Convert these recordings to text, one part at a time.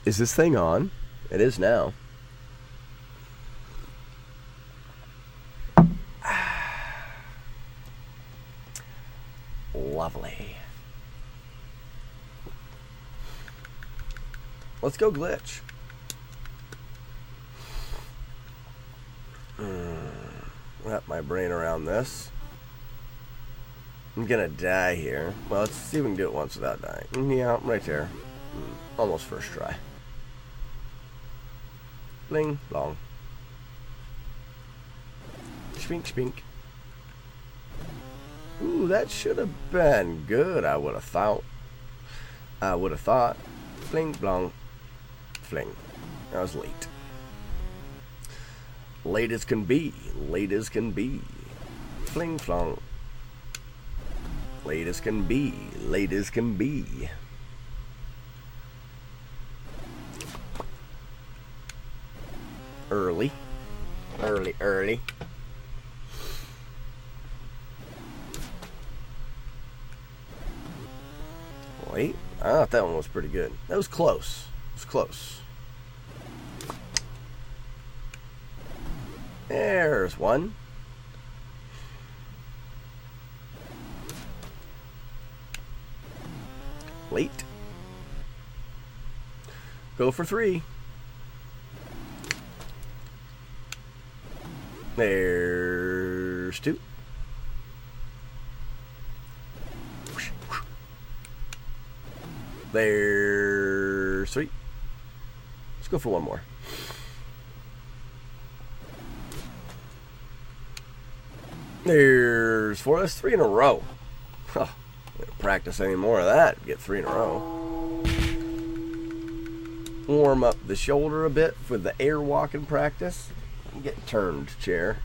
Is this thing on? It is now. Lovely. Let's go glitch. Wrap my brain around this. I'm gonna die here. Well, let's see if we can do it once without dying. Yeah, right there. Almost first try. Bling, long. Spink, spink. Ooh, that should have been good, I would have thought. I would have thought. Fling, blong, fling. I was late. Late as can be. Late as can be. Fling, flong. Late as can be. Late as can be. Early. Early, early. Wait. I thought that one was pretty good. That was close. It was close. There's one. Late. Go for 3. There's 2. There's 3. Let's go for one more. There's 4. That's 3 in a row. Huh. Don't practice any more of that. Get 3 in a row. Warm up the shoulder a bit for the air walking practice. Get turned, chair.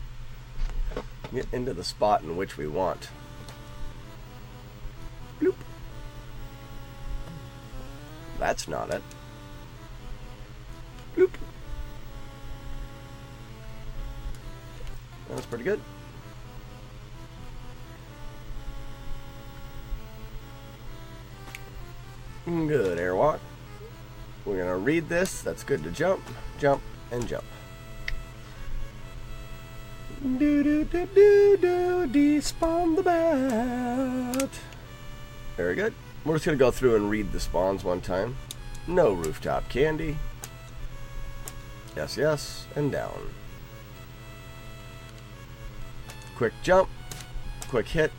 Get into the spot in which we want. Bloop. That's not it. Bloop. That's pretty good. Good airwalk. We're going to read this. That's good to jump, jump, and jump. Despawn the bat. Very good. We're just going to go through and read the spawns one time. No rooftop candy. Yes, yes, and down. Quick jump. Quick hit.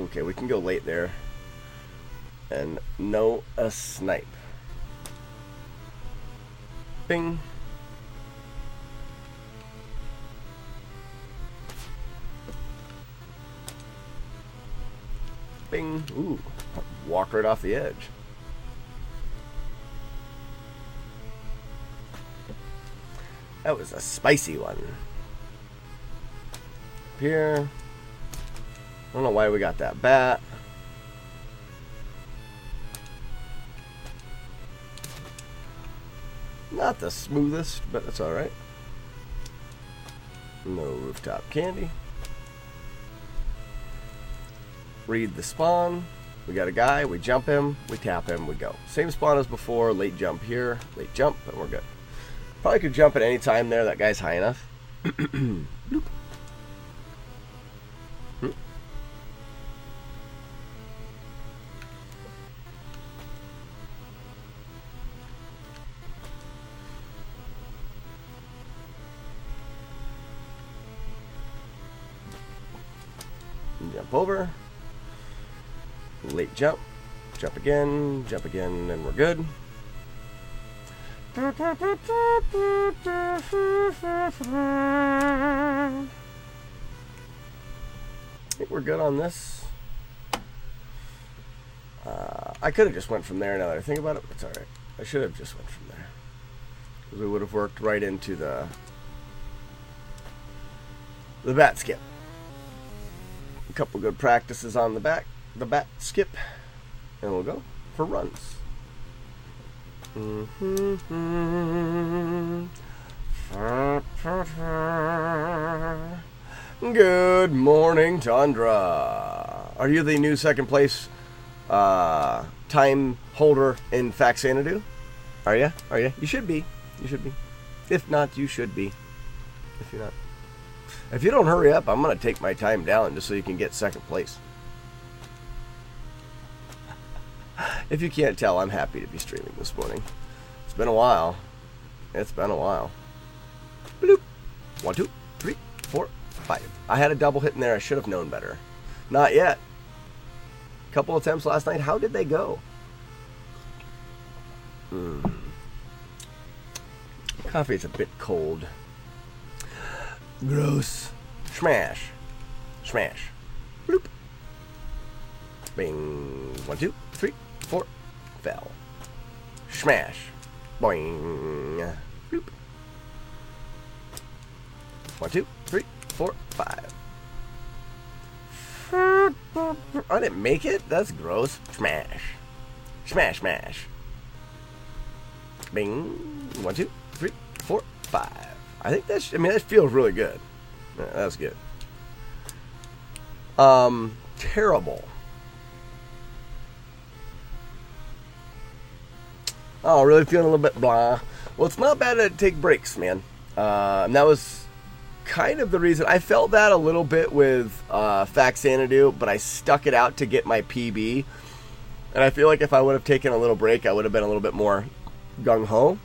Okay, we can go late there. And no a snipe. Bing. Bing. Ooh. Walk right off the edge. That was a spicy one. Up here. I don't know why we got that bat. Not the smoothest, but that's alright. No rooftop candy. Read the spawn. We got a guy, we jump him, we tap him, we go. Same spawn as before, late jump here, late jump, and we're good. Probably could jump at any time there, that guy's high enough. Bloop. Jump over. Late jump. Jump again, and we're good. I think we're good on this. I could have just went from there now that I think about it, but it's alright. I should have just went from there. Because we would have worked right into the bat skip. A couple good practices on the bat skip, and we'll go for runs. Good morning, Tundra. Are you the new second place time holder in Faxanadu? Are ya? Are ya? You should be. You should be. If not, you should be. If you're not. If you don't hurry up, I'm going to take my time down just so you can get second place. If you can't tell, I'm happy to be streaming this morning. It's been a while. It's been a while. Bloop. 1, 2, 3, 4, 5. I had a double hit in there. I should have known better. Not yet. Couple attempts last night. How did they go? Coffee's a bit cold. Gross. Smash. Smash. Bloop. Bing. 1, 2, 3, 4. Fell. Smash. Boing. Bloop. 1, 2, 3, 4, 5. I didn't make it? That's gross. Smash. Smash, smash. Bing. 1, 2, 3, 4, 5. I think that's, I mean, that feels really good. Yeah, that's good. Terrible. Oh, really feeling a little bit blah. Well, it's not bad to take breaks, man. And that was kind of the reason. I felt that a little bit with Faxanadu, but I stuck it out to get my PB. And I feel like if I would have taken a little break, I would have been a little bit more gung-ho.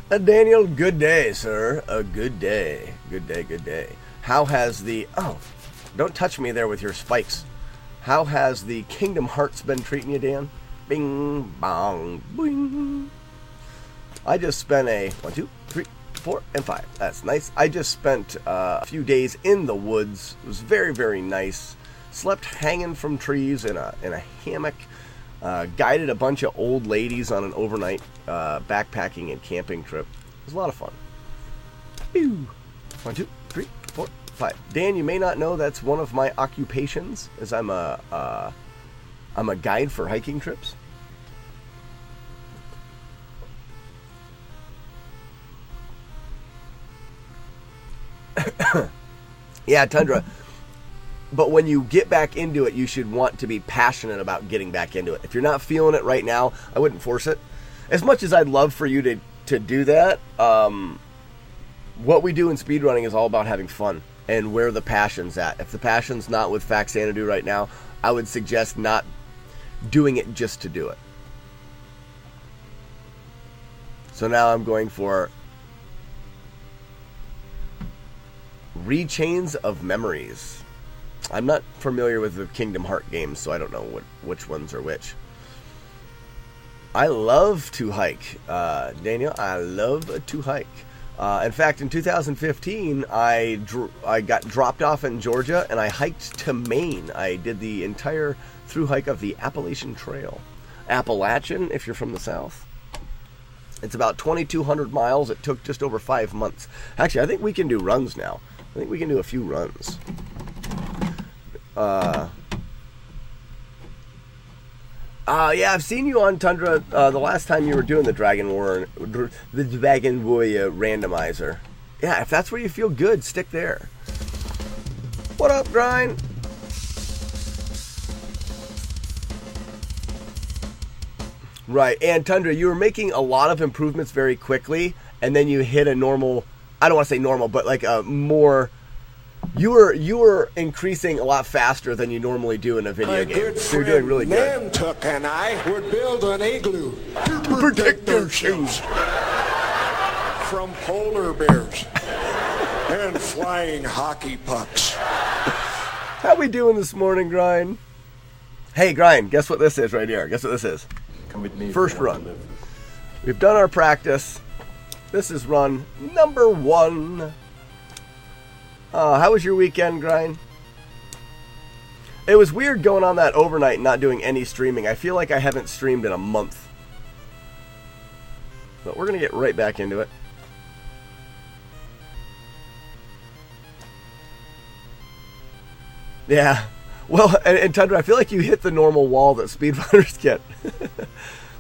Daniel, good day, sir. A good day. Good day, good day. How has the... Oh, don't touch me there with your spikes. How has the Kingdom Hearts been treating you, Dan? Bing, bong, boing. I just spent a 1, 2, 3, 4, and 5. That's nice. I just spent a few days in the woods. It was very, very nice. Slept hanging from trees in a hammock. Guided a bunch of old ladies on an overnight backpacking and camping trip. It was a lot of fun. 1, 2, 3, 4, 5. Dan, you may not know that's one of my occupations, as I'm a guide for hiking trips. Yeah, Tundra. But when you get back into it, you should want to be passionate about getting back into it. If you're not feeling it right now, I wouldn't force it. As much as I'd love for you to do that, what we do in speedrunning is all about having fun and where the passion's at. If the passion's not with Faxanadu right now, I would suggest not doing it just to do it. So now I'm going for Rechains of Memories. I'm not familiar with the Kingdom Hearts games, so I don't know which ones are which. I love to hike, Daniel. I love to hike. In fact, in 2015, I got dropped off in Georgia, and I hiked to Maine. I did the entire through hike of the Appalachian Trail. Appalachian, if you're from the South. It's about 2,200 miles. It took just over 5 months. Actually, I think we can do runs now. I think we can do a few runs. Yeah, I've seen you on Tundra the last time you were doing the Dragon Warrior randomizer. Yeah, if that's where you feel good, stick there. What up, Grind? Right, and Tundra, you were making a lot of improvements very quickly, and then you hit a normal, I don't want to say normal, but like a more... You were increasing a lot faster than you normally do in a video game. So you're doing really good. Nantuck and I would build an igloo to protect ourselves from polar bears and flying hockey pucks. How we doing this morning, Grind? Hey, Grind, guess what this is right here? Guess what this is? Come with me. First run. We've done our practice. This is run number 1. How was your weekend, Grind? It was weird going on that overnight and not doing any streaming. I feel like I haven't streamed in a month. But we're going to get right back into it. Yeah. Well, and Tundra, I feel like you hit the normal wall that speedrunners get.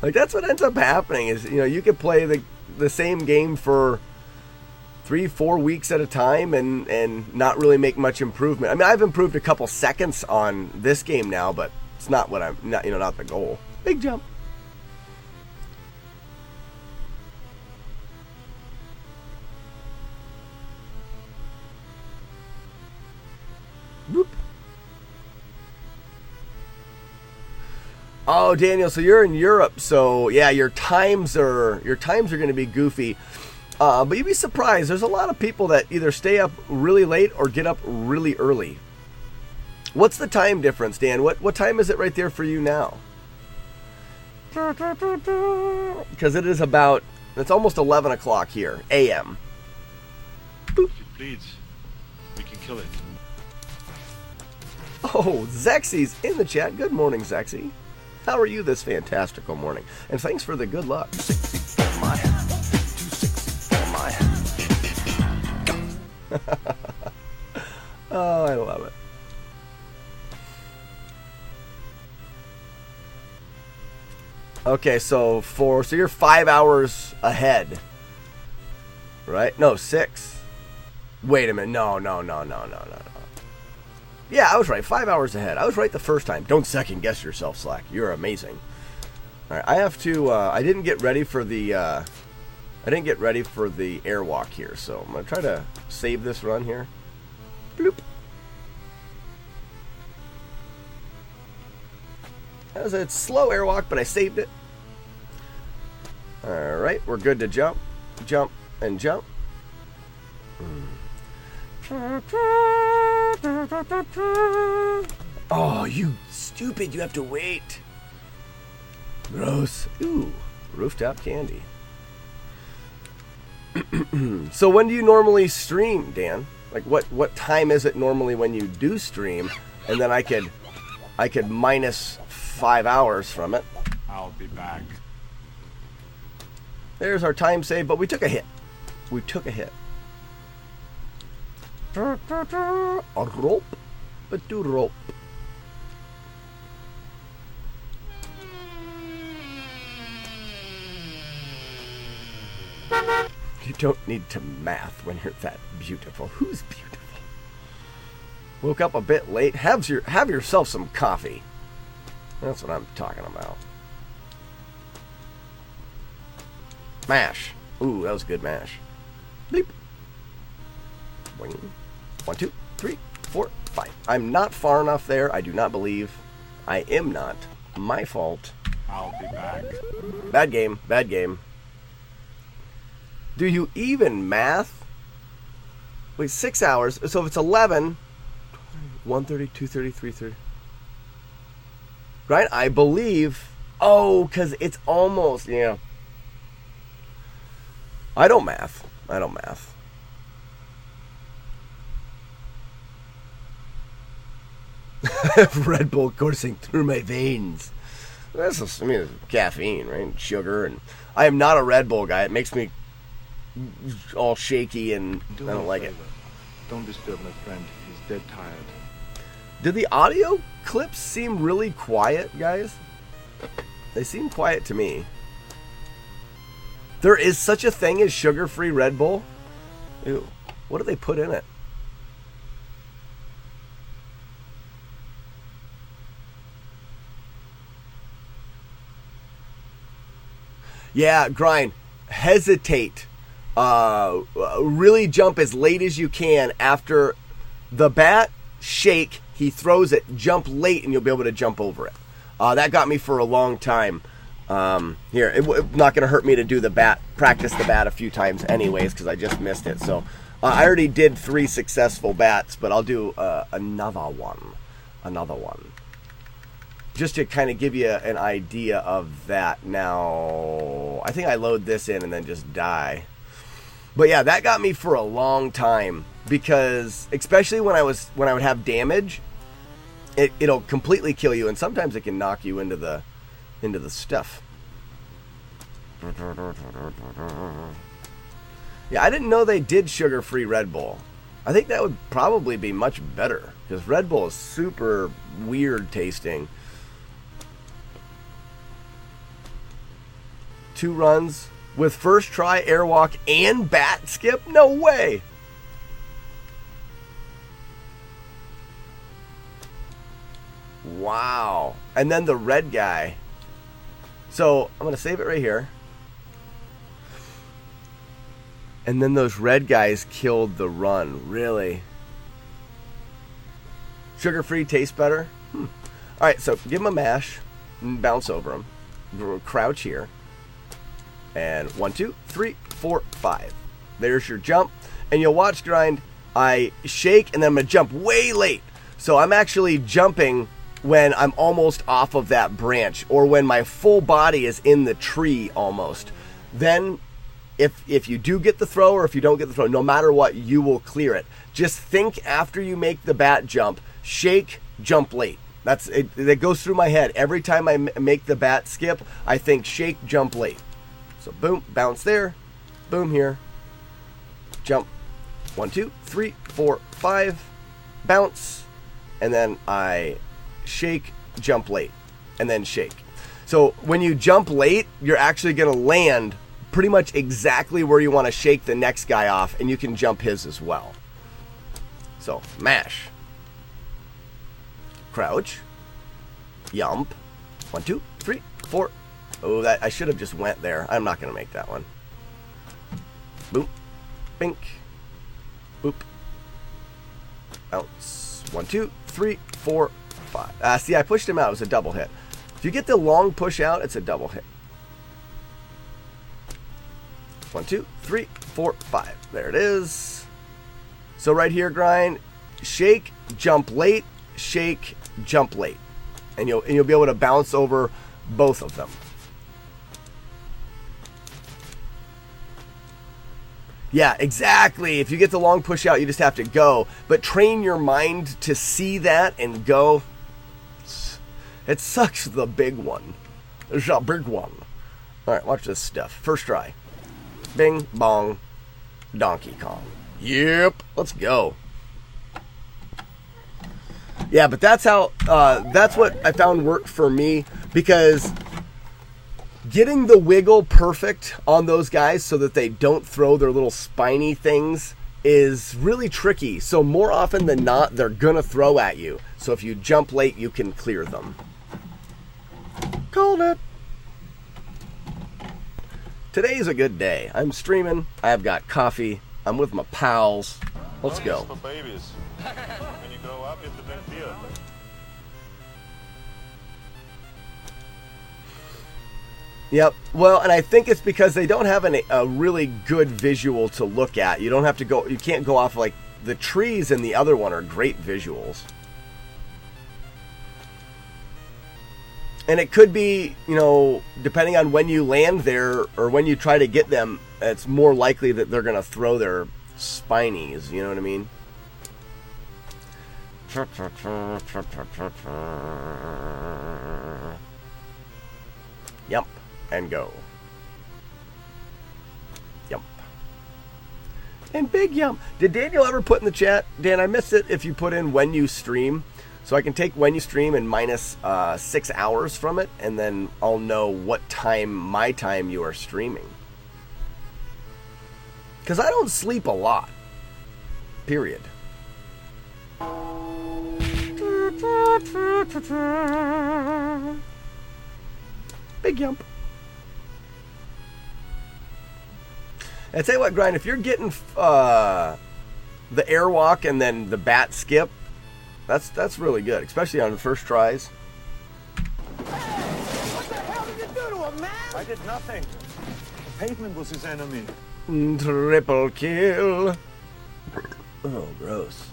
Like, that's what ends up happening is, you know, you could play the same game for 3-4 weeks at a time and not really make much improvement. I mean, I've improved a couple seconds on this game now, but It's not what I'm not, not the goal. Big jump. Whoop. Oh, Daniel, so you're in Europe, so yeah, your times are going to be goofy. But you'd be surprised. There's a lot of people that either stay up really late or get up really early. What's the time difference, Dan? What time is it right there for you now? Because it is it's almost 11 o'clock here, a.m. If it bleeds, we can kill it. Oh, Zexy's in the chat. Good morning, Zexy. How are you this fantastical morning? And thanks for the good luck. Oh, I love it. Okay, so you're 5 hours ahead, right? No, 6. Wait a minute. No. Yeah, I was right. 5 hours ahead. I was right the first time. Don't second guess yourself, Slack. You're amazing. All right, I have to. I didn't get ready for the. I didn't get ready for the airwalk here, so I'm gonna try to save this run here. Bloop. That was a slow airwalk, but I saved it. All right, we're good to jump, jump, and jump. Oh, you stupid! You have to wait. Gross. Ooh, rooftop candy. So when do you normally stream, Dan? Like what time is it normally when you do stream? And then I could minus 5 hours from it. I'll be back. There's our time save, but we took a hit. We took a hit. A rope, but do rope. You don't need to math when you're that beautiful. Who's beautiful? Woke up a bit late. Have yourself some coffee. That's what I'm talking about. Mash. Ooh, that was good mash. Bleep. Boing. 1, 2, 3, 4, 5. I'm not far enough there. I do not believe. I am not. My fault. I'll be back. Bad game. Bad game. Do you even math? Wait, 6 hours. So if it's 11, 1:30, 2:30, 3:30. Right? I believe. Oh, because it's almost, yeah. I don't math. Red Bull coursing through my veins. That's caffeine, right? Sugar, and I am not a Red Bull guy. It makes me all shaky, and I don't like it. Don't disturb my friend. He's dead tired. Do the audio clips seem really quiet, guys? They seem quiet to me. There is such a thing as sugar-free Red Bull? Ew. What do they put in it? Yeah, grind. Hesitate. Really jump as late as you can after the bat. Shake. He throws it. Jump late, and you'll be able to jump over it. That got me for a long time. Here, it's not going to hurt me to do the bat. Practice the bat a few times, anyways, because I just missed it. So I already did 3 successful bats, but I'll do another one. Just to kind of give you an idea of that. Now, I think I load this in and then just die. But yeah, that got me for a long time, because especially when I would have damage, it'll completely kill you, and sometimes it can knock you into the stuff. Yeah, I didn't know they did sugar-free Red Bull. I think that would probably be much better, because Red Bull is super weird tasting. 2 runs with first try airwalk and bat skip? No way! Wow. And then the red guy. So I'm going to save it right here. And then those red guys killed the run. Really? Sugar-free tastes better? All right, so give him a mash and bounce over him. Crouch here. And 1, 2, 3, 4, 5. There's your jump. And you'll watch grind. I shake and then I'm going to jump way late. So I'm actually jumping when I'm almost off of that branch or when my full body is in the tree almost. Then if you do get the throw or if you don't get the throw, no matter what, you will clear it. Just think after you make the bat jump, shake, jump late. That's it. That goes through my head. Every time I make the bat skip, I think shake, jump late. So boom, bounce there, boom here, jump. 1, 2, 3, 4, 5, bounce, and then I shake, jump late, and then shake. So when you jump late, you're actually going to land pretty much exactly where you want to shake the next guy off, and you can jump his as well. So mash, crouch, jump, 1, 2, 3, 4. Oh, that I should have just went there. I'm not going to make that one. Boom, bink. Boop. Bounce. 1, 2, 3, 4, 5. See, I pushed him out. It was a double hit. If you get the long push out, it's a double hit. 1, 2, 3, 4, 5. There it is. So right here, grind, shake, jump late, shake, jump late, and you'll be able to bounce over both of them. Yeah, exactly. If you get the long push out, you just have to go. But train your mind to see that and go. It sucks, the big one. It's a big one. All right, watch this stuff. First try. Bing, bong, Donkey Kong. Yep, let's go. Yeah, but that's how, that's what I found worked for me, because getting the wiggle perfect on those guys so that they don't throw their little spiny things is really tricky. So more often than not, they're going to throw at you. So if you jump late, you can clear them. Called it. Today's a good day. I'm streaming. I've got coffee. I'm with my pals. Let's go. For babies. When you grow up, you have to drink beer. Yep. Well, and I think it's because they don't have a really good visual to look at. You don't have to go. You can't go off like the trees in the other one are great visuals. And it could be, you know, depending on when you land there or when you try to get them, it's more likely that they're going to throw their spinies. You know what I mean? Yep. And go. Yump. And big yump. Did Daniel ever put in the chat? Dan, I missed it if you put in when you stream. So I can take when you stream and minus 6 hours from it, and then I'll know what time, my time, you are streaming. Because I don't sleep a lot. Period. Big yump. And I tell you what, Grind, if you're getting the airwalk and then the bat skip, that's really good, especially on the first tries. Hey, what the hell did you do to him, man? I did nothing. The pavement was his enemy. Triple kill. Oh, gross.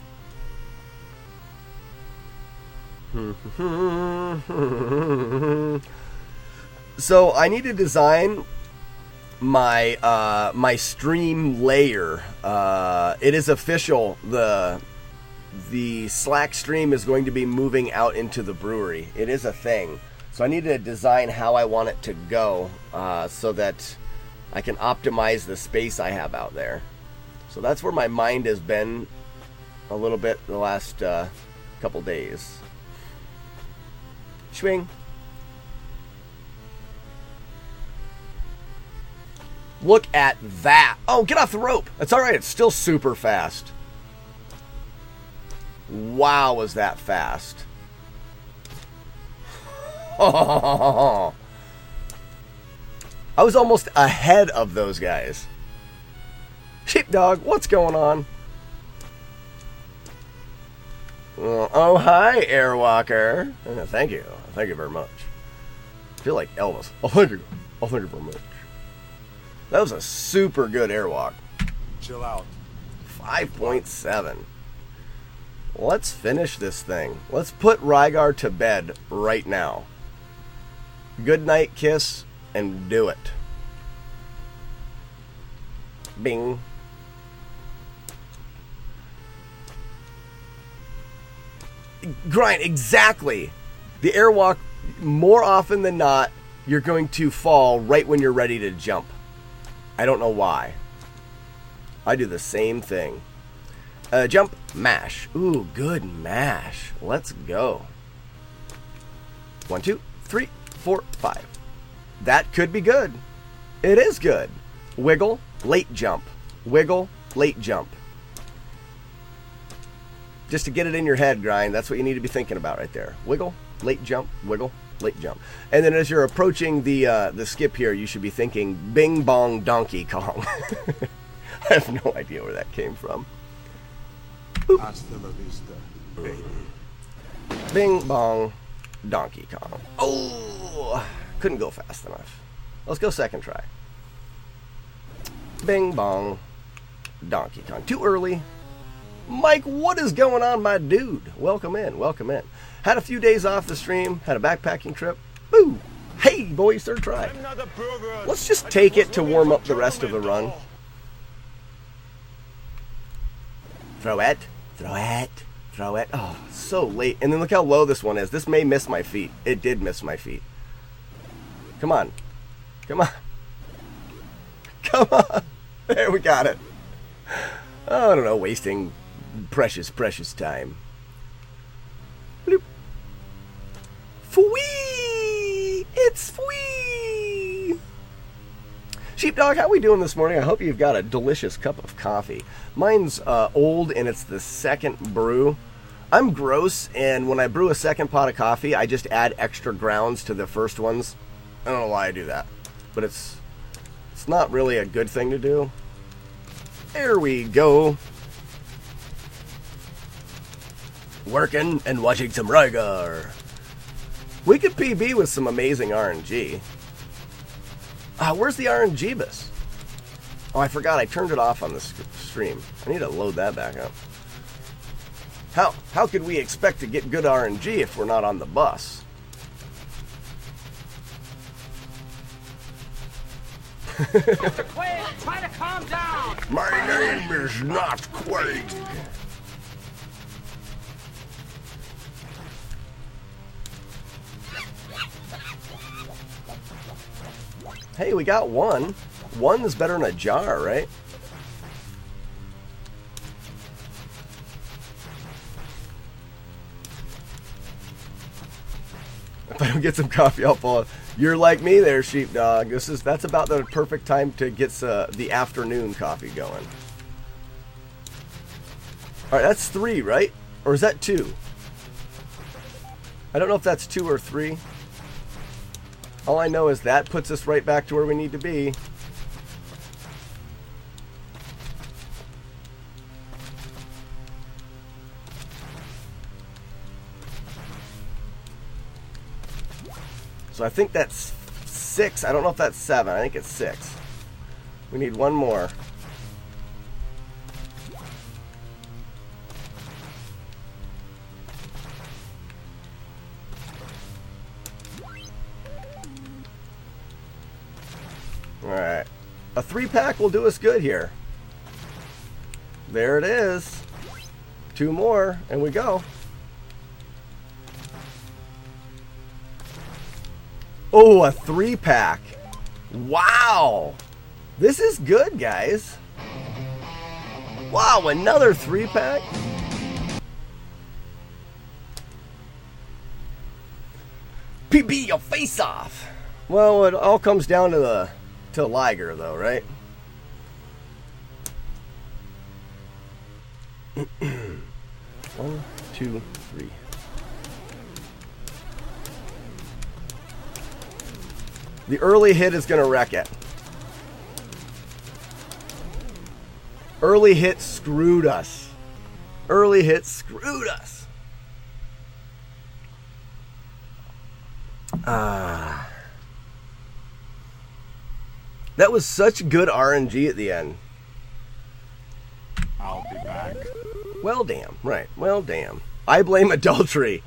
So I need to design my my stream layer. It is official. The Slack stream is going to be moving out into the brewery. It is a thing. So I need to design how I want it to go so that I can optimize the space I have out there. So that's where my mind has been a little bit the last couple days. Swing. Look at that. Oh, get off the rope. That's all right. It's still super fast. Wow, was that fast. I was almost ahead of those guys. Sheepdog, what's going on? Oh, hi, Airwalker. Thank you. Thank you very much. I feel like Elvis. Oh, thank you. Oh, thank you very much. That was a super good airwalk. Chill out. 5.7. Let's finish this thing. Let's put Rygar to bed right now. Good night kiss and do it. Bing. Grind, exactly. The airwalk, more often than not, you're going to fall right when you're ready to jump. I don't know why. I do the same thing. Jump, mash. Ooh, good mash. Let's go. 1, 2, 3, 4, 5. That could be good. It is good. Wiggle, late jump. Wiggle, late jump. Just to get it in your head, Grind, that's what you need to be thinking about right there. Wiggle, late jump, wiggle, late jump. And then as you're approaching the skip here, you should be thinking Bing Bong Donkey Kong. I have no idea where that came from. Boop. Hasta la vista, baby. Bing Bong Donkey Kong. Oh, couldn't go fast enough. Let's go second try. Bing Bong Donkey Kong. Too early. Mike, what is going on, my dude? Welcome in, welcome in. Had a few days off the stream, had a backpacking trip. Boo! Hey, boys, third try. Let's just take it to warm up the rest of the run. Throw it, throw it, throw it. Oh, so late. And then look how low this one is. This may miss my feet. It did miss my feet. Come on. Come on. Come on. There, we got it. Oh, I don't know, wasting precious, precious time. Bloop. Fwee! It's fwee! Sheepdog, how we doing this morning? I hope you've got a delicious cup of coffee. Mine's old, and it's the second brew. I'm gross, and when I brew a second pot of coffee, I just add extra grounds to the first ones. I don't know why I do that, but it's not really a good thing to do. There we go. Working and watching some Rygar. We could PB with some amazing RNG. Where's the RNG bus? Oh, I forgot. I turned it off on the stream. I need to load that back up. How could we expect to get good RNG if we're not on the bus? Mr. Quaid, try to calm down. My name is not Quaid. Hey, we got one. One is better than a jar, right? If I don't get some coffee, I'll fall. You're like me there, Sheepdog. That's about the perfect time to get the afternoon coffee going. All right, that's 3, right? Or is that 2? I don't know if that's 2 or 3. All I know is that puts us right back to where we need to be. So I think that's 6. I don't know if that's 7. I think it's 6. We need one more. Alright. A 3-pack will do us good here. There it is. 2 more, and we go. Oh, a 3-pack. Wow. This is good, guys. Wow, another 3-pack. PB your face off. Well, it all comes down to Liger, though, right? 1, 2, 3. The early hit is going to wreck it. Early hit screwed us. Early hit screwed us. That was such good RNG at the end. I'll be back. Well, damn. Right. Well, damn. I blame adultery.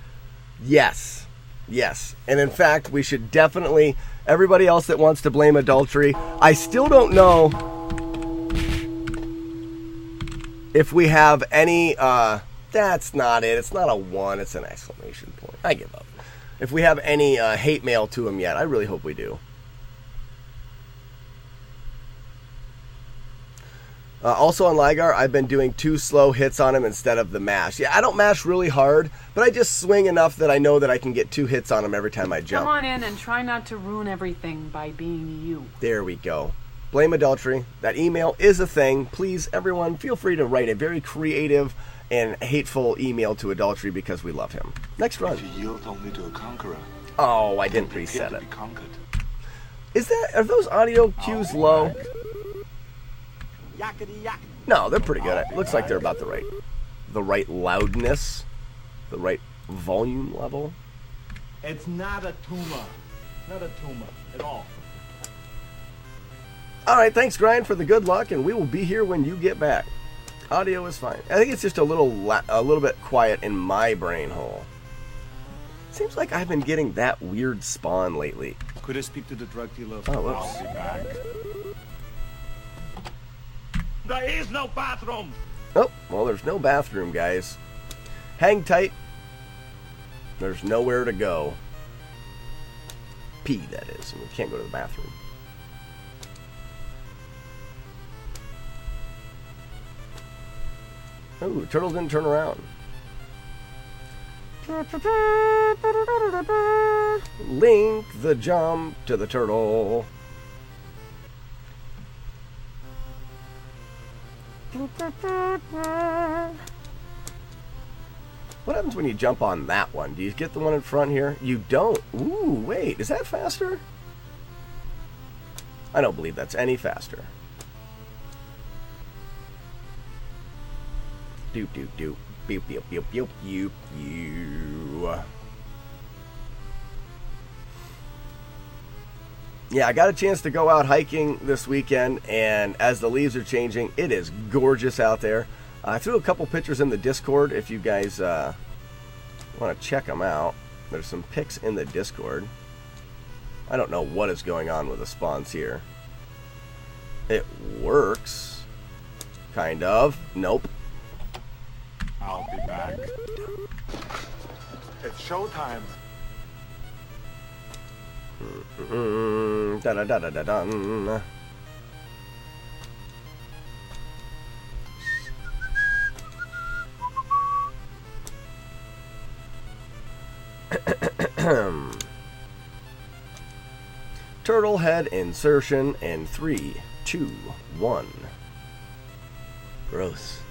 Yes. Yes. And in fact, we should definitely... Everybody else that wants to blame adultery, I still don't know if we have any... that's not it. It's not a 1. It's an exclamation point. I give up. If we have any hate mail to him yet, I really hope we do. Also on Rygar, I've been doing 2 slow hits on him instead of the mash. Yeah, I don't mash really hard, but I just swing enough that I know that I can get 2 hits on him every time I jump. Come on in and try not to ruin everything by being you. There we go. Blame adultery. That email is a thing. Please, everyone, feel free to write a very creative and hateful email to adultery because we love him. Next run. If you yield only to a conqueror, Oh, I didn't prepare preset to it. be conquered. Are those audio cues low? Yakety yak. No, they're pretty good. It looks like they're about the right loudness, the right volume level. It's not a tumor. Not a tumor at all. All right, thanks, Grind, for the good luck, and we will be here when you get back. Audio is fine. I think it's just a little bit quiet in my brain hole. Seems like I've been getting that weird spawn lately. Could I speak to the drug dealer? Oh, whoops. I'll be back. There is no bathroom. Oh, well, there's no bathroom, guys. Hang tight. There's nowhere to go. Pee, that is. I mean, we can't go to the bathroom. Ooh, the turtle didn't turn around. Link the jump to the turtle. What happens when you jump on that one? Do you get the one in front here? You don't. Ooh, wait. Is that faster? I don't believe that's any faster. Doop, doop, doop. Beep, beep, beep, beep, beep, beep. Yeah, I got a chance to go out hiking this weekend, and as the leaves are changing, it is gorgeous out there. I threw a couple pictures in the Discord if you guys want to check them out. There's some pics in the Discord. I don't know what is going on with the spawns here. It works. Kind of. Nope. I'll be back. It's showtime. Da da da da da dun. Turtle head insertion in 3, 2, 1. Gross.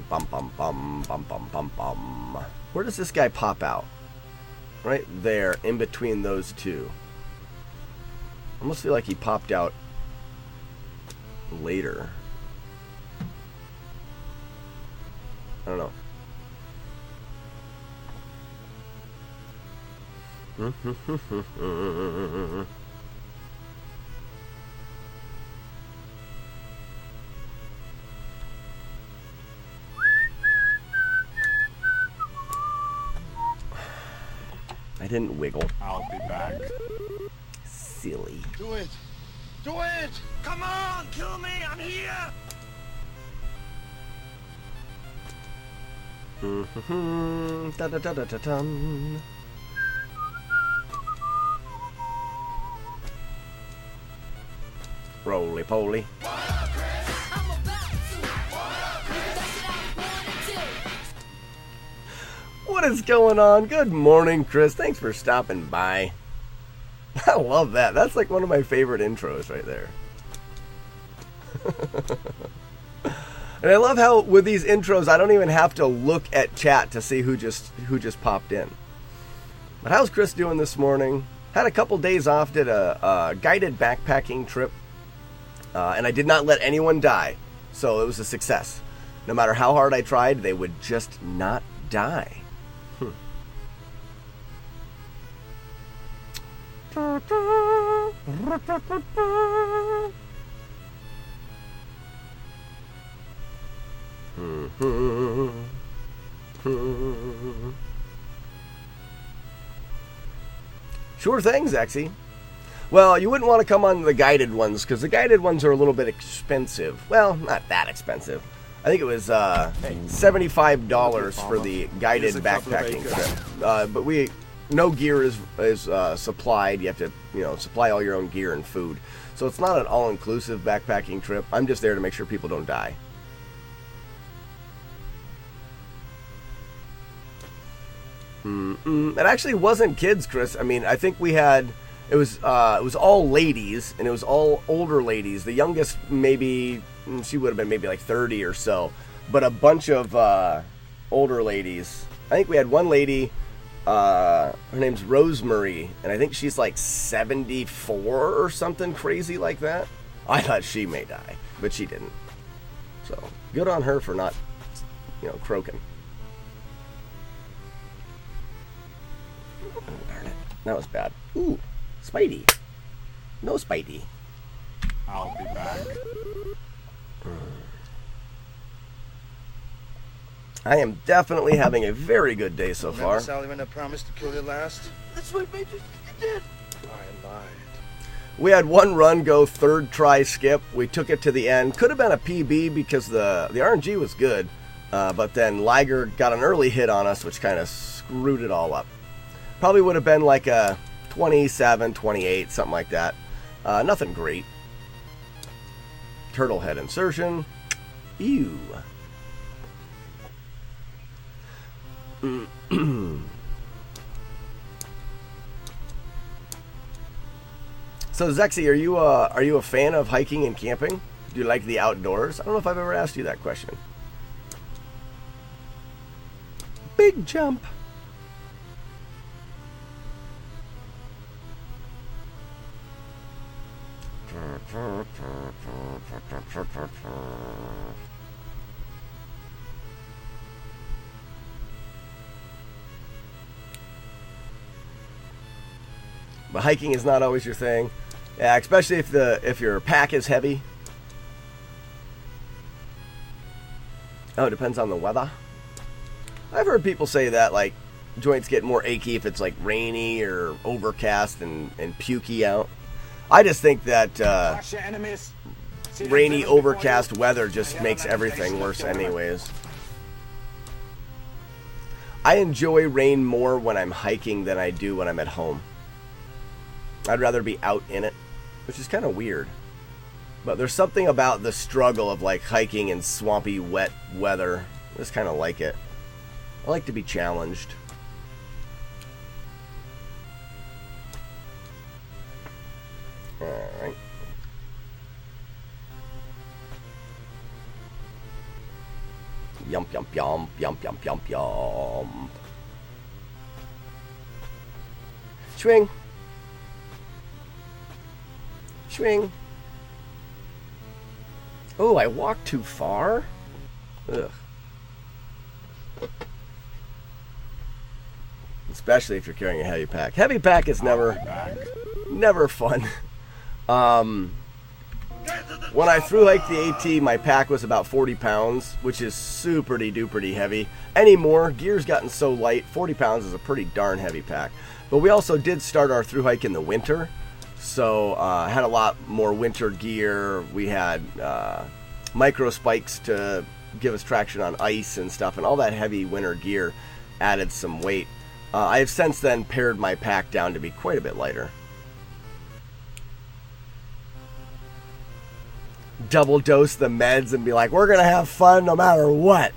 Bum bum bum bum bum bum bum. Where does this guy pop out? Right there, in between those two. I almost feel like he popped out later. I don't know. I didn't wiggle. I'll be back. Silly. Do it. Do it. Come on, kill me. I'm here. Da da da da da dum. Roly poly. What is going on? Good morning, Chris. Thanks for stopping by. I love that. That's like one of my favorite intros right there. And I love how with these intros, I don't even have to look at chat to see who just popped in. But how's Chris doing this morning? Had a couple days off, did a guided backpacking trip, and I did not let anyone die, so it was a success. No matter how hard I tried, they would just not die. Sure thing, Zexy. Well, you wouldn't want to come on the guided ones, because the guided ones are a little bit expensive. Well, not that expensive. I think it was $75 for the guided backpacking trip. But no gear is supplied. You have to, supply all your own gear and food. So it's not an all-inclusive backpacking trip. I'm just there to make sure people don't die. It actually wasn't kids, Chris. I mean, I think we had it was all ladies, and it was all older ladies. The youngest, maybe she would have been maybe like 30 or so, but a bunch of older ladies. I think we had one lady. Her name's Rosemary, and I think she's like 74 or something crazy like that. I thought she may die, but she didn't. So good on her for not, croaking. Darn it. That was bad. Ooh, Spidey. No Spidey. I'll be back. I am definitely having a very good day so far. Remember Sally when I promised to kill you last? That's what made you did. I lied. We had one run go, third try skip. We took it to the end. Could have been a PB because the RNG was good. But then Rygar got an early hit on us, which kind of screwed it all up. Probably would have been like a 27, 28, something like that. Nothing great. Turtle head insertion. Ew. So Zexy, are you a fan of hiking and camping? Do you like the outdoors? I don't know if I've ever asked you that question. Big jump. But hiking is not always your thing. Yeah, especially if your pack is heavy. Oh, it depends on the weather. I've heard people say that like joints get more achy if it's like rainy or overcast and pukey out. I just think that rainy, overcast weather just makes everything worse anyways. I enjoy rain more when I'm hiking than I do when I'm at home. I'd rather be out in it, which is kind of weird. But there's something about the struggle of like hiking in swampy, wet weather. I just kind of like it. I like to be challenged. Alright. Yum, yum, yum, yum, yum, yum, yum. Swing. Swing. Oh, I walked too far? Ugh. Especially if you're carrying a heavy pack. Heavy pack is never fun. When I thru hiked the AT, my pack was about 40 pounds, which is super-duper heavy. Anymore, gear's gotten so light, 40 pounds is a pretty darn heavy pack. But we also did start our thru hike in the winter. So had a lot more winter gear. We had micro spikes to give us traction on ice and stuff, and all that heavy winter gear added some weight. I have since then pared my pack down to be quite a bit lighter. Double dose the meds and be like, we're gonna have fun no matter what.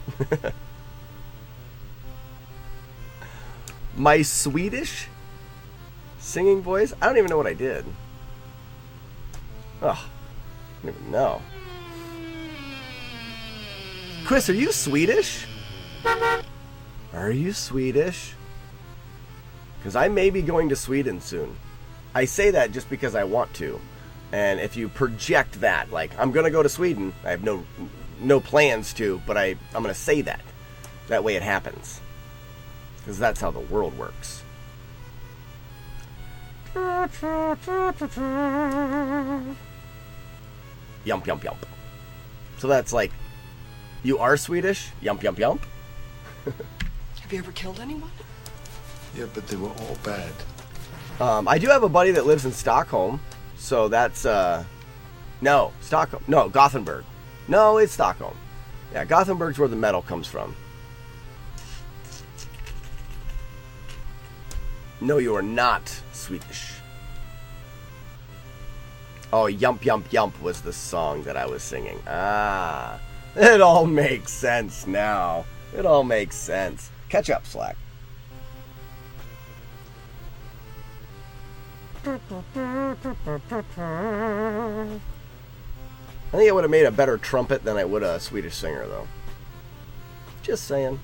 My Swedish singing voice? I don't even know what I did. Oh, I don't even know. Chris, are you Swedish? Are you Swedish? Because I may be going to Sweden soon. I say that just because I want to. And if you project that, like, I'm going to go to Sweden, I have no plans to, but I'm going to say that. That way it happens. Because that's how the world works. Yump, yump, yump. So that's like, you are Swedish? Yump, yump, yump. Have you ever killed anyone? Yeah, but they were all bad. I do have a buddy that lives in Stockholm. So that's, no, Stockholm. No, Gothenburg. No, it's Stockholm. Yeah, Gothenburg's where the metal comes from. No, you are not Swedish. Oh, Yump Yump Yump was the song that I was singing. Ah, it all makes sense now. It all makes sense. Catch up, Slack. I think I would have made a better trumpet than I would a Swedish singer, though. Just saying.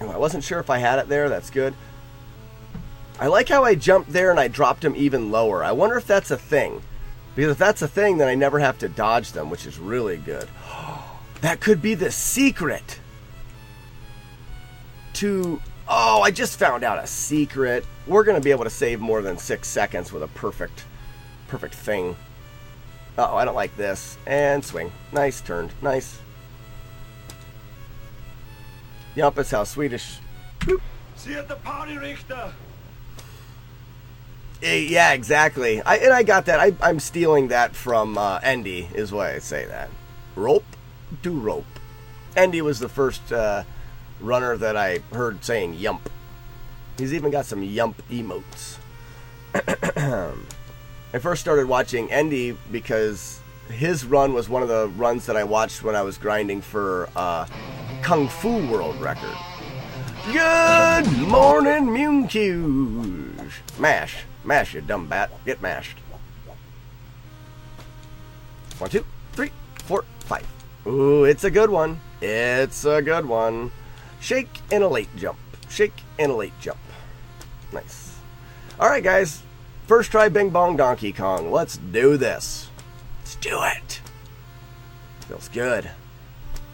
Oh, I wasn't sure if I had it there. That's good. I like how I jumped there and I dropped him even lower. I wonder if that's a thing. Because if that's a thing, then I never have to dodge them, which is really good. That could be the secret to... Oh, I just found out a secret. We're going to be able to save more than 6 seconds with a perfect thing. Uh-oh, I don't like this. And swing. Nice, turned. Nice. Yep, it's how Swedish... Boop. See you at the party, Richter. Yeah, exactly. I got that. I'm stealing that from Andy, is why I say that. Rope to rope. Andy was the first runner that I heard saying yump. He's even got some yump emotes. I first started watching Andy because his run was one of the runs that I watched when I was grinding for Kung Fu World Record. Good morning, Munkuse. Mash. Mash, you dumb bat. Get mashed. 1, 2, 3, 4, 5. Ooh, it's a good one. It's a good one. Shake and a late jump. Shake and a late jump. Nice. Alright, guys. First try Bing Bong Donkey Kong. Let's do this. Let's do it. Feels good.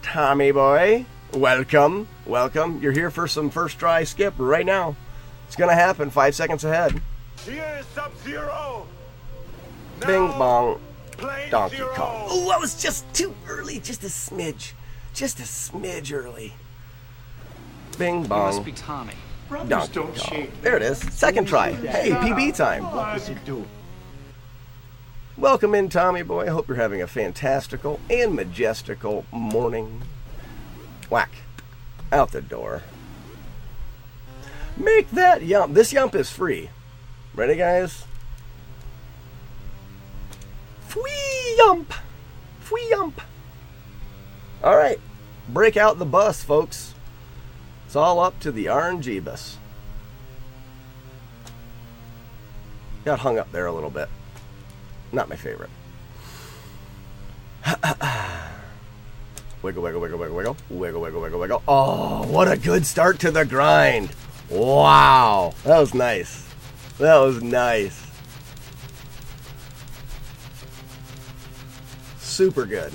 Tommy boy, welcome. Welcome. You're here for some first try skip right now. It's going to happen 5 seconds ahead. Here is Sub-Zero. Bing Bong Plane Donkey Zero. Kong. Oh, I was just too early. Just a smidge. Just a smidge early. Bing Bong. Must be Tommy. Donkey Kong. There it is. Second try. Hey, PB time. What does he do? Welcome in, Tommy boy. I hope you're having a fantastical and majestical morning. Whack. Out the door. Make that yump. This yump is free. Ready, guys? Fwee yump. Fwee yump. All right. Break out the bus, folks. It's all up to the RNG bus. Got hung up there a little bit. Not my favorite. Wiggle, wiggle, wiggle, wiggle, wiggle. Wiggle, wiggle, wiggle, wiggle. Oh, what a good start to the grind. Wow. That was nice. That was nice. Super good.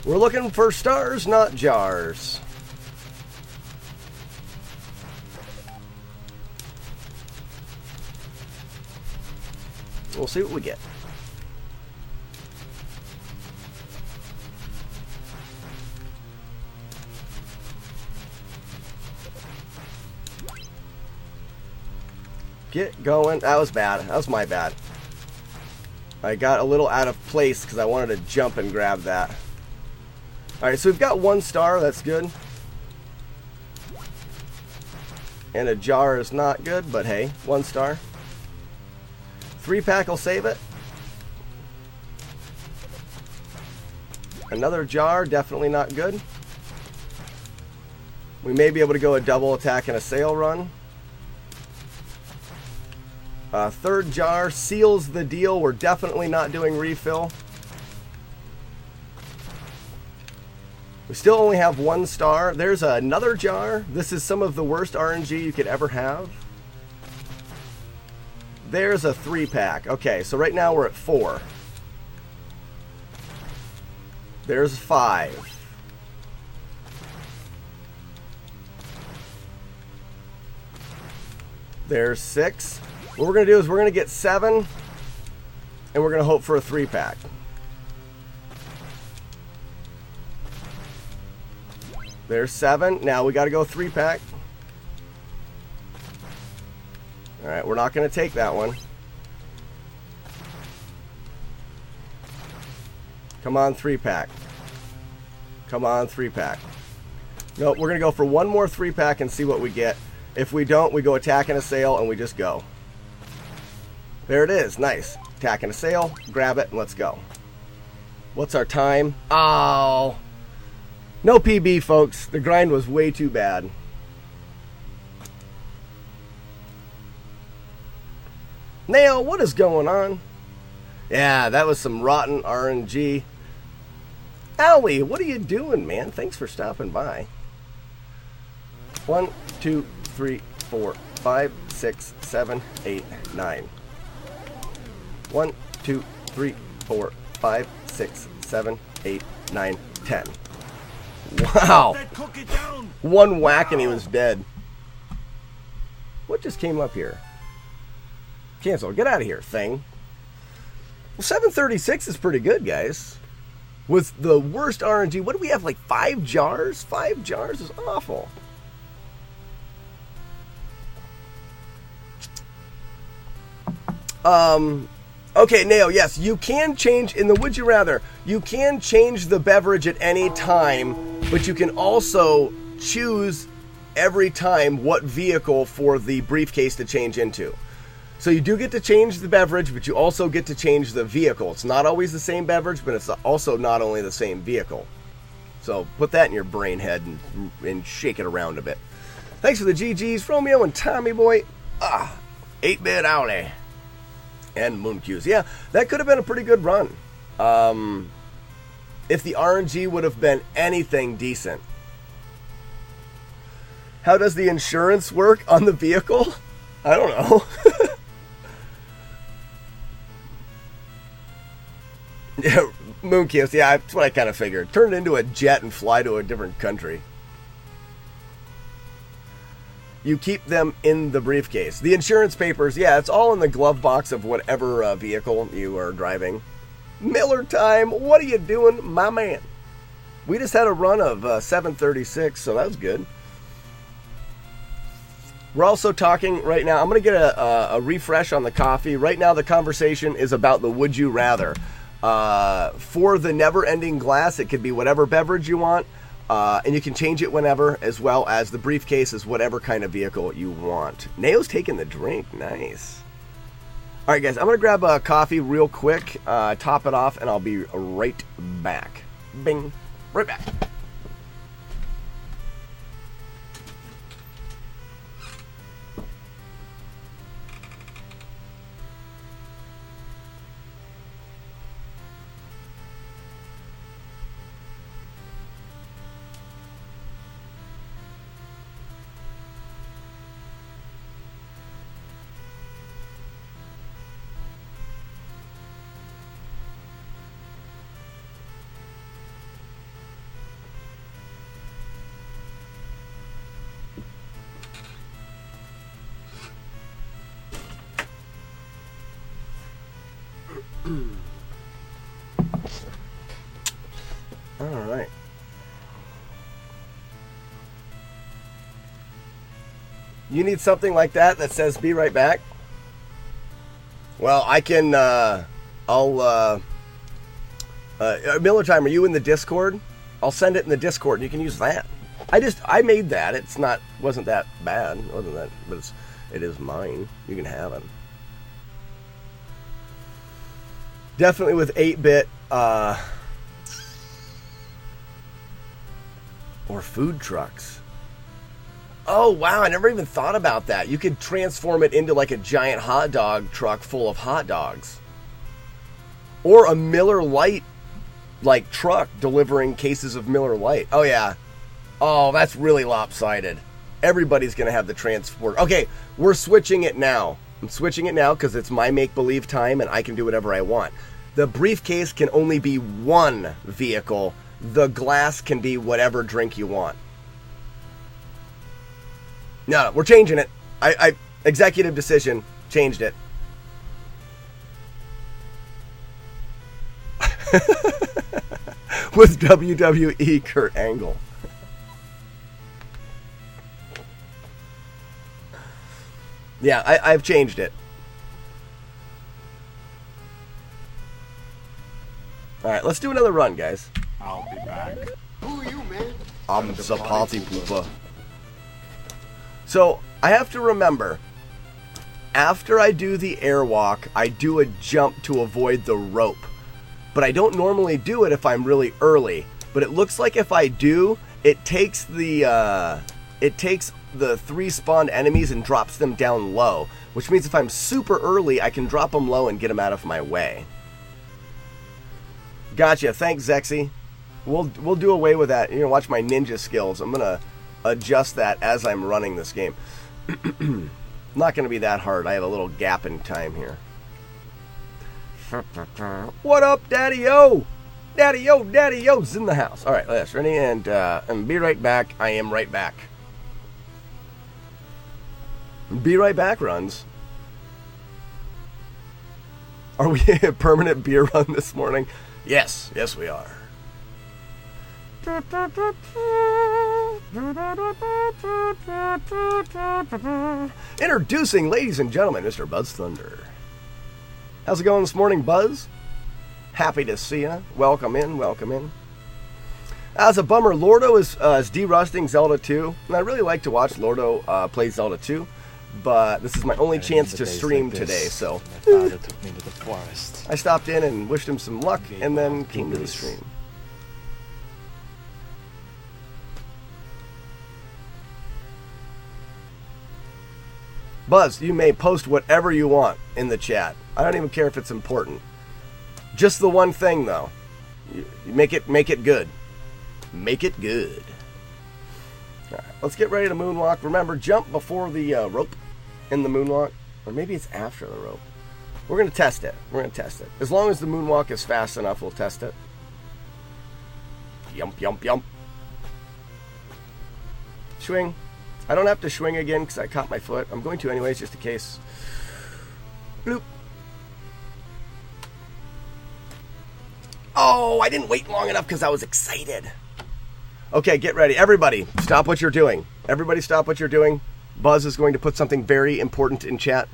We're looking for stars, not jars. We'll see what we get. Get going. That was bad. That was my bad. I got a little out of place because I wanted to jump and grab that. Alright, so we've got 1 star. That's good. And a jar is not good, but hey, 1 star. 3-pack will save it. Another jar, definitely not good. We may be able to go a double attack and a sail run. Third jar seals the deal. We're definitely not doing refill. We still only have 1 star. There's another jar. This is some of the worst RNG you could ever have. There's a 3-pack. Okay, so right now we're at 4. There's 5. There's 6. What we're going to do is we're going to get 7, and we're going to hope for a 3-pack. There's 7. Now we got to go 3-pack. All right, we're not going to take that one. Come on, 3-pack. Come on, 3-pack. Nope, we're going to go for 1 more 3-pack and see what we get. If we don't, we go attack and a sail, and we just go. There it is. Nice. Attack and a sail. Grab it, and let's go. What's our time? Oh. No PB, folks. The grind was way too bad. Nail, what is going on? Yeah, that was some rotten RNG. Owie, what are you doing, man? Thanks for stopping by. 1, 2, 3, 4, 5, 6, 7, 8, 9. 1, 2, 3, 4, 5, 6, 7, 8, 9, 10. Wow. One whack and he was dead. What just came up here? Cancel. Get out of here, thing. Well, 736 is pretty good, guys. With the worst RNG, what do we have, like 5 jars? 5 jars is awful. Okay, Nail, yes, you can change, in the Would You Rather, you can change the beverage at any time, but you can also choose every time what vehicle for the briefcase to change into. So you do get to change the beverage, but you also get to change the vehicle. It's not always the same beverage, but it's also not only the same vehicle. So put that in your brain head and shake it around a bit. Thanks for the GGs, Romeo and Tommy Boy. 8-bit Owly. And Moon Q's. Yeah, that could have been a pretty good run. If the RNG would have been anything decent. How does the insurance work on the vehicle? I don't know. Yeah, Moon Q's. Yeah, that's what I kind of figured. Turn it into a jet and fly to a different country. You keep them in the briefcase. The insurance papers, yeah, it's all in the glove box of whatever vehicle you are driving. Miller time, what are you doing, my man? We just had a run of 736, so that was good. We're also talking right now, I'm going to get a refresh on the coffee. Right now the conversation is about the Would You Rather. For the never-ending glass, it could be whatever beverage you want. And you can change it whenever, as well as the briefcase is whatever kind of vehicle you want. Neo's taking the drink. Nice. All right, guys, I'm going to grab a coffee real quick, top it off, and I'll be right back. Bing. Right back. All right. You need something like that that says "Be right back"? Well, I can. Miller Time, are you in the Discord? I'll send it in the Discord, and you can use that. I made that. It's not. Wasn't that bad? It wasn't that? But it is mine. You can have it. Definitely with 8-bit. Or food trucks. Oh, wow, I never even thought about that. You could transform it into like a giant hot dog truck full of hot dogs. Or a Miller Lite, like, truck delivering cases of Miller Lite. Oh, yeah. Oh, that's really lopsided. Everybody's going to have the transport. Okay, we're switching it now. I'm switching it now because it's my make-believe time and I can do whatever I want. The briefcase can only be one vehicle. The glass can be whatever drink you want. No, we're changing it. I executive decision, changed it. With WWE Kurt Angle. Yeah, I've changed it. Alright, let's do another run, guys. I'll be back. Who are you, man? I'm the party pooper. So, I have to remember, after I do the airwalk, I do a jump to avoid the rope. But I don't normally do it if I'm really early. But it looks like if I do, it takes the 3 spawned enemies and drops them down low. Which means if I'm super early, I can drop them low and get them out of my way. Gotcha. Thanks, Zexy. We'll do away with that. You're going to watch my ninja skills. I'm going to adjust that as I'm running this game. Not going to be that hard. I have a little gap in time here. What up, Daddy-O? Daddy-O, Daddy-O's in the house. All right, let's ready and be right back. I am right back. Be right back runs. Are we a permanent beer run this morning? Yes, yes we are. Introducing, ladies and gentlemen, Mr. Buzz Thunder. How's it going this morning, Buzz? Happy to see you. Welcome in, welcome in. As a bummer, Lordo is derusting Zelda 2, and I really like to watch Lordo play Zelda 2, but this is my only chance to stream today, so My father took me to the forest. I stopped in and wished him some luck, and then came to the stream. Buzz, you may post whatever you want in the chat. I don't even care if it's important. Just the one thing, though. You make it good. Make it good. All right, let's get ready to moonwalk. Remember, jump before the rope in the moonwalk. Or maybe it's after the rope. We're going to test it. We're going to test it. As long as the moonwalk is fast enough, we'll test it. Yump, yump, yump. Swing. I don't have to swing again because I caught my foot. I'm going to anyways, just in case. Bloop. Oh, I didn't wait long enough because I was excited. Okay, get ready. Everybody, stop what you're doing. Everybody stop what you're doing. Buzz is going to put something very important in chat.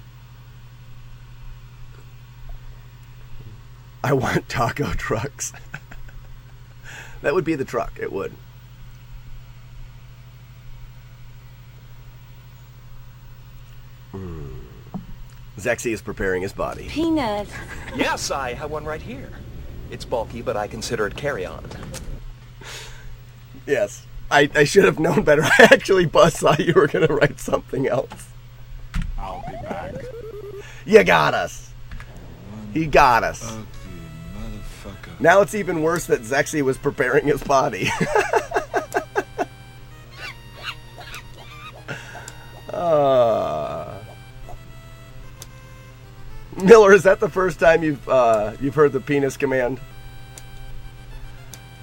I want taco trucks. That would be the truck. It would. Zexy is preparing his body. Peanut. Yes, I have one right here. It's bulky, but I consider it carry-on. Yes. I should have known better. I actually, Buzz, thought you were going to write something else. I'll be back. You got us. He got us. Ugly motherfucker. Now it's even worse that Zexy was preparing his body. Miller, is that the first time you've heard the penis command?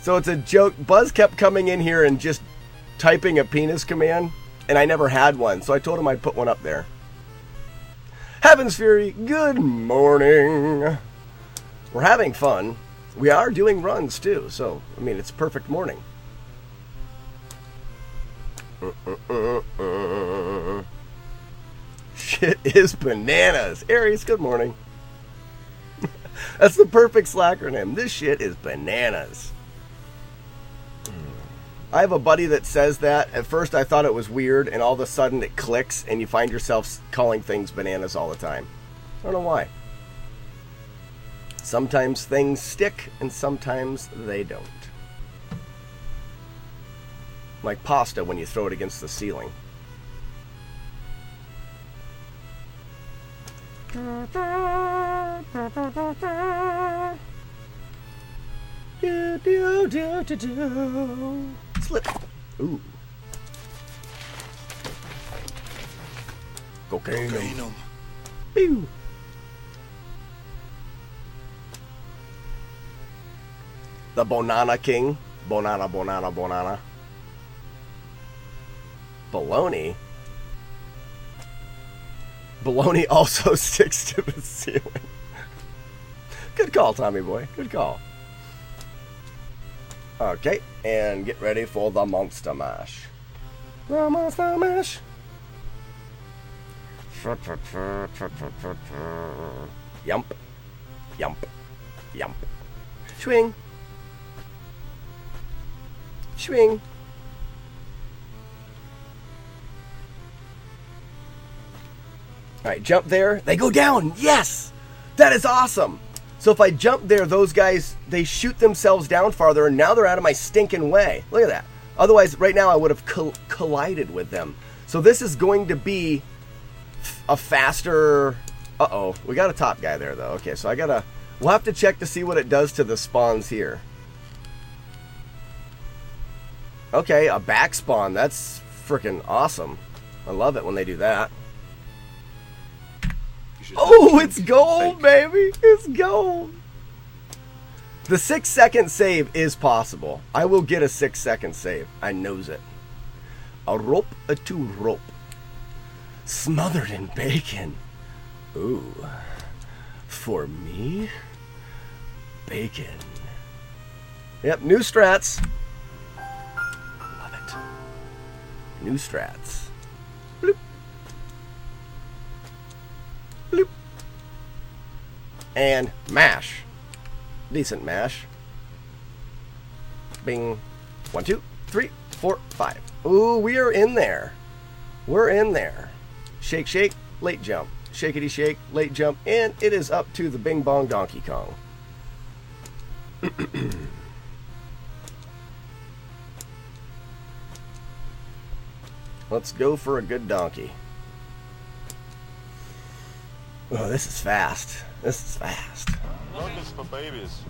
So it's a joke. Buzz kept coming in here and just typing a penis command, and I never had one, so I told him I'd put one up there. Heaven's Fury, good morning. We're having fun. We are doing runs too, so I mean it's a perfect morning. Shit is bananas. Aries, good morning. That's the perfect Slacker name. This shit is bananas. I have a buddy that says that. At first I thought it was weird, and all of a sudden it clicks, and you find yourself calling things bananas all the time. I don't know why. Sometimes things stick, and sometimes they don't. Like pasta when you throw it against the ceiling. Do, do, do, do, do. Slip. Ooh. Cocaine. Pew. The Banana King. Banana, banana, banana. Baloney. Baloney also sticks to the ceiling. Good call, Tommy boy. Good call. Okay, and get ready for the Monster Mash. The Monster Mash. Yump. Yump. Yump. Swing. Swing. Alright, jump there. They go down. Yes! That is awesome. So if I jump there, those guys, they shoot themselves down farther, and now they're out of my stinking way. Look at that. Otherwise, right now, I would have collided with them. So this is going to be a faster... Uh-oh. We got a top guy there, though. Okay, so I gotta... We'll have to check to see what it does to the spawns here. Okay, a back spawn. That's freaking awesome. I love it when they do that. Oh, it's gold, baby. It's gold. The 6-second save is possible. I will get a 6-second save. I knows it. A rope, a two rope. Smothered in bacon. Ooh. For me? Bacon. Yep, new strats. Love it. New strats. Bloop. Bloop. And mash. Decent mash. Bing. 1, 2, 3, 4, 5. Ooh, we are in there. We're in there. Shake, shake, late jump. Shakety shake, late jump, and it is up to the Bing Bong Donkey Kong. Let's go for a good donkey. Oh, this is fast. This is fast. Rock is for babies.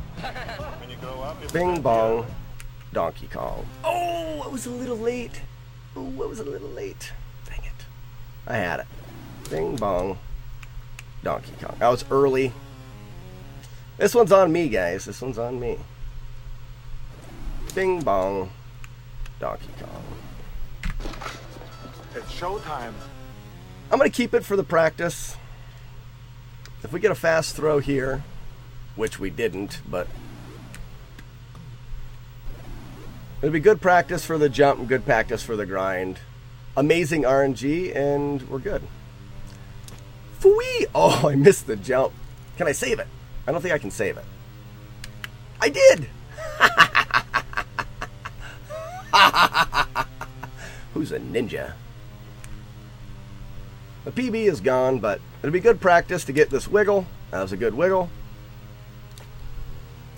When you grow up, Bing Bong Donkey Kong. Oh, I was a little late. Oh, I was a little late. Dang it. I had it. Bing Bong Donkey Kong. I was early. This one's on me, guys. This one's on me. Bing Bong Donkey Kong. It's showtime. I'm going to keep it for the practice. If we get a fast throw here, which we didn't, but it'll be good practice for the jump and good practice for the grind. Amazing RNG, and we're good. Fwee! Oh, I missed the jump. Can I save it? I don't think I can save it. I did! Who's a ninja? The PB is gone, but it'll be good practice to get this wiggle. That was a good wiggle.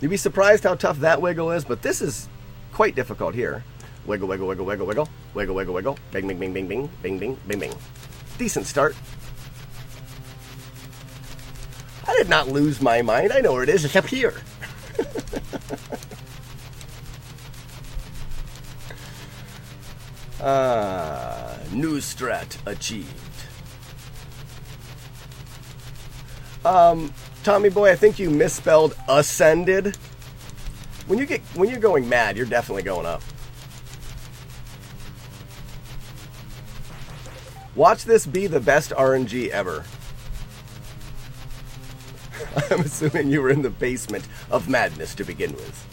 You'd be surprised how tough that wiggle is, but this is quite difficult here. Wiggle, wiggle, wiggle, wiggle, wiggle. Wiggle, wiggle, wiggle. Bing, bing, bing, bing, bing. Bing, bing, bing, bing. Decent start. I did not lose my mind. I know where it is. It's up here. New strat achieved. Tommy boy, I think you misspelled ascended. When you're going mad, you're definitely going up. Watch this be the best RNG ever. I'm assuming you were in the basement of madness to begin with.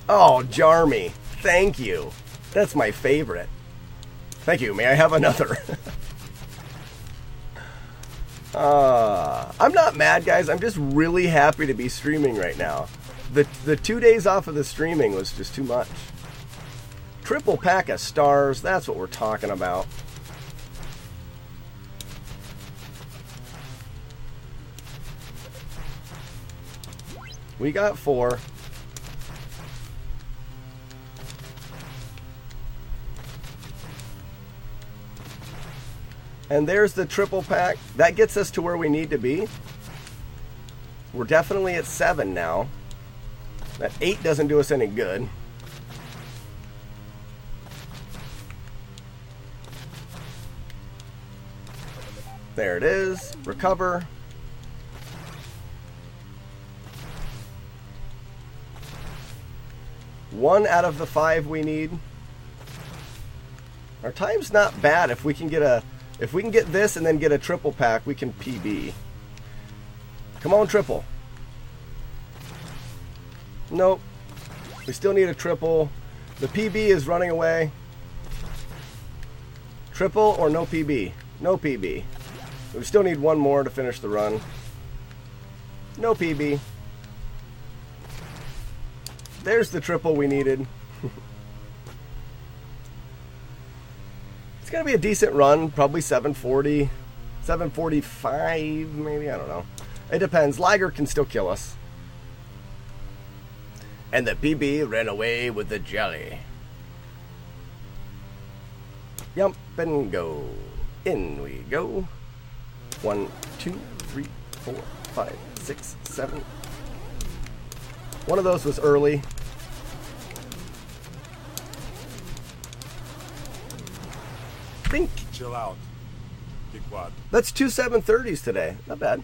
Oh, Jarmy. Thank you. That's my favorite. Thank you. May I have another? I'm not mad, guys. I'm just really happy to be streaming right now. The 2 days off of the streaming was just too much. Triple pack of stars. That's what we're talking about. We got 4. And there's the triple pack. That gets us to where we need to be. We're definitely at 7 now. That 8 doesn't do us any good. There it is. Recover. One out of the 5 we need. Our time's not bad. If we can get this and then get a triple pack, we can PB. Come on, triple. Nope. We still need a triple. The PB is running away. Triple or no PB? No PB. We still need one more to finish the run. No PB. There's the triple we needed. It's going to be a decent run. Probably 740. 745 maybe. I don't know. It depends. Liger can still kill us. And the PB ran away with the jelly. Jump and go. In we go. 1, 2, 3, 4, 5, 6, 7. One of those was early. Bink. Chill out. Big wad. That's 2 730s today. Not bad.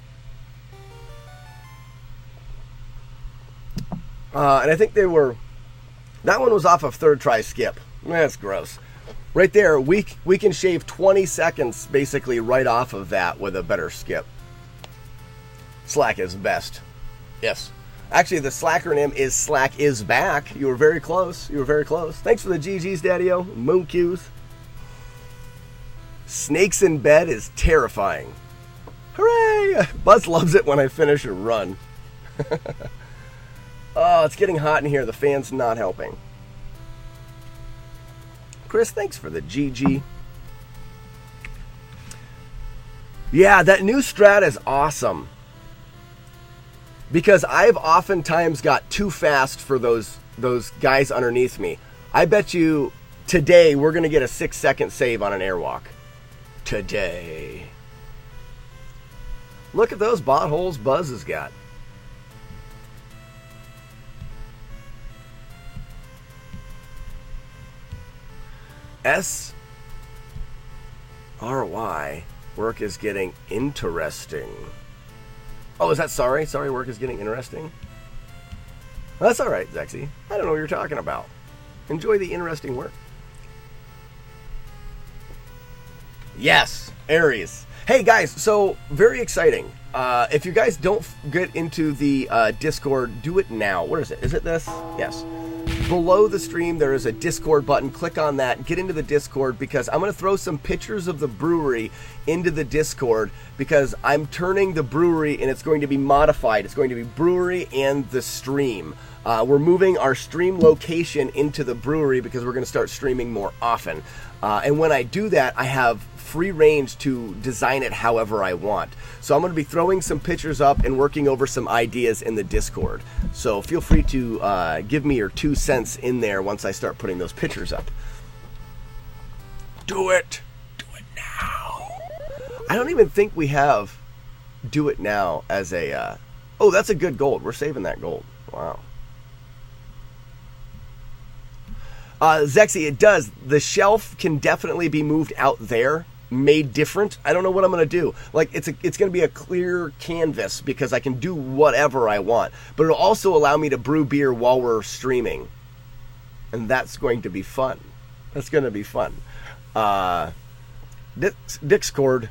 And I think they were... That one was off of third try skip. That's gross. Right there, we can shave 20 seconds basically right off of that with a better skip. Slack is best. Yes. Actually, the slacker name is Slack is back. You were very close. You were very close. Thanks for the GGs, Daddy-O. Moon cues. Snakes in bed is terrifying. Hooray! Buzz loves it when I finish a run. Oh, it's getting hot in here. The fan's not helping. Chris, thanks for the GG. Yeah, that new strat is awesome. Because I've oftentimes got too fast for those guys underneath me. I bet you today we're going to get a 6-second save on an airwalk. Today. Look at those bot holes Buzz has got. SRY, work is getting interesting. Oh, is that sorry? Sorry, work is getting interesting? That's alright, Zexy. I don't know what you're talking about. Enjoy the interesting work. Yes, Aries. Hey guys, so very exciting. If you guys don't get into the Discord, do it now. Where is it? Is it this? Yes. Below the stream, there is a Discord button. Click on that. Get into the Discord because I'm going to throw some pictures of the brewery into the Discord because I'm turning the brewery and it's going to be modified. It's going to be brewery and the stream. We're moving our stream location into the brewery because we're going to start streaming more often. And when I do that, I have free range to design it however I want. So I'm going to be throwing some pictures up and working over some ideas in the Discord. So feel free to give me your 2 cents in there once I start putting those pictures up. Do it! Do it now! I don't even think we have do it now as a... Oh, that's a good gold. We're saving that gold. Wow. Zexy, it does. The shelf can definitely be moved out there, made different. I don't know what I'm going to do. Like, it's going to be a clear canvas because I can do whatever I want. But it'll also allow me to brew beer while we're streaming. And that's going to be fun. That's going to be fun. Discord.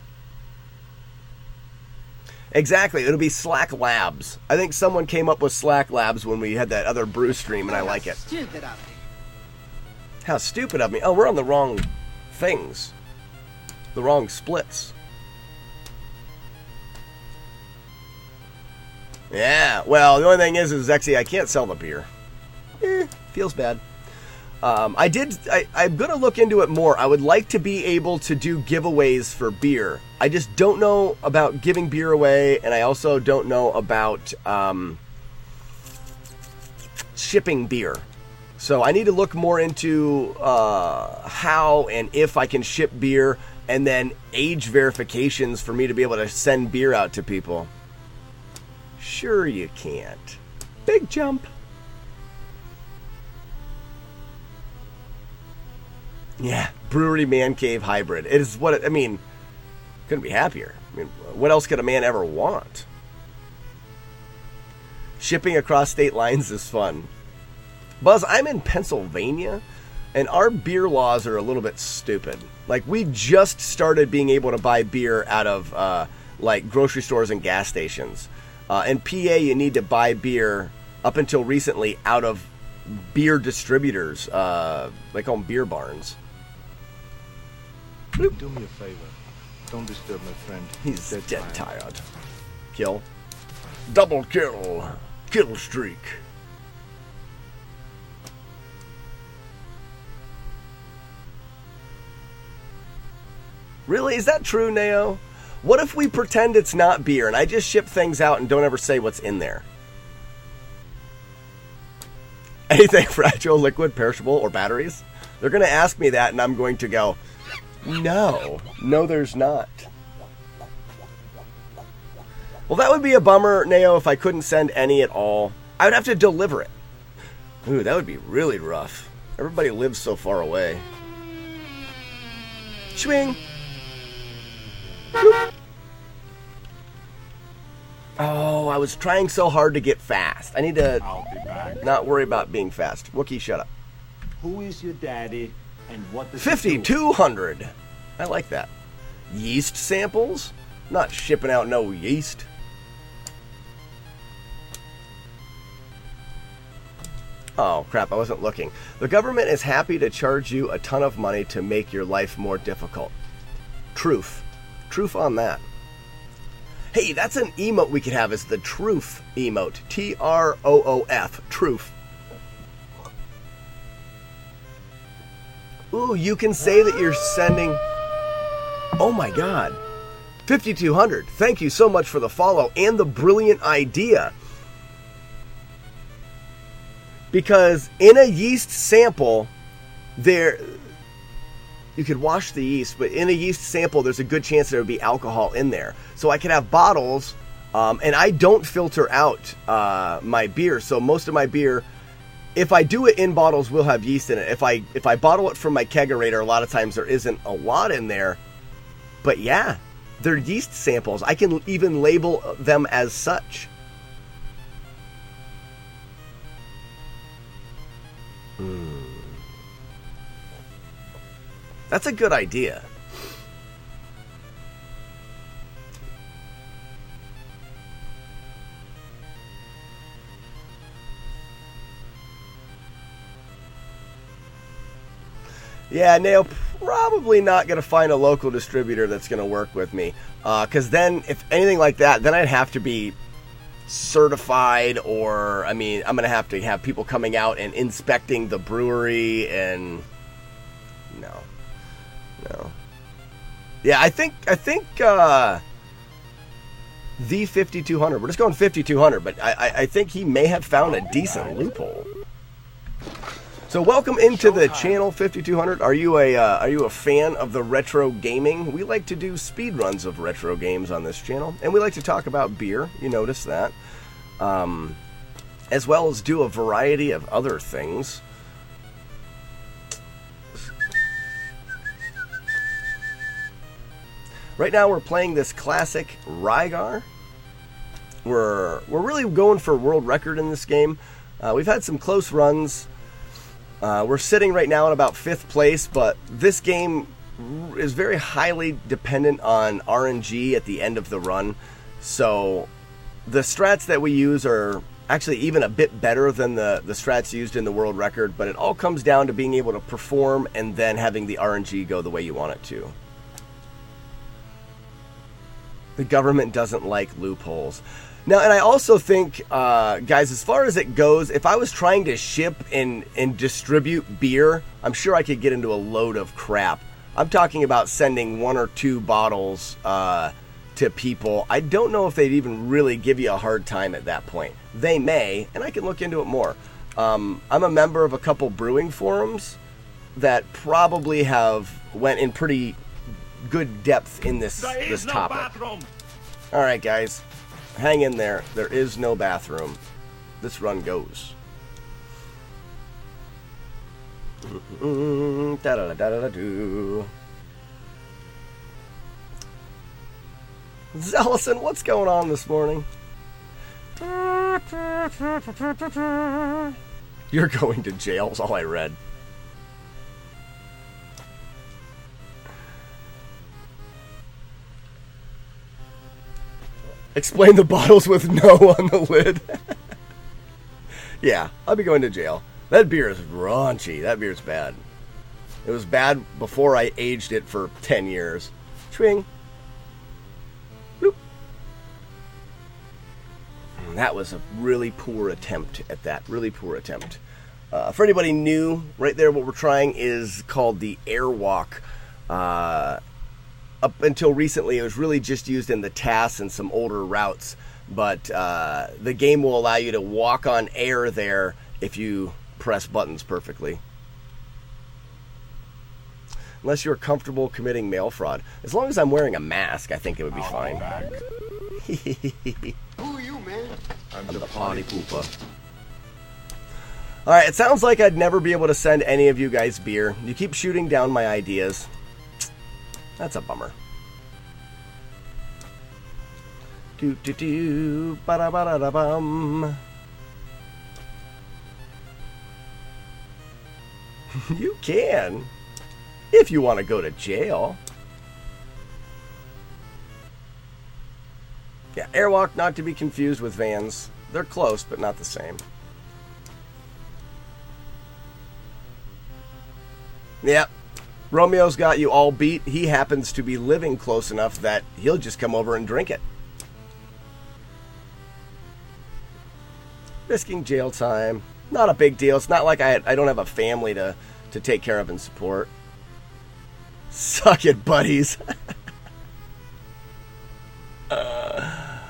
Exactly. It'll be Slack Labs. I think someone came up with Slack Labs when we had that other brew stream, and I like it. Stupid of me. How stupid of me. Oh, we're on the wrong things. The wrong splits. Yeah, well, the only thing is Zexy, I can't sell the beer. Feels bad. I'm going to look into it more. I would like to be able to do giveaways for beer. I just don't know about giving beer away, and I also don't know about shipping beer. So I need to look more into how and if I can ship beer, and then age verifications for me to be able to send beer out to people. Sure you can't. Big jump. Yeah, brewery man cave hybrid. It is what I mean. Couldn't be happier. I mean, what else could a man ever want? Shipping across state lines is fun. Buzz, I'm in Pennsylvania, and our beer laws are a little bit stupid. Like, we just started being able to buy beer out of, like, grocery stores and gas stations. In PA, you need to buy beer, up until recently, out of beer distributors. They call them beer barns. Do me a favor. Don't disturb my friend. He's dead tired. Kill. Double kill. Kill streak. Really? Is that true, Neo? What if we pretend it's not beer and I just ship things out and don't ever say what's in there? Anything fragile, liquid, perishable, or batteries? They're going to ask me that and I'm going to go, no. No, there's not. Well, that would be a bummer, Neo, if I couldn't send any at all. I would have to deliver it. Ooh, that would be really rough. Everybody lives so far away. Swing. Boop. Oh, I was trying so hard to get fast. I need to not worry about being fast. Wookie, shut up. Who is your daddy and what does 5,200. I like that. Yeast samples? Not shipping out no yeast. Oh, crap, I wasn't looking. The government is happy to charge you a ton of money to make your life more difficult. Truth. Truth on that. Hey, that's an emote we could have, is the truth emote. T-R-O-O-F. Truth. Ooh, you can say that you're sending... Oh my god. 5,200. Thank you so much for the follow and the brilliant idea. Because in a yeast sample, you could wash the yeast, but in a yeast sample, there's a good chance there would be alcohol in there. So I could have bottles, and I don't filter out my beer. So most of my beer, if I do it in bottles, will have yeast in it. If I bottle it from my kegerator, a lot of times there isn't a lot in there. But yeah, they're yeast samples. I can even label them as such. That's a good idea. Yeah, Nail, probably not going to find a local distributor that's going to work with me. Because then, if anything like that, then I'd have to be certified, or, I mean, I'm going to have people coming out and inspecting the brewery, and no. Yeah, I think the 5,200. We're just going 5,200, but I think he may have found a decent loophole. So welcome into the channel, 5,200. Are you a fan of the retro gaming? We like to do speed runs of retro games on this channel, and we like to talk about beer. You notice that, as well as do a variety of other things. Right now we're playing this classic Rygar. We're really going for a world record in this game. We've had some close runs. We're sitting right now at about 5th place, but this game is very highly dependent on RNG at the end of the run. So the strats that we use are actually even a bit better than the strats used in the world record, but it all comes down to being able to perform and then having the RNG go the way you want it to. The government doesn't like loopholes. Now, and I also think, guys, as far as it goes, if I was trying to ship and distribute beer, I'm sure I could get into a load of crap. I'm talking about sending 1 or 2 bottles to people. I don't know if they'd even really give you a hard time at that point. They may, and I can look into it more. I'm a member of a couple brewing forums that probably have went in pretty good depth in this topic. Bathroom. All right, guys, hang in there. There is no bathroom. This run goes. Da-da-da-da-da-do. Zellison, what's going on this morning? You're going to jail is all I read. Explain the bottles with no on the lid. Yeah, I'll be going to jail. That beer is raunchy. That beer's bad. It was bad before I aged it for 10 years. Swing. Bloop. That was a really poor attempt at that. Really poor attempt. For anybody new, right there what we're trying is called the Airwalk. Up until recently, it was really just used in the TAS and some older routes. But the game will allow you to walk on air there if you press buttons perfectly. Unless you're comfortable committing mail fraud. As long as I'm wearing a mask, I think it would be fine. Who are you, man? I'm the party pooper. Alright, it sounds like I'd never be able to send any of you guys beer. You keep shooting down my ideas. That's a bummer. Do ba da ba da da bum. You can, if you want to go to jail. Yeah, Airwalk, not to be confused with Vans. They're close, but not the same. Yep. Romeo's got you all beat. He happens to be living close enough that he'll just come over and drink it. Risking jail time. Not a big deal. It's not like I don't have a family to take care of and support. Suck it, buddies. A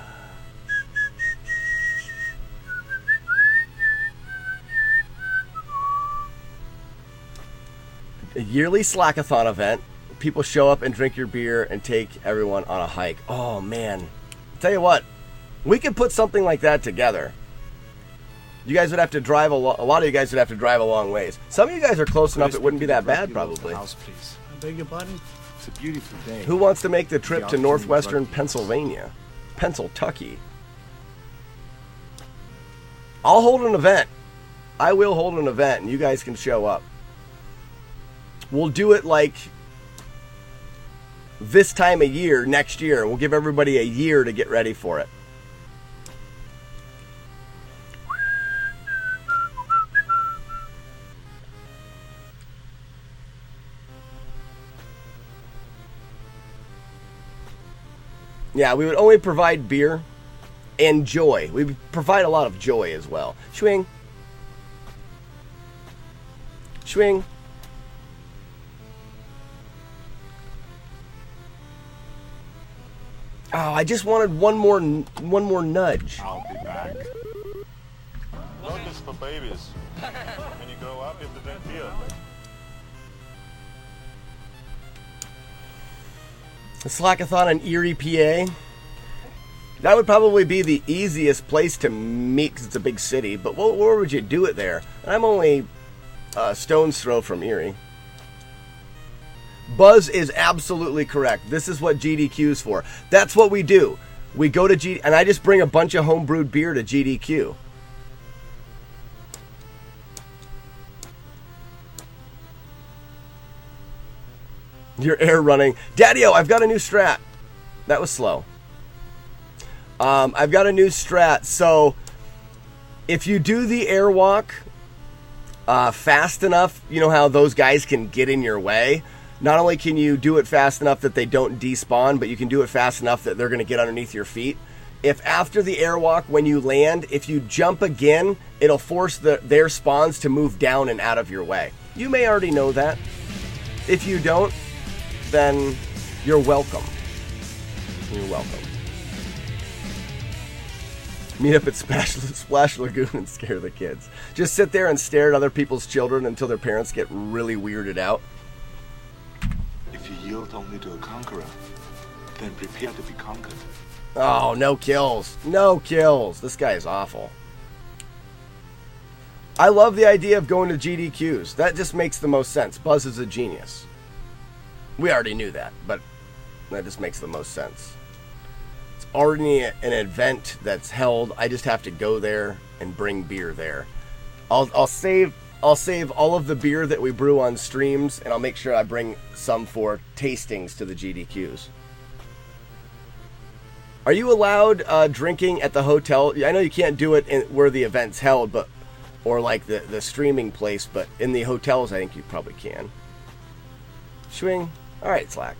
yearly Slackathon event. People show up and drink your beer and take everyone on a hike. Oh, man. Tell you what. We could put something like that together. You guys would have to drive a lot of you guys would have to drive a long ways. Some of you guys are close enough it wouldn't be that bad, probably. House, please. I beg your pardon? It's a beautiful day. Who wants to make the trip to northwestern Pennsylvania? Pennsyltucky. I'll hold an event. I will hold an event, and you guys can show up. We'll do it like this time of year, next year. We'll give everybody a year to get ready for it. Yeah, we would only provide beer and joy. We would provide a lot of joy as well. Swing. Swing. Oh, I just wanted one more nudge. I'll be back. Love is for babies. When you grow up, you have to drink beer. A Slackathon in Erie, PA. That would probably be the easiest place to meet because it's a big city. But where would you do it there? I'm only a stone's throw from Erie. Buzz is absolutely correct. This is what GDQ is for. That's what we do. We go to GDQ, and I just bring a bunch of homebrewed beer to GDQ. Your air running. Daddy-o, I've got a new strat. That was slow. I've got a new strat. So, if you do the airwalk fast enough, you know how those guys can get in your way? Not only can you do it fast enough that they don't despawn, but you can do it fast enough that they're going to get underneath your feet. If after the airwalk, when you land, if you jump again, it'll force their spawns to move down and out of your way. You may already know that. If you don't, then you're welcome. You're welcome. Meet up at Splash Lagoon and scare the kids. Just sit there and stare at other people's children until their parents get really weirded out. If you yield only to a conqueror, then prepare to be conquered. Oh, no kills. No kills. This guy is awful. I love the idea of going to GDQs. That just makes the most sense. Buzz is a genius. We already knew that, but that just makes the most sense. It's already an event that's held. I just have to go there and bring beer there. I'll save all of the beer that we brew on streams, and I'll make sure I bring some for tastings to the GDQs. Are you allowed drinking at the hotel? I know you can't do it where the event's held, but or like the streaming place, but in the hotels, I think you probably can. Swing. All right, Slack.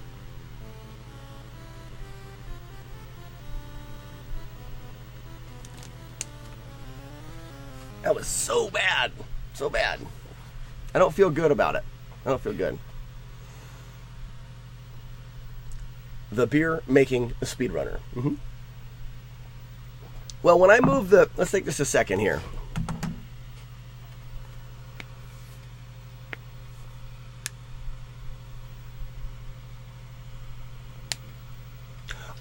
That was so bad. So bad. I don't feel good about it. I don't feel good. The beer making a speedrunner. Mm-hmm. Well, when I move the... Let's take just a second here.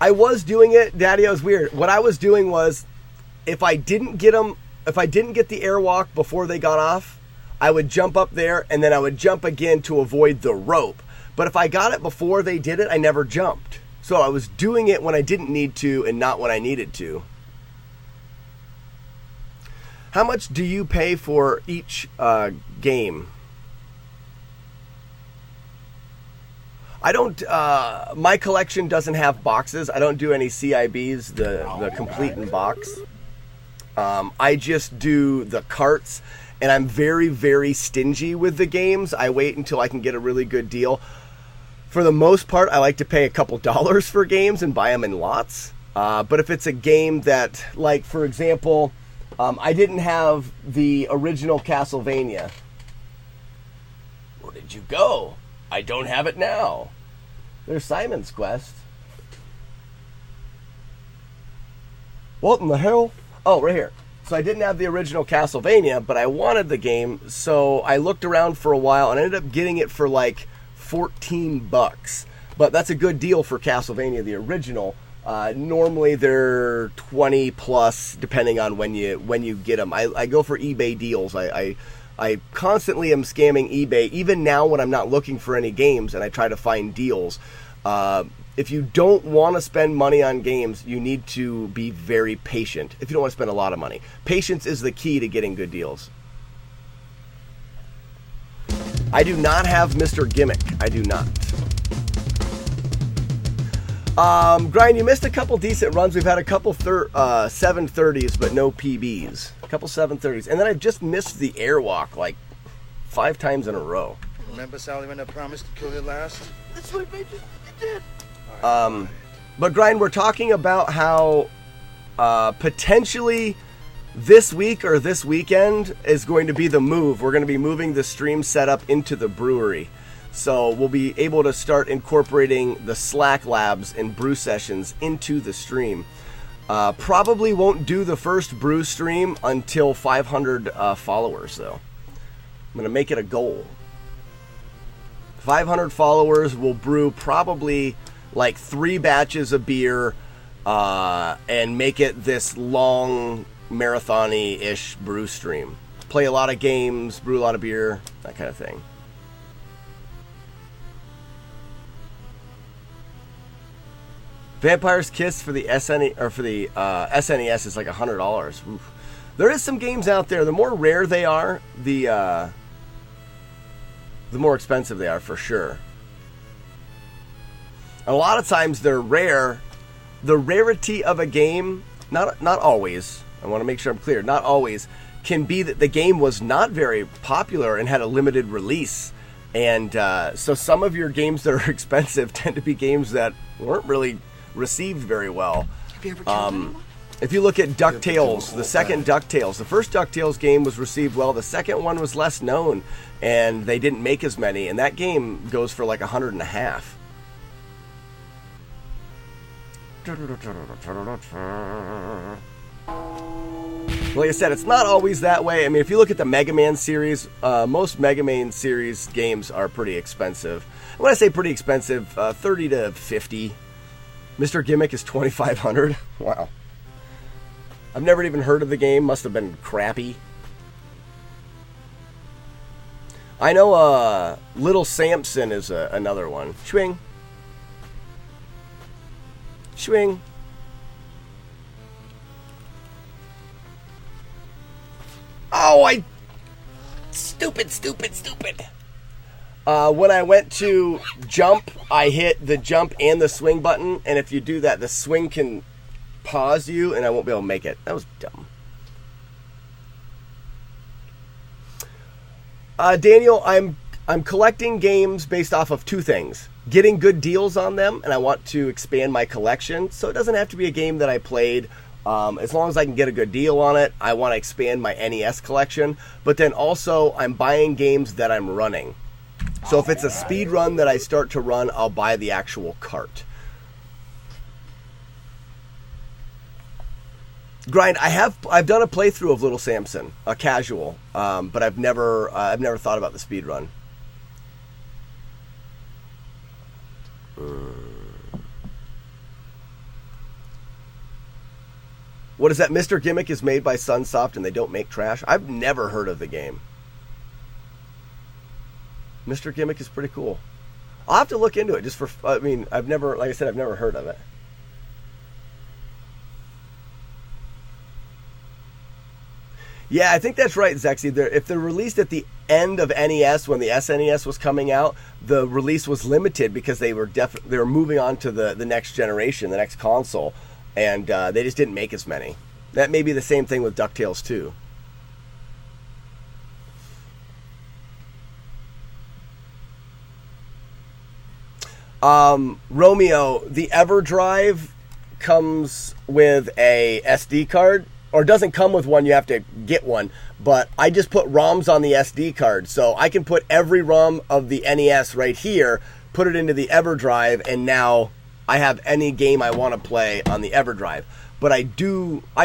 I was doing it, Daddy, I was weird. What I was doing was, if I didn't get the airwalk before they got off, I would jump up there, and then I would jump again to avoid the rope. But if I got it before they did it, I never jumped. So I was doing it when I didn't need to and not when I needed to. How much do you pay for each game? I don't, my collection doesn't have boxes. I don't do any SIBs, the complete in box. I just do the carts, and I'm very, very stingy with the games. I wait until I can get a really good deal. For the most part, I like to pay a couple dollars for games and buy them in lots. But if it's a game that, like, for example, I didn't have the original Castlevania. Where did you go? I don't have it now. There's Simon's Quest. What in the hell? Oh, right here. So I didn't have the original Castlevania, but I wanted the game, so I looked around for a while and ended up getting it for like $14. But that's a good deal for Castlevania, the original. Normally they're 20 plus, depending on when you get them. I go for eBay deals. I constantly am scamming eBay, even now when I'm not looking for any games, and I try to find deals. If you don't want to spend money on games, you need to be very patient. If you don't want to spend a lot of money. Patience is the key to getting good deals. I do not have Mr. Gimmick. I do not. Grind, you missed a couple decent runs. We've had a couple 730s, but no PBs. A couple 730s. And then I just missed the airwalk like 5 times in a row. Remember, Sally, when I promised to kill you last? That's what made you did. But Grind, we're talking about how potentially this week or this weekend is going to be the move. We're going to be moving the stream setup into the brewery. So we'll be able to start incorporating the Slack labs and brew sessions into the stream. Probably won't do the first brew stream until 500 followers, though. I'm going to make it a goal. 500 followers will brew probably like 3 batches of beer and make it this long marathon-y-ish brew stream. Play a lot of games, brew a lot of beer, that kind of thing. Vampire's Kiss for the SNES is like $100. Oof. There is some games out there. The more rare they are, the more expensive they are for sure. And a lot of times they're rare. The rarity of a game, not always. I want to make sure I'm clear. Not always can be that the game was not very popular and had a limited release. And so some of your games that are expensive tend to be games that weren't really received very well. Have you ever killed anyone? If you look at DuckTales, the second DuckTales, the first DuckTales game was received well. The second one was less known, and they didn't make as many. And that game goes for like $150. Like I said, it's not always that way. I mean, if you look at the Mega Man series, most Mega Man series games are pretty expensive. And when I say pretty expensive, 30 to 50. Mr. Gimmick is 2,500. Wow. I've never even heard of the game. Must have been crappy. I know Little Samson is another one. Swing. Swing. Oh, Stupid. When I went to jump, I hit the jump and the swing button, and if you do that, the swing can pause you, and I won't be able to make it. That was dumb. Daniel, I'm collecting games based off of two things. Getting good deals on them, and I want to expand my collection, so it doesn't have to be a game that I played. As long as I can get a good deal on it, I want to expand my NES collection. But then also, I'm buying games that I'm running. So if it's a speed run that I start to run, I'll buy the actual cart. Grind, I've done a playthrough of Little Samson, a casual, but I've never thought about the speed run. What is that? Mr. Gimmick is made by Sunsoft and they don't make trash? I've never heard of the game. Mr. Gimmick is pretty cool. I'll have to look into it just for, I mean, like I said, I've never heard of it. Yeah, I think that's right, Zexy. If they're released at the end of NES, when the SNES was coming out, the release was limited because they were moving on to the next generation, the next console, and they just didn't make as many. That may be the same thing with DuckTales 2. Romeo, the EverDrive comes with a SD card, or doesn't come with one, you have to get one, but I just put ROMs on the SD card, so I can put every ROM of the NES right here, put it into the EverDrive, and now I have any game I want to play on the EverDrive. But I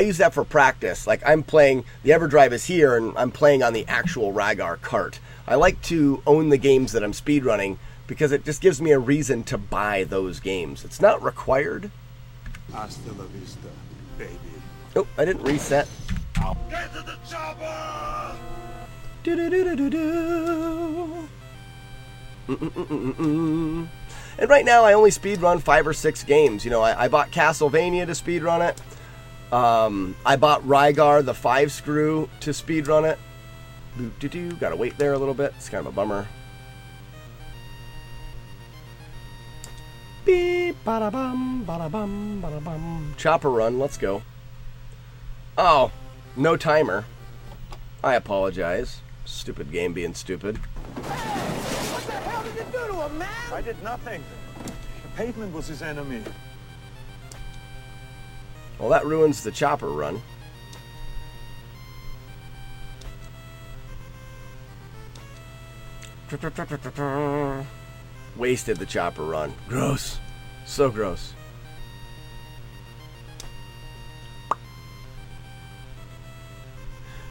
use that for practice. Like, I'm playing, the EverDrive is here, and I'm playing on the actual Rygar cart. I like to own the games that I'm speedrunning, because it just gives me a reason to buy those games. It's not required. Hasta la vista, baby. Oh, I didn't reset. Get to the chopper! And right now I only speedrun 5 or 6 games. You know, I bought Castlevania to speedrun it. I bought Rygar, the 5-screw, to speedrun it. Gotta wait there a little bit. It's kind of a bummer. Beep, bada bum, bada bum, bada bum. Chopper run, let's go. Oh, no timer. I apologize. Stupid game being stupid. Hey, what the hell did you do to him, man? I did nothing. The pavement was his enemy. Well, that ruins the chopper run. Wasted the chopper run. Gross. So gross.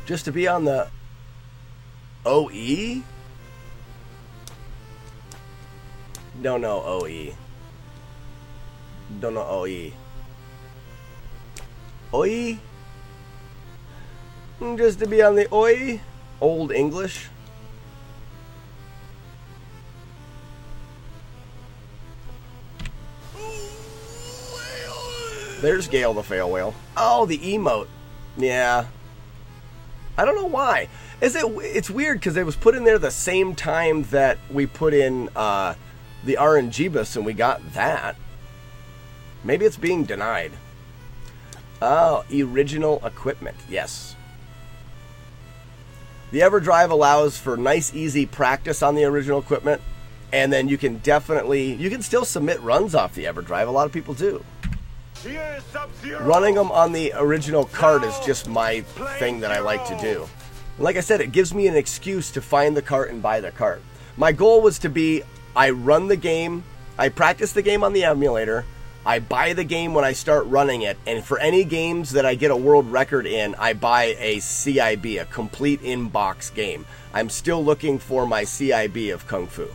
Just to be on the OE? Don't know OE. Don't know OE. OE? Just to be on the OE? Old English? There's Gale the Fail Whale. Oh, the emote. Yeah. I don't know why. It's weird because it was put in there the same time that we put in the RNG-bus and we got that. Maybe it's being denied. Oh, original equipment. Yes. The EverDrive allows for nice, easy practice on the original equipment. And then you can still submit runs off the EverDrive. A lot of people do. Running them on the original cart is just my thing that I like to do. Like I said, it gives me an excuse to find the cart and buy the cart. My goal was to be, I run the game, I practice the game on the emulator, I buy the game when I start running it, and for any games that I get a world record in, I buy a CIB, a complete in-box game. I'm still looking for my CIB of Kung Fu.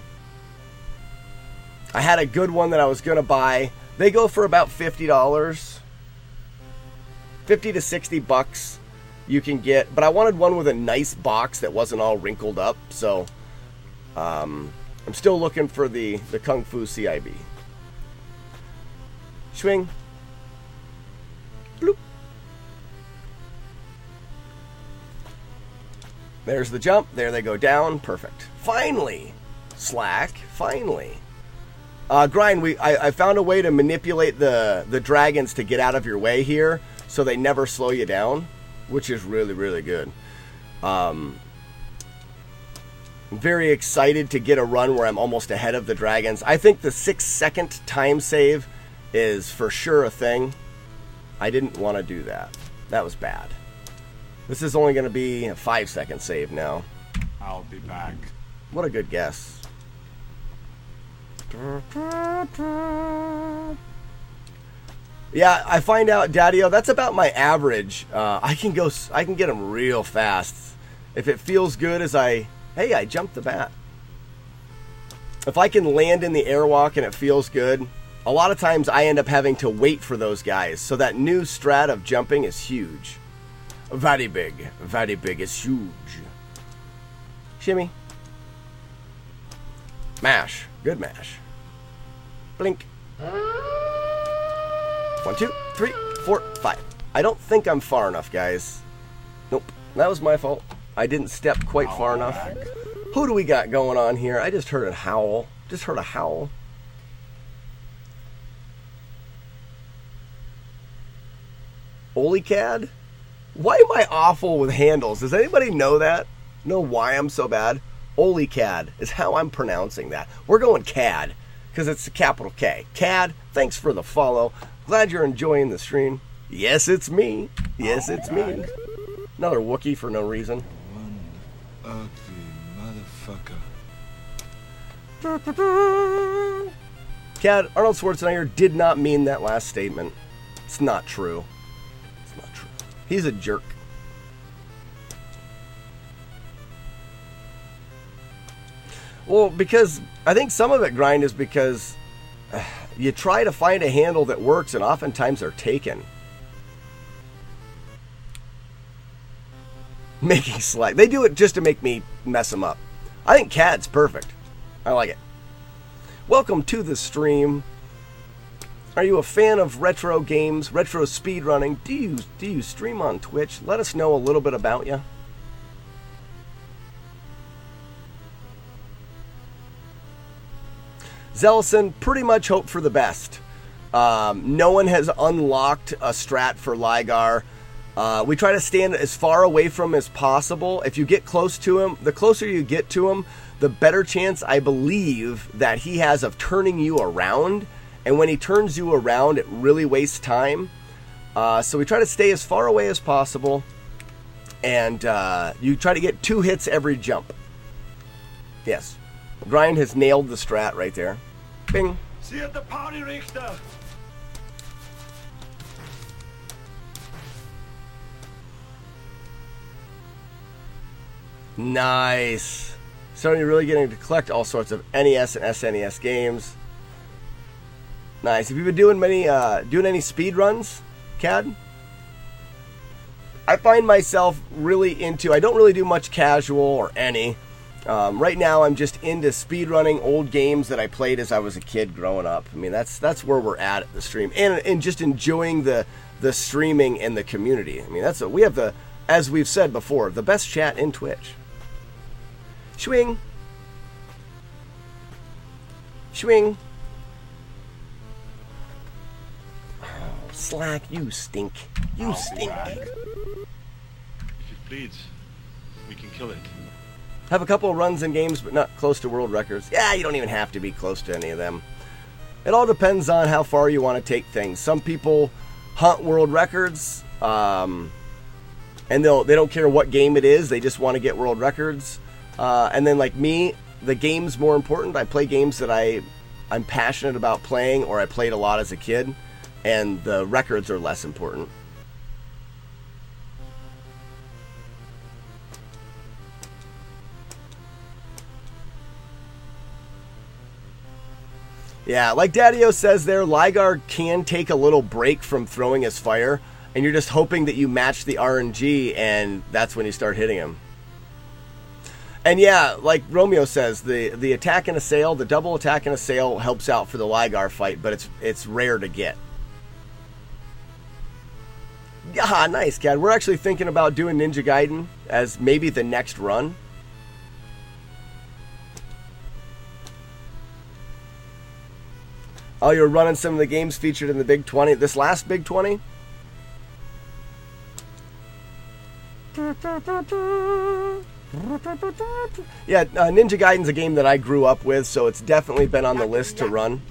I had a good one that I was going to buy. They go for about $50. 50 to 60 bucks you can get, but I wanted one with a nice box that wasn't all wrinkled up, so I'm still looking for the Kung Fu CIB. Swing. Bloop. There's the jump. There they go down. Perfect. Finally. Slack. Finally. Grind, I found a way to manipulate the dragons to get out of your way here so they never slow you down, which is really, really good. I'm very excited to get a run where I'm almost ahead of the dragons. I think the 6-second time save is for sure a thing. I didn't want to do that. That was bad. This is only going to be a 5-second save now. I'll be back. What a good guess. Yeah, I find out, Daddy-O, that's about my average. I can get them real fast. If it feels good as I jumped the bat. If I can land in the airwalk and it feels good, a lot of times I end up having to wait for those guys. So that new strat of jumping is huge. Very big. Very big. It's huge. Shimmy. Mash. Good mash. Blink. 1, 2, 3, 4, 5. I don't think I'm far enough, guys. Nope. That was my fault. I didn't step quite far enough. Who do we got going on here? I just heard a howl. Just heard a howl. Olicad? Why am I awful with handles? Does anybody know that? Know why I'm so bad? Olicad is how I'm pronouncing that. We're going CAD because it's a capital K. CAD, thanks for the follow. Glad you're enjoying the stream. Yes, it's me. Yes, it's me. Another Wookiee for no reason. One ugly motherfucker. CAD, Arnold Schwarzenegger did not mean that last statement. It's not true. It's not true. He's a jerk. Well, because I think some of it, Grind, is because you try to find a handle that works and oftentimes they're taken. Making slack. They do it just to make me mess them up. I think CAD's perfect. I like it. Welcome to the stream. Are you a fan of retro games, retro speedrunning? Do you stream on Twitch? Let us know a little bit about you. Zellison, pretty much hope for the best. No one has unlocked a strat for Rygar. We try to stand as far away from as possible. If you get close to him, the closer you get to him, the better chance I believe that he has of turning you around. And when he turns you around, it really wastes time. So we try to stay as far away as possible. And you try to get 2 hits every jump. Yes. Grind has nailed the strat right there. Bing. See you at the party, Richter. Nice. So you're really getting to collect all sorts of NES and SNES games. Nice. Have you been doing any speed runs, CAD? I find myself really into. I don't really do much casual or any. Right now, I'm just into speedrunning old games that I played as I was a kid growing up. I mean, that's where we're at the stream, and just enjoying the streaming and the community. I mean, we have the, as we've said before, the best chat in Twitch. Swing, swing. Oh, Slack, you stink. You stink. If it bleeds, we can kill it. Have a couple of runs in games, but not close to world records. Yeah, you don't even have to be close to any of them. It all depends on how far you want to take things. Some people hunt world records, and they don't care what game it is. They just want to get world records. And then like me, the game's more important. I play games that I I'm passionate about playing or I played a lot as a kid, and the records are less important. Yeah, like Daddy-O says there, Rygar can take a little break from throwing his fire, and you're just hoping that you match the RNG, and that's when you start hitting him. And yeah, like Romeo says, the attack and assail, the double attack and assail helps out for the Rygar fight, but it's rare to get. Yeah, nice, Cad. We're actually thinking about doing Ninja Gaiden as maybe the next run. Oh, you're running some of the games featured in the Big 20. This last Big 20? Yeah, Ninja Gaiden's a game that I grew up with, so it's definitely been on the list to run.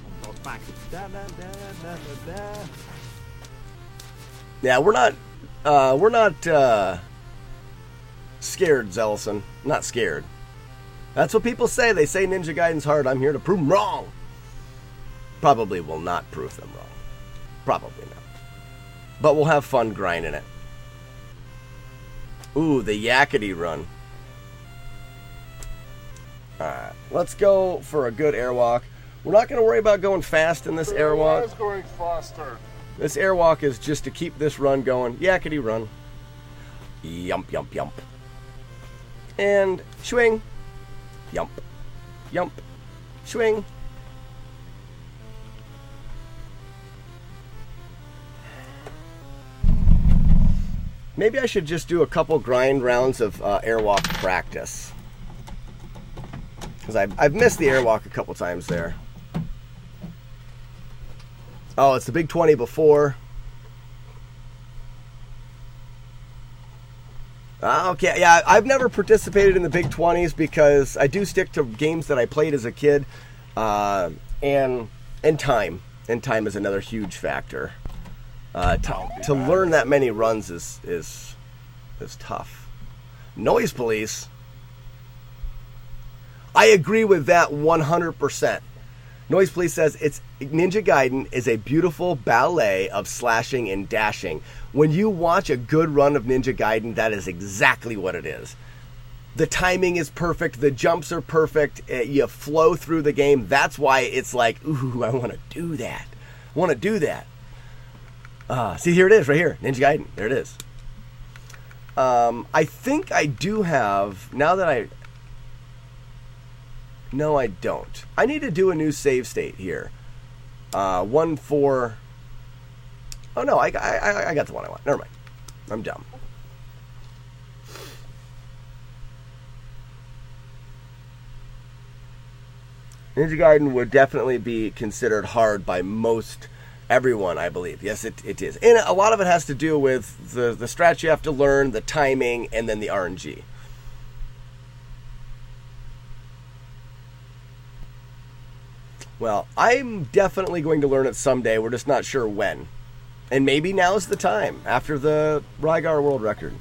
Yeah, we're not scared, Zellison. Not scared. That's what people say. They say Ninja Gaiden's hard. I'm here to prove them wrong. Probably will not prove them wrong. Probably not. But we'll have fun grinding it. Ooh, the Yakety run. Alright, let's go for a good airwalk. We're not going to worry about going fast in this airwalk. Going faster. This airwalk is just to keep this run going. Yakety run. Yump, yump, yump. And swing. Yump. Yump. Swing. Maybe I should just do a couple grind rounds of airwalk practice. Because I've missed the airwalk a couple times there. Oh, it's the Big 20 before. Okay, yeah, I've never participated in the Big 20s because I do stick to games that I played as a kid. And time. And time is another huge factor. To learn that many runs is tough. Noise police. I agree with that 100%. Noise police says Ninja Gaiden is a beautiful ballet of slashing and dashing. When you watch a good run of Ninja Gaiden, that is exactly what it is. The timing is perfect. The jumps are perfect. You flow through the game. That's why it's like, ooh, I want to do that. I want to do that. See, here it is, right here. Ninja Gaiden. There it is. I think I do have, now that I... No, I don't. I need to do a new save state here. 1-4... Oh, no, I got the one I want. Never mind. I'm dumb. Ninja Gaiden would definitely be considered hard by most... everyone, I believe. Yes, it is. And a lot of it has to do with the strats you have to learn, the timing, and then the RNG. Well, I'm definitely going to learn it someday. We're just not sure when. And maybe now's the time, after the Rygar World Record.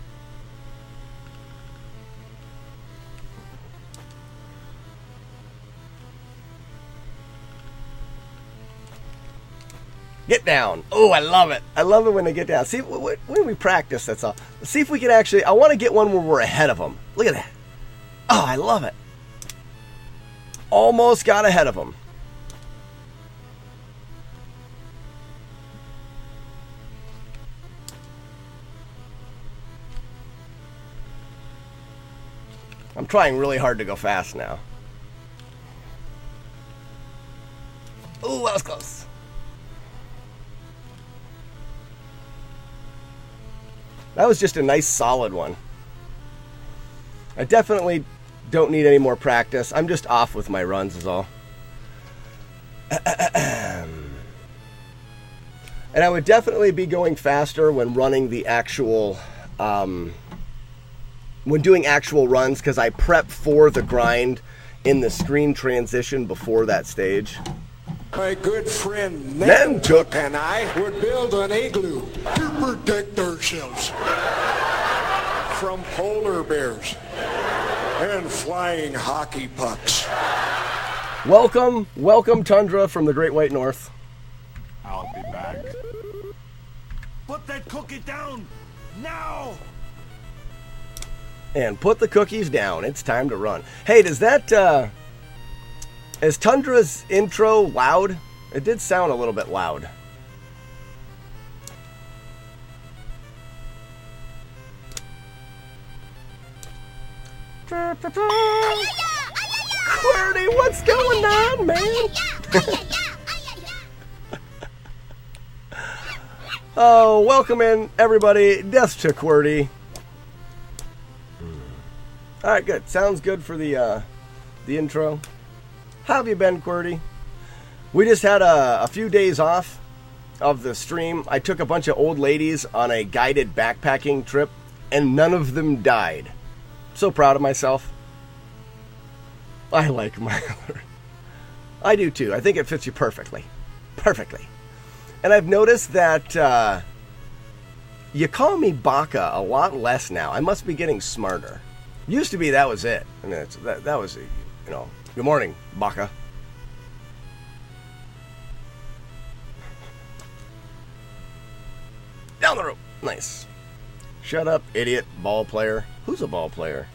Get down. Oh, I love it. I love it when they get down. See, when we practice, that's all. Let's see if we can actually... I want to get one where we're ahead of them. Look at that. Oh, I love it. Almost got ahead of them. I'm trying really hard to go fast now. Oh, that was close. That was just a nice solid one. I definitely don't need any more practice. I'm just off with my runs is all. And I would definitely be going faster when running the actual... when doing actual runs, because I prep for the grind in the screen transition before that stage. My good friend Nantuk and I would build an igloo to protect ourselves from polar bears and flying hockey pucks. Welcome, welcome, Tundra from the Great White North. I'll be back. Put that cookie down! Now! And put the cookies down. It's time to run. Hey, does that, is Tundra's intro loud? It did sound a little bit loud. Qwerty, what's going on, man? Oh, welcome in, everybody. Death to Qwerty. All right, good. Sounds good for the intro. How have you been, Qwerty? We just had a few days off of the stream. I took a bunch of old ladies on a guided backpacking trip, and none of them died. So proud of myself. I like Myler. I do too. I think it fits you perfectly. Perfectly. And I've noticed that you call me Baka a lot less now. I must be getting smarter. Used to be that was it. I mean, that was, you know, good morning, Baka. Down the rope. Nice. Shut up, idiot ball player. Who's a ball player?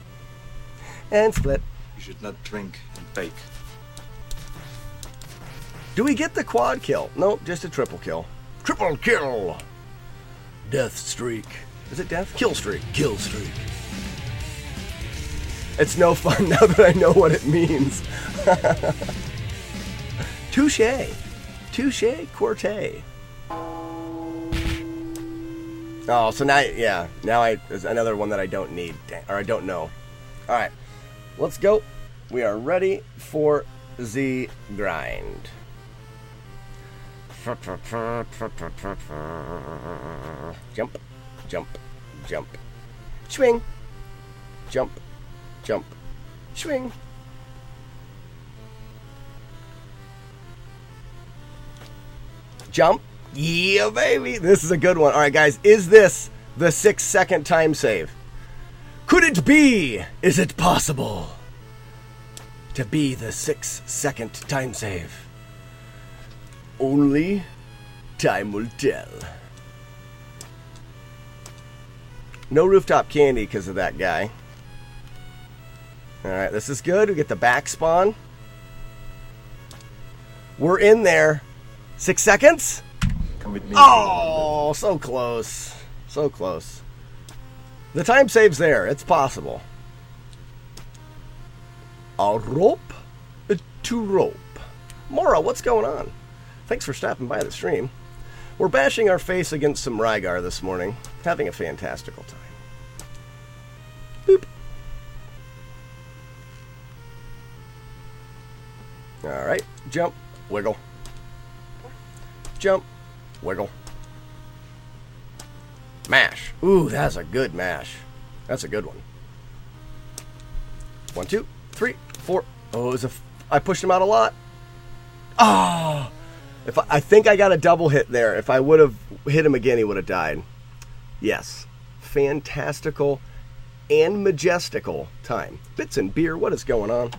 And split. You should not drink and bake. Do we get the quad kill? Nope, just a triple kill. Triple kill! Death streak. Is it death? Kill streak. Kill streak. It's no fun now that I know what it means. Touche. Touche Quartet. Oh, so now, yeah. Now there's another one that I don't need. Or I don't know. Alright. Let's go. We are ready for the grind. Jump. Jump. Jump. Swing. Jump. Jump. Swing. Jump. Yeah, baby. This is a good one. All right, guys. Is this the 6-second time save? Could it be? Is it possible to be the 6-second time save? Only time will tell. No rooftop candy because of that guy. All right, this is good. We get the back spawn. We're in there. 6 seconds? Come with me. Oh, so close. So close. The time save's there. It's possible. A rope to rope. Mora, what's going on? Thanks for stopping by the stream. We're bashing our face against some Rygar this morning. Having a fantastical time. Boop. Alright. Jump. Wiggle. Jump. Wiggle. Mash. Ooh, that's a good mash. That's a good one. 1, 2, 3, 4. Oh, it was I pushed him out a lot. Oh! I think I got a double hit there. If I would have hit him again, he would have died. Yes. Fantastical and majestical time. Bits and beer, what is going on?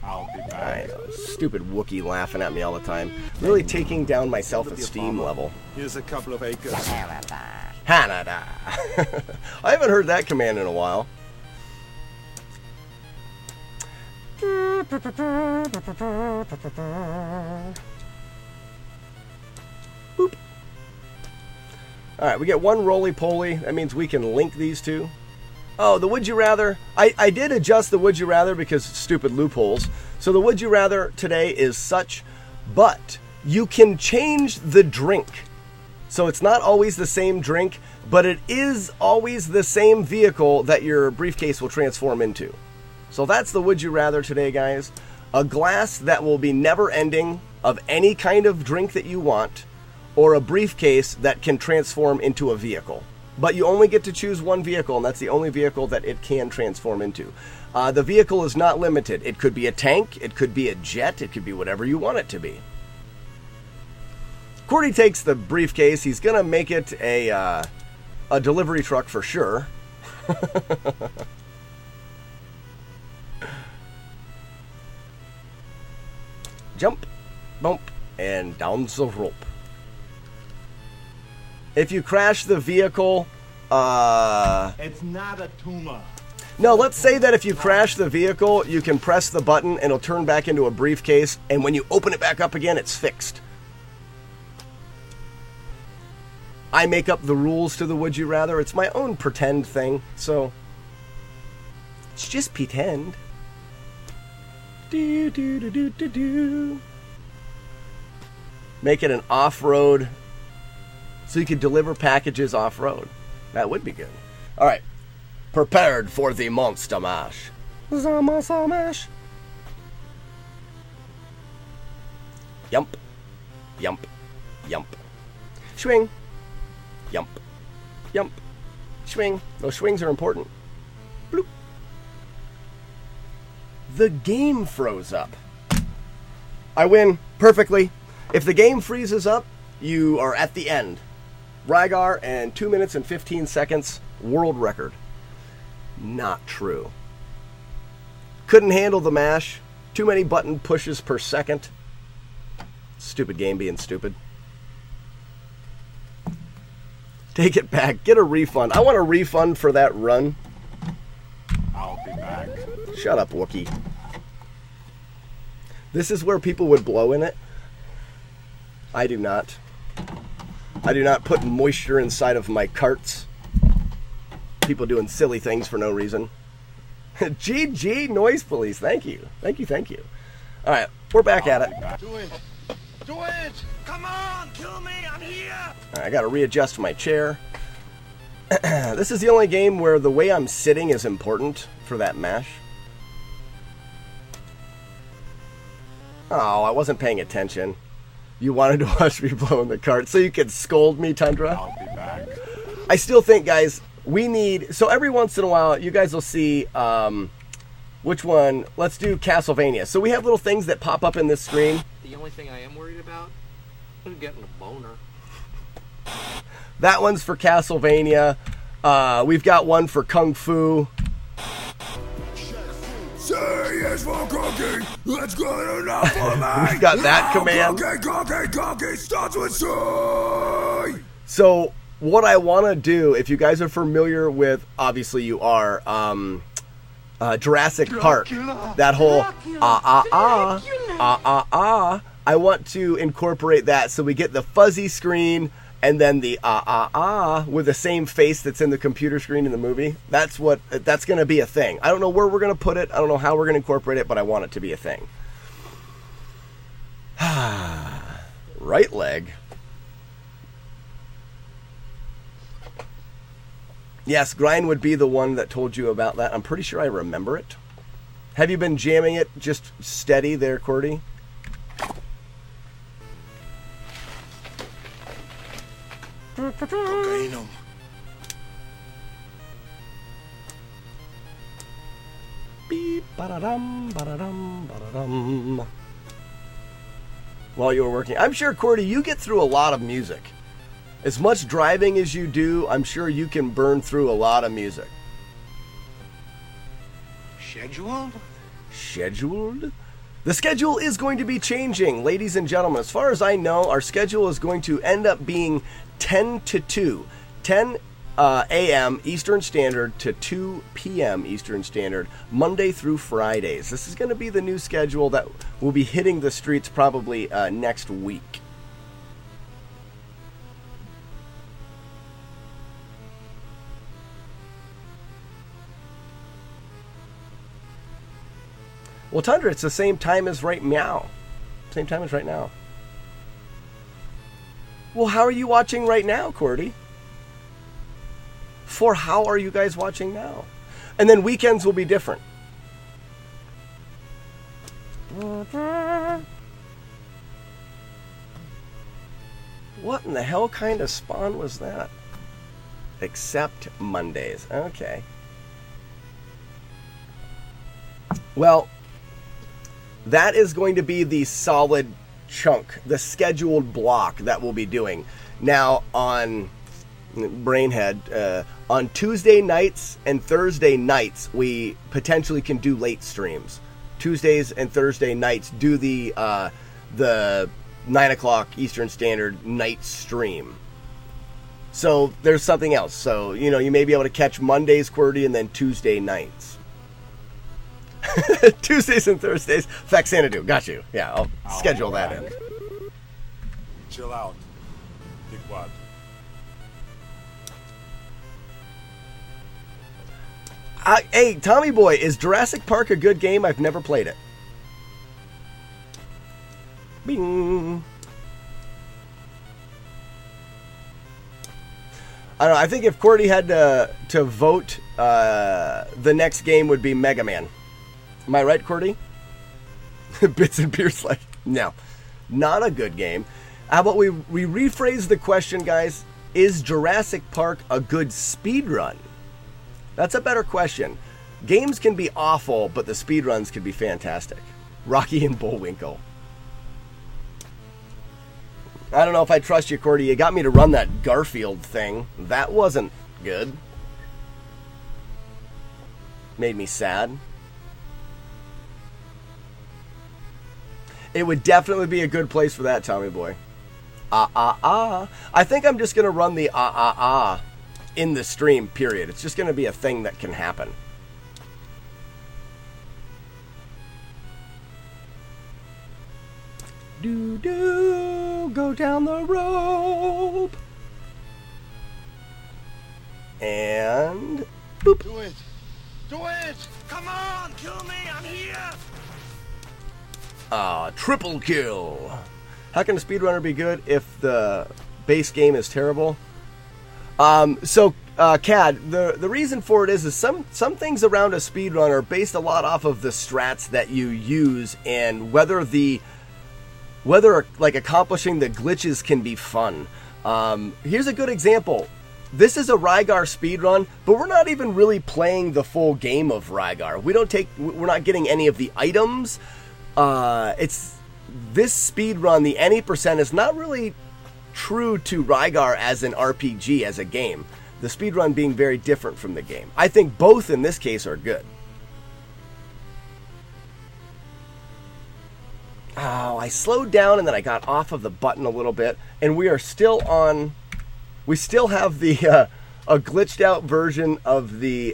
I'll be back. I know, stupid Wookiee laughing at me all the time. Really taking down my self-esteem level. Here's a couple of acres. Canada. I haven't heard that command in a while. Boop. Alright, we get one roly-poly. That means we can link these two. Oh, the Would You Rather. I did adjust the Would You Rather because stupid loopholes. So the Would You Rather today is such, but you can change the drink. So it's not always the same drink, but it is always the same vehicle that your briefcase will transform into. So that's the Would You Rather today, guys. A glass that will be never ending of any kind of drink that you want, or a briefcase that can transform into a vehicle. But you only get to choose one vehicle, and that's the only vehicle that it can transform into. The vehicle is not limited. It could be a tank, it could be a jet, it could be whatever you want it to be. Qwerty takes the briefcase. He's going to make it a delivery truck for sure. jump, bump, and down the rope. If you crash the vehicle, It's not a tumor. no, let's say that if you crash the vehicle, you can press the button and it'll turn back into a briefcase, and when you open it back up again, it's fixed. I make up the rules to the Would You Rather. It's my own pretend thing, so it's just pretend. Do, do, do, do, do, do. Make it an off-road, so you can deliver packages off-road. That would be good. All right. Prepared for the Monster Mash. The Monster Mash. Yump. Yump. Yump. Swing. Yump. Yump. Swing. Those swings are important. Bloop. The game froze up. I win perfectly. If the game freezes up, you are at the end. Rygar and 2 minutes and 15 seconds, world record. Not true. Couldn't handle the mash. Too many button pushes per second. Stupid game being stupid. Take it back. Get a refund. I want a refund for that run. I'll be back. Shut up, Wookie. This is where people would blow in it. I do not. I do not put moisture inside of my carts. People doing silly things for no reason. GG, Noise Police. Thank you. Thank you, thank you. All right, we're back at it. Do it. Do it. Come on. Kill me. I'm here. All right, I got to readjust my chair. This is the only game where the way I'm sitting is important for that mash. Oh, I wasn't paying attention. You wanted to watch me blow in the cart so you could scold me, Tundra? I'll be back. I still think, guys, we need... So every once in a while, you guys will see... which one? Let's do Castlevania. So we have little things that pop up in this screen. The only thing I am worried about is getting a boner. That one's for Castlevania. We've got one for Kung Fu. Say yes for cookie. Let's go enough for me. We've got that command. Cookie starts with C. So what I want to do, if you guys are familiar with, obviously you are, Jurassic Park, that whole I want to incorporate that so we get the fuzzy screen and then the with the same face that's in the computer screen in the movie. That's going to be a thing. I don't know where we're going to put it. I don't know how we're going to incorporate it, but I want it to be a thing. Right leg. Yes, Grind would be the one that told you about that. I'm pretty sure I remember it. Have you been jamming it just steady there, Cordy? Cocaine. Beep, ba-da-dum, ba-da-dum, ba-da-dum. While you were working. I'm sure, Cordy, you get through a lot of music. As much driving as you do, I'm sure you can burn through a lot of music. Scheduled? Scheduled? The schedule is going to be changing, ladies and gentlemen. As far as I know, our schedule is going to end up being 10 to 2. 10 a.m. Eastern Standard to 2 p.m. Eastern Standard, Monday through Fridays. This is going to be the new schedule that will be hitting the streets probably next week. Well, Tundra, it's the same time as right now. Same time as right now. Well, how are you watching right now, Cordy? For how are you guys watching now? And then weekends will be different. What in the hell kind of spawn was that? Except Mondays. Okay. Well, that is going to be the solid chunk, the scheduled block that we'll be doing. Now, on Brainhead, on Tuesday nights and Thursday nights, we potentially can do late streams. Tuesdays and Thursday nights do the 9 o'clock Eastern Standard night stream. So there's something else. So, you know, you may be able to catch Mondays QWERTY and then Tuesday nights. Tuesdays and Thursdays. Faxanadu. Got you. Yeah, I'll schedule that in. Chill out. Dickwad. Hey, Tommy Boy, is Jurassic Park a good game? I've never played it. Bing. I don't know. I think if QWERTY had to vote, the next game would be Mega Man. Am I right, QWERTY? Bits and Pierce like, no. Not a good game. How about we rephrase the question, guys? Is Jurassic Park a good speedrun? That's a better question. Games can be awful, but the speedruns can be fantastic. Rocky and Bullwinkle. I don't know if I trust you, QWERTY. You got me to run that Garfield thing. That wasn't good. Made me sad. It would definitely be a good place for that, Tommy Boy. I think I'm just going to run the in the stream, period. It's just going to be a thing that can happen. Do go down the rope. And boop. Do it. Do it. Come on, kill me. I'm here. Triple kill. How can a speedrunner be good if the base game is terrible? Cad, the reason for it is some things around a speedrun are based a lot off of the strats that you use and whether like accomplishing the glitches can be fun. Here's a good example. This is a Rygar speedrun, but we're not even really playing the full game of Rygar. We're not getting any of the items. It's this speedrun, the any percent is not really true to Rygar as an RPG, as a game. The speedrun being very different from the game. I think both in this case are good. Oh, I slowed down and then I got off of the button a little bit, and we are still on. We still have the a glitched out version of the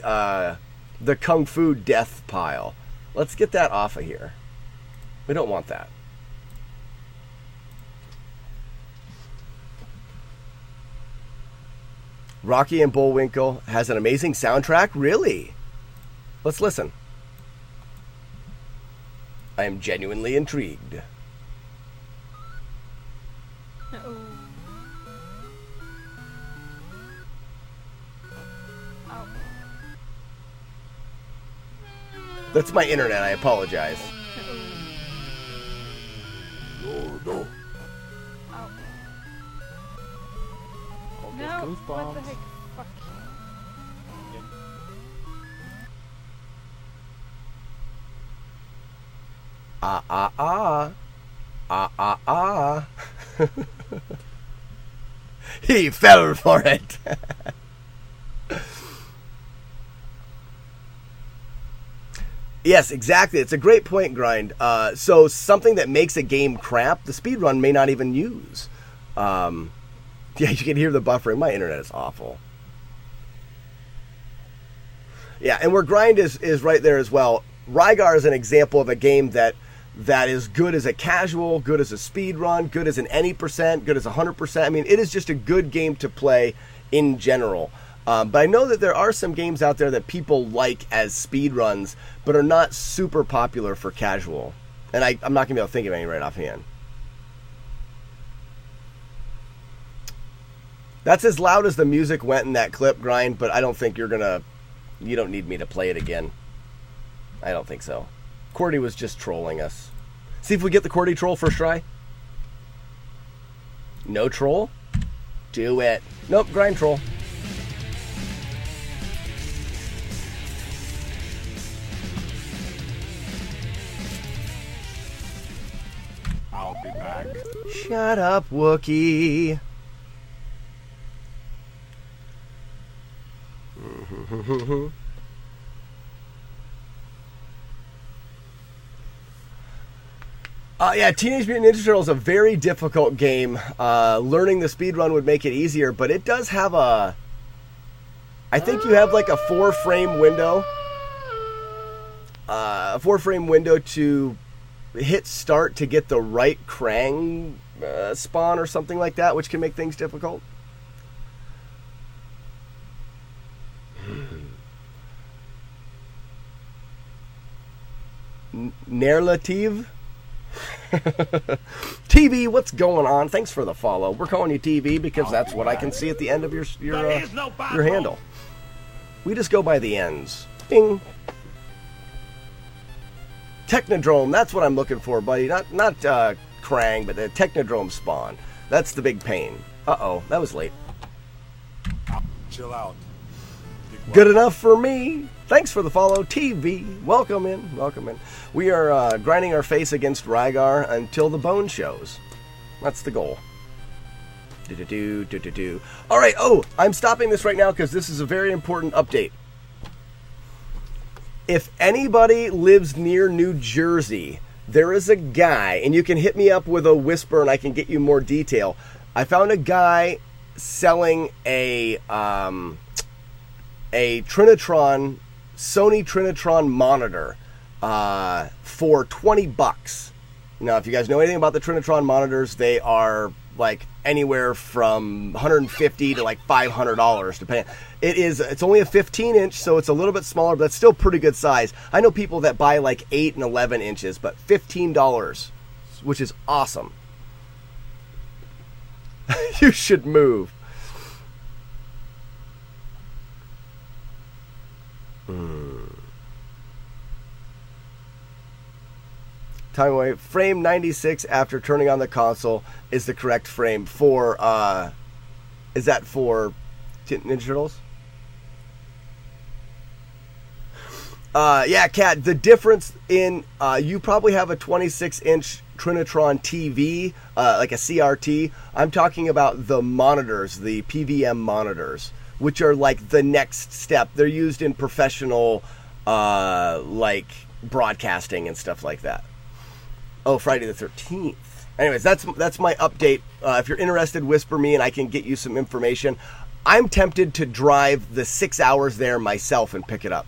Kung Fu death pile. Let's get that off of here. We don't want that. Rocky and Bullwinkle has an amazing soundtrack? Really? Let's listen. I am genuinely intrigued. That's my internet, I apologize. No. No, what the heck? Fuck. He fell for it. Yes, exactly. It's a great point, Grind. So something that makes a game crap, the speedrun may not even use. Yeah, you can hear the buffering. My internet is awful. Yeah, and where Grind is right there as well. Rygar is an example of a game that is good as a casual, good as a speedrun, good as an any percent, good as 100%. I mean, it is just a good game to play in general. But I know that there are some games out there that people like as speedruns, but are not super popular for casual. And I'm not going to be able to think of any right offhand. That's as loud as the music went in that clip, Grind, but I don't think you don't need me to play it again. I don't think so. QWERTY was just trolling us. See if we get the QWERTY troll first try. No troll? Do it. Nope, Grind troll. I'll be back. Shut up, Wookie. Yeah, Teenage Mutant Ninja Turtles is a very difficult game. Learning the speedrun would make it easier, but it does have a... I think you have like a 4-frame window. A 4-frame window to hit start to get the right Krang spawn or something like that, which can make things difficult. Nerlative? TV, what's going on? Thanks for the follow. We're calling you TV because that's what I can see at the end of your handle. We just go by the ends. Ding. Technodrome, that's what I'm looking for, buddy. Not Krang, but the Technodrome spawn. That's the big pain. Uh-oh, that was late. Chill out. Good enough for me. Thanks for the follow, TV. Welcome in, welcome in. We are grinding our face against Rygar until the bone shows. That's the goal. Do-do-do, All right, I'm stopping this right now because this is a very important update. If anybody lives near New Jersey, there is a guy, and you can hit me up with a whisper and I can get you more detail. I found a guy selling a Trinitron, Sony Trinitron monitor for $20. Now, if you guys know anything about the Trinitron monitors, they are like anywhere from $150 to like $500, depending. It's only a 15-inch, so it's a little bit smaller, but it's still pretty good size. I know people that buy like 8 and 11 inches, but $15, which is awesome. You should move. Time away. Frame 96 after turning on the console is the correct frame for, is that for Ninja Turtles? Yeah, Kat, the difference in, you probably have a 26-inch Trinitron TV, like a CRT. I'm talking about the monitors, the PVM monitors, which are like the next step. They're used in professional, like, broadcasting and stuff like that. Oh, Friday the 13th. Anyways, that's my update. If you're interested, whisper me and I can get you some information. I'm tempted to drive the 6 hours there myself and pick it up.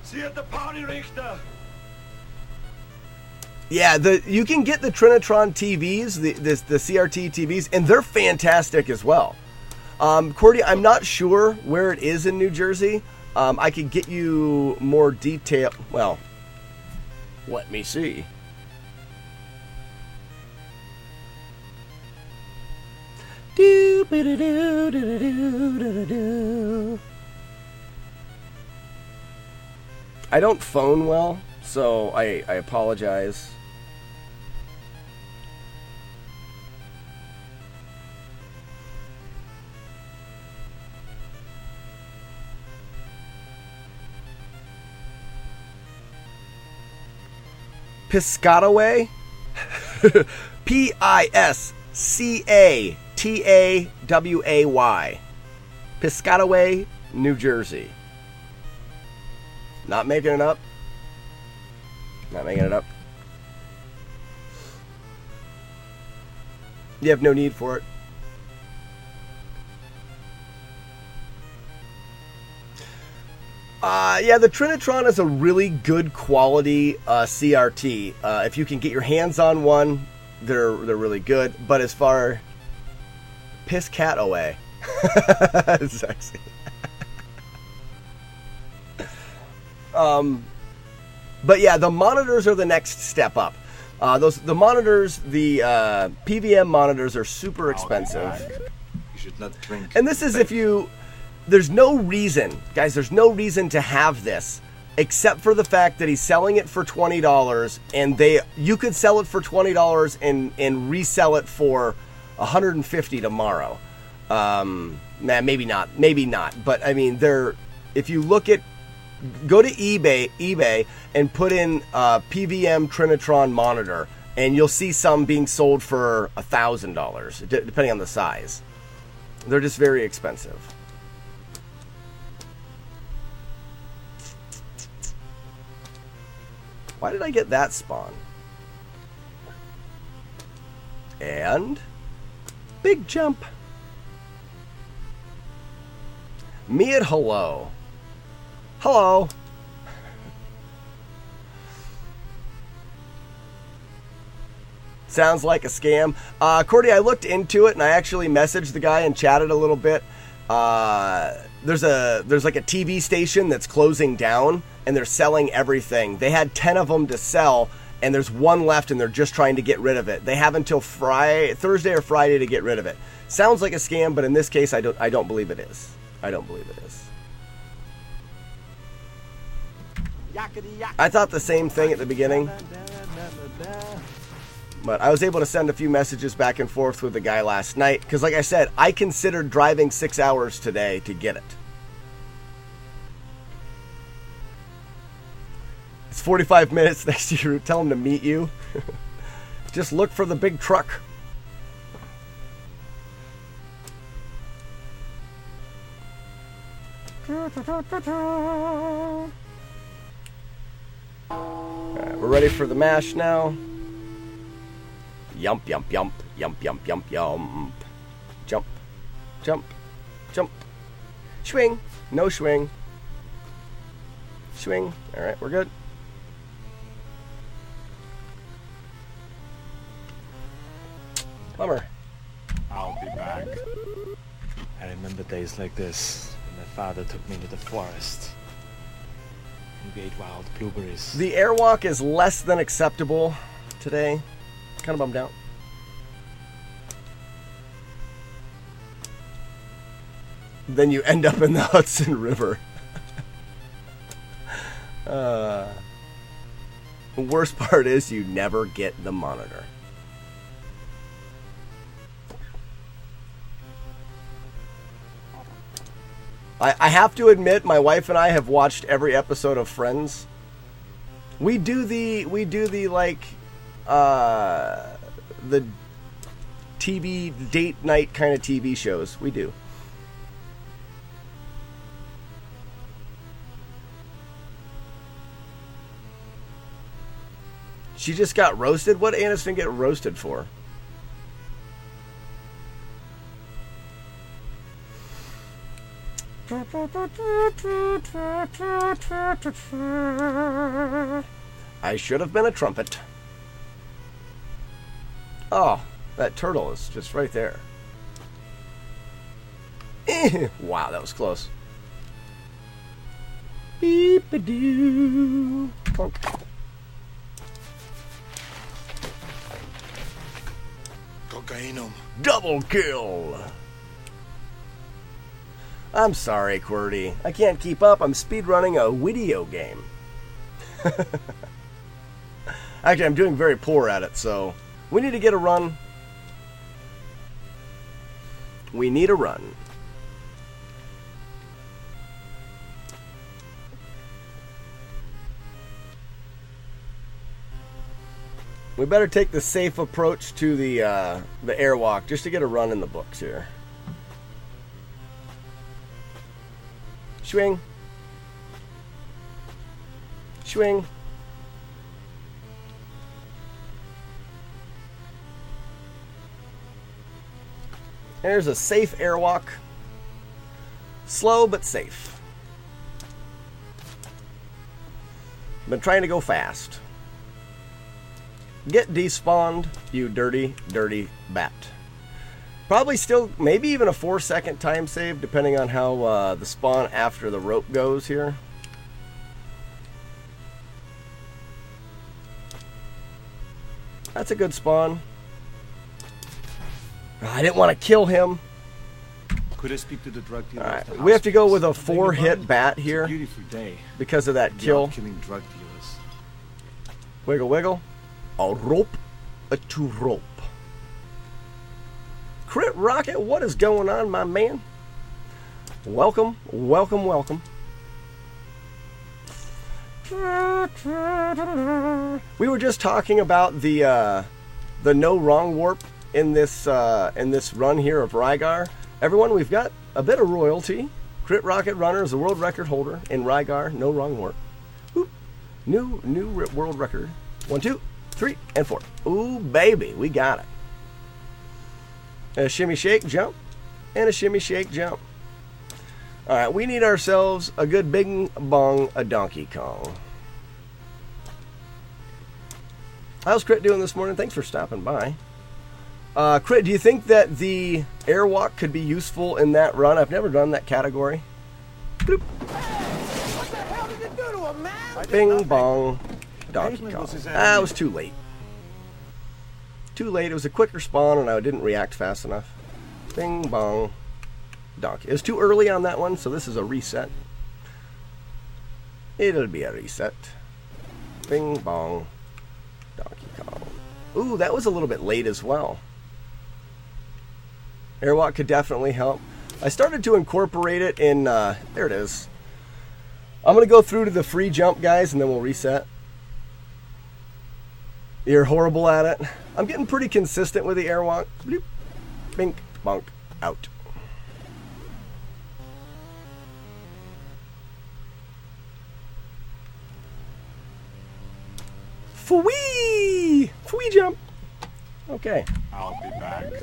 See you at the party, Richter. Yeah, you can get the Trinitron TVs, the CRT TVs, and they're fantastic as well. Cordy, I'm not sure where it is in New Jersey. I could get you more detail. Well, let me see. I don't phone well, so I apologize. Piscataway? Piscataway. Piscataway, New Jersey. Not making it up. Not making it up. You have no need for it. Yeah, the Trinitron is a really good quality CRT. If you can get your hands on one, they're really good. But as far Piscataway, sexy. But yeah, the monitors are the next step up. The monitors, the PVM monitors are super expensive. You should not drink. And this is if you. There's no reason, guys, there's no reason to have this except for the fact that he's selling it for $20 and you could sell it for $20 and resell it for $150 tomorrow. Maybe not, but I mean, if you look at, go to eBay and put in PVM Trinitron monitor and you'll see some being sold for $1,000 depending on the size. They're just very expensive. Why did I get that spawn? And big jump. Me at hello. Hello. Sounds like a scam. Cordy, I looked into it and I actually messaged the guy and chatted a little bit. There's like a TV station that's closing down and they're selling everything. They had 10 of them to sell and there's one left and they're just trying to get rid of it. They have until Thursday or Friday to get rid of it. Sounds like a scam, but in this case, I don't believe it is. I don't believe it is. I thought the same thing at the beginning. But I was able to send a few messages back and forth with the guy last night. Because like I said, I considered driving 6 hours today to get it. It's 45 minutes next to your route. Tell him to meet you. Just look for the big truck. Alright, we're ready for the mash now. Yump, yump, yump, yump, yump, yump, yump. Jump, jump, jump. Swing. No swing. Swing. Alright, we're good. Bummer. I'll be back. I remember days like this when my father took me to the forest. And we ate wild blueberries. The airwalk is less than acceptable today. Kind of bummed out. Then you end up in the Hudson River. The worst part is you never get the monitor. I have to admit, my wife and I have watched every episode of Friends. We do the like the TV date night kind of TV shows. We do. She just got roasted? What did Aniston get roasted for? I should have been a trumpet. Oh, that turtle is just right there. Wow, that was close. Beep-a-doo. Clunk. Cocainum. Double kill. I'm sorry, QWERTY. I can't keep up. I'm speedrunning a video game. Actually, I'm doing very poor at it, so we need to get a run. We need a run. We better take the safe approach to the airwalk just to get a run in the books here. Swing. Swing. There's a safe airwalk. Slow but safe. Been trying to go fast. Get despawned, you dirty, dirty bat. Probably still, maybe even a 4-second time save, depending on how the spawn after the rope goes here. That's a good spawn. I didn't want to kill him. Could I speak to the drug dealer? Alright, we have to go with a 4-hit bat here Beautiful day. because of that kill. Killing drug dealers. Wiggle, wiggle. A rope, a two rope. Crit Rocket, what is going on, my man? Welcome, welcome, welcome. We were just talking about the no wrong warp in this run here of Rygar. Everyone, we've got a bit of royalty. Crit Rocket Runner is the world record holder in Rygar, no wrong warp. Boop, New world record. 1, 2, 3, and 4. Ooh, baby, we got it. A shimmy, shake, jump, and a shimmy, shake, jump. All right, we need ourselves a good bing bong, a Donkey Kong. How's Crit doing this morning? Thanks for stopping by. Crit, do you think that the airwalk could be useful in that run? I've never done that category. Bloop. Hey, what the hell did you do to him, man? Bing bong, Donkey Kong. It was too late. Too late. It was a quicker spawn, and I didn't react fast enough. Bing bong, Donkey. It was too early on that one, so this is a reset. It'll be a reset. Bing bong, Donkey Kong. Ooh, that was a little bit late as well. Airwalk could definitely help. I started to incorporate it in, there it is. I'm going to go through to the free jump, guys, and then we'll reset. You're horrible at it. I'm getting pretty consistent with the airwalk. Bloop, bink, bonk, out. Fwee! Fwee jump. Okay. I'll be back. If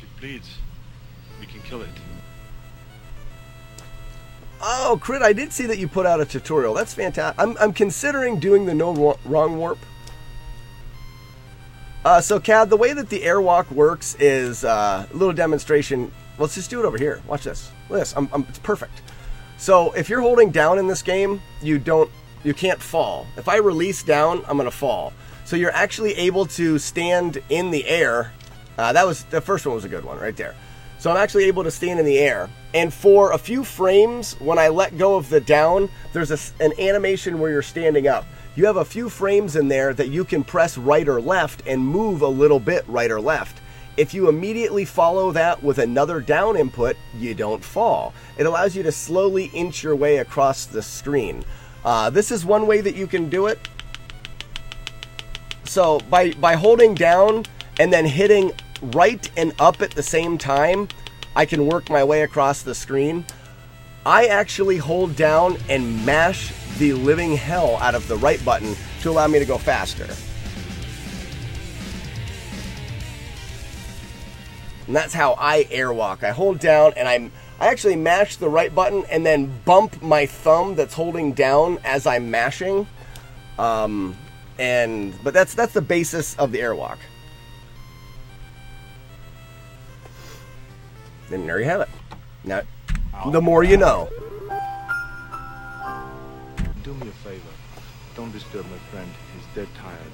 it bleeds, we can kill it. Oh, Crit, I did see that you put out a tutorial. That's fantastic. I'm considering doing the no wrong warp. So, Cad, the way that the airwalk works is a little demonstration. Let's just do it over here. Watch this. Look at this. It's perfect. So, if you're holding down in this game, you can't fall. If I release down, I'm going to fall. So, you're actually able to stand in the air. The first one was a good one right there. So I'm actually able to stand in the air. And for a few frames, when I let go of the down, there's an animation where you're standing up. You have a few frames in there that you can press right or left and move a little bit right or left. If you immediately follow that with another down input, you don't fall. It allows you to slowly inch your way across the screen. This is one way that you can do it. So by holding down and then hitting right and up at the same time, I can work my way across the screen. I actually hold down and mash the living hell out of the right button to allow me to go faster. And that's how I airwalk. I hold down and I actually mash the right button and then bump my thumb that's holding down as I'm mashing. But that's the basis of the airwalk. And there you have it. Now, the more you know. Do me a favor. Don't disturb my friend. He's dead tired.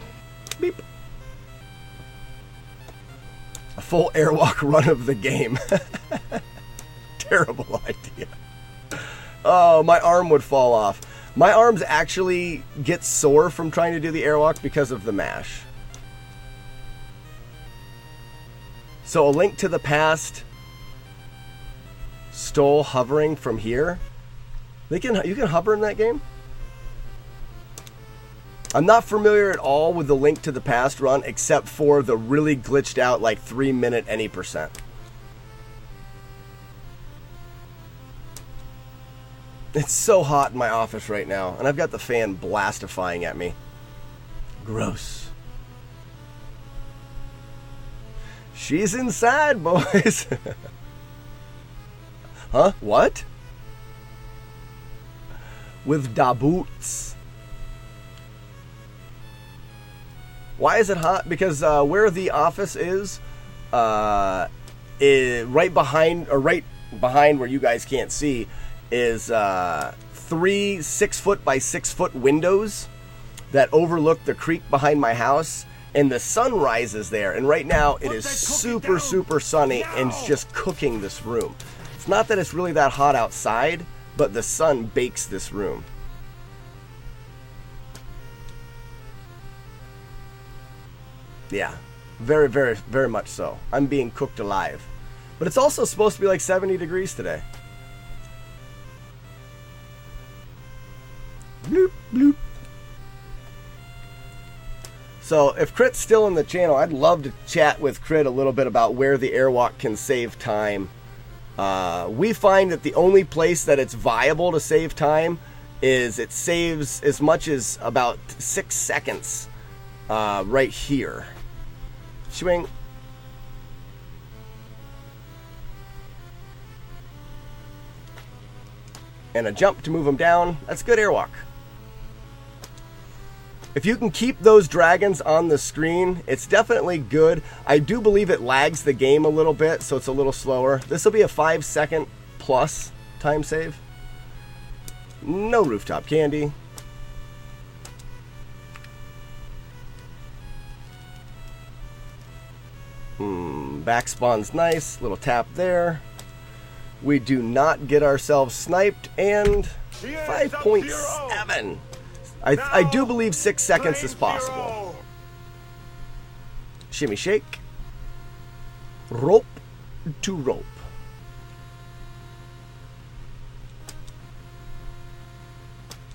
Beep. A full airwalk run of the game. Terrible idea. Oh, my arm would fall off. My arms actually get sore from trying to do the airwalk because of the mash. So, A Link to the Past stole hovering from here. You can hover in that game? I'm not familiar at all with the Link to the Past run except for the really glitched out like 3-minute any percent. It's so hot in my office right now, and I've got the fan blastifying at me. Gross. She's inside, boys. Huh? What? With da boots. Why is it hot? Because where the office is right behind where you guys can't see is 3 6-foot by 6-foot windows that overlook the creek behind my house, and the sun rises there. And right now it is super sunny and it's just cooking this room. It's not that it's really that hot outside, but the sun bakes this room. Yeah, very much so. I'm being cooked alive. But it's also supposed to be like 70 degrees today. Bloop, bloop. So if Crit's still in the channel, I'd love to chat with Crit a little bit about where the airwalk can save time. We find that the only place that it's viable to save time is it saves as much as about 6 seconds right here. Swing. And a jump to move them down. That's good airwalk. If you can keep those dragons on the screen, it's definitely good. I do believe it lags the game a little bit, so it's a little slower. This will be a 5-second plus time save. No rooftop candy. Back spawn's nice. Little tap there. We do not get ourselves sniped. And 5.7. I do believe 6 seconds is possible. Shimmy shake. Rope to rope.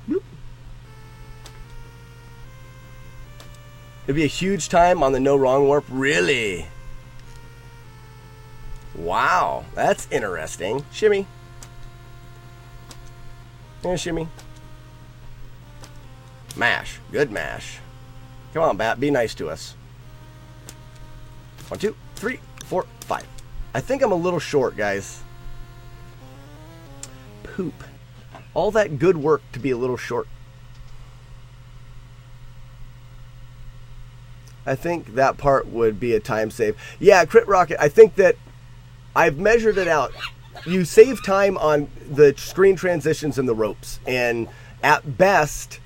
Bloop. It'd be a huge time on the no wrong warp. Really? Wow, that's interesting. Shimmy. And shimmy. Mash. Good mash. Come on, Bat. Be nice to us. 1, 2, 3, 4, 5. I think I'm a little short, guys. Poop. All that good work to be a little short. I think that part would be a time save. Yeah, Crit Rocket, I think that I've measured it out. You save time on the screen transitions and the ropes. And at best,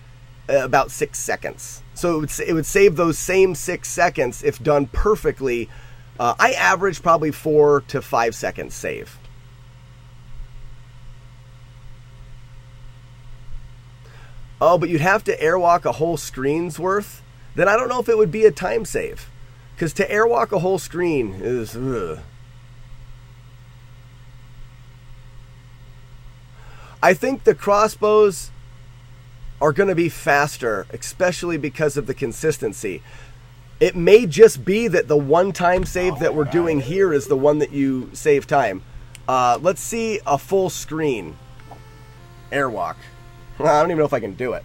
about 6 seconds. So it would save those same 6 seconds if done perfectly. I average probably 4 to 5 seconds save. Oh, but you'd have to airwalk a whole screen's worth? Then I don't know if it would be a time save. Because to airwalk a whole screen is... Ugh. I think the crossbows are going to be faster, especially because of the consistency. It may just be that the one time save that we're doing here is the one that you save time. Let's see a full screen airwalk. I don't even know if I can do it.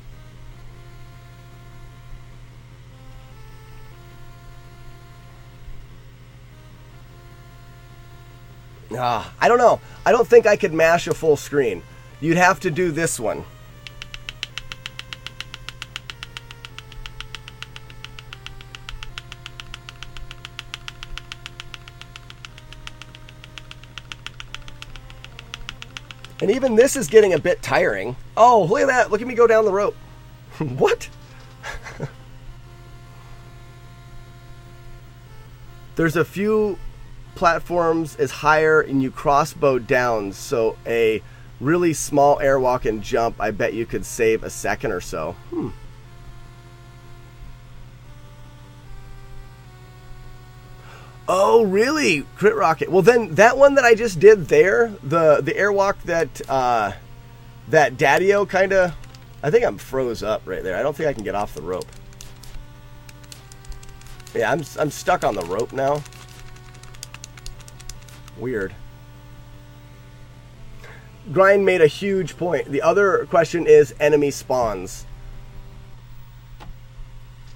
I don't know. I don't think I could mash a full screen. You'd have to do this one. And even this is getting a bit tiring. Oh, look at that. Look at me go down the rope. What? There's a few platforms is higher and you crossbow down. So a really small airwalk and jump, I bet you could save a second or so. Oh, really? Crit Rocket. Well, then that one that I just did there, the airwalk that that Daddy-O kind of, I think I'm froze up right there. I don't think I can get off the rope. Yeah, I'm stuck on the rope now. Weird. Grind made a huge point. The other question is enemy spawns.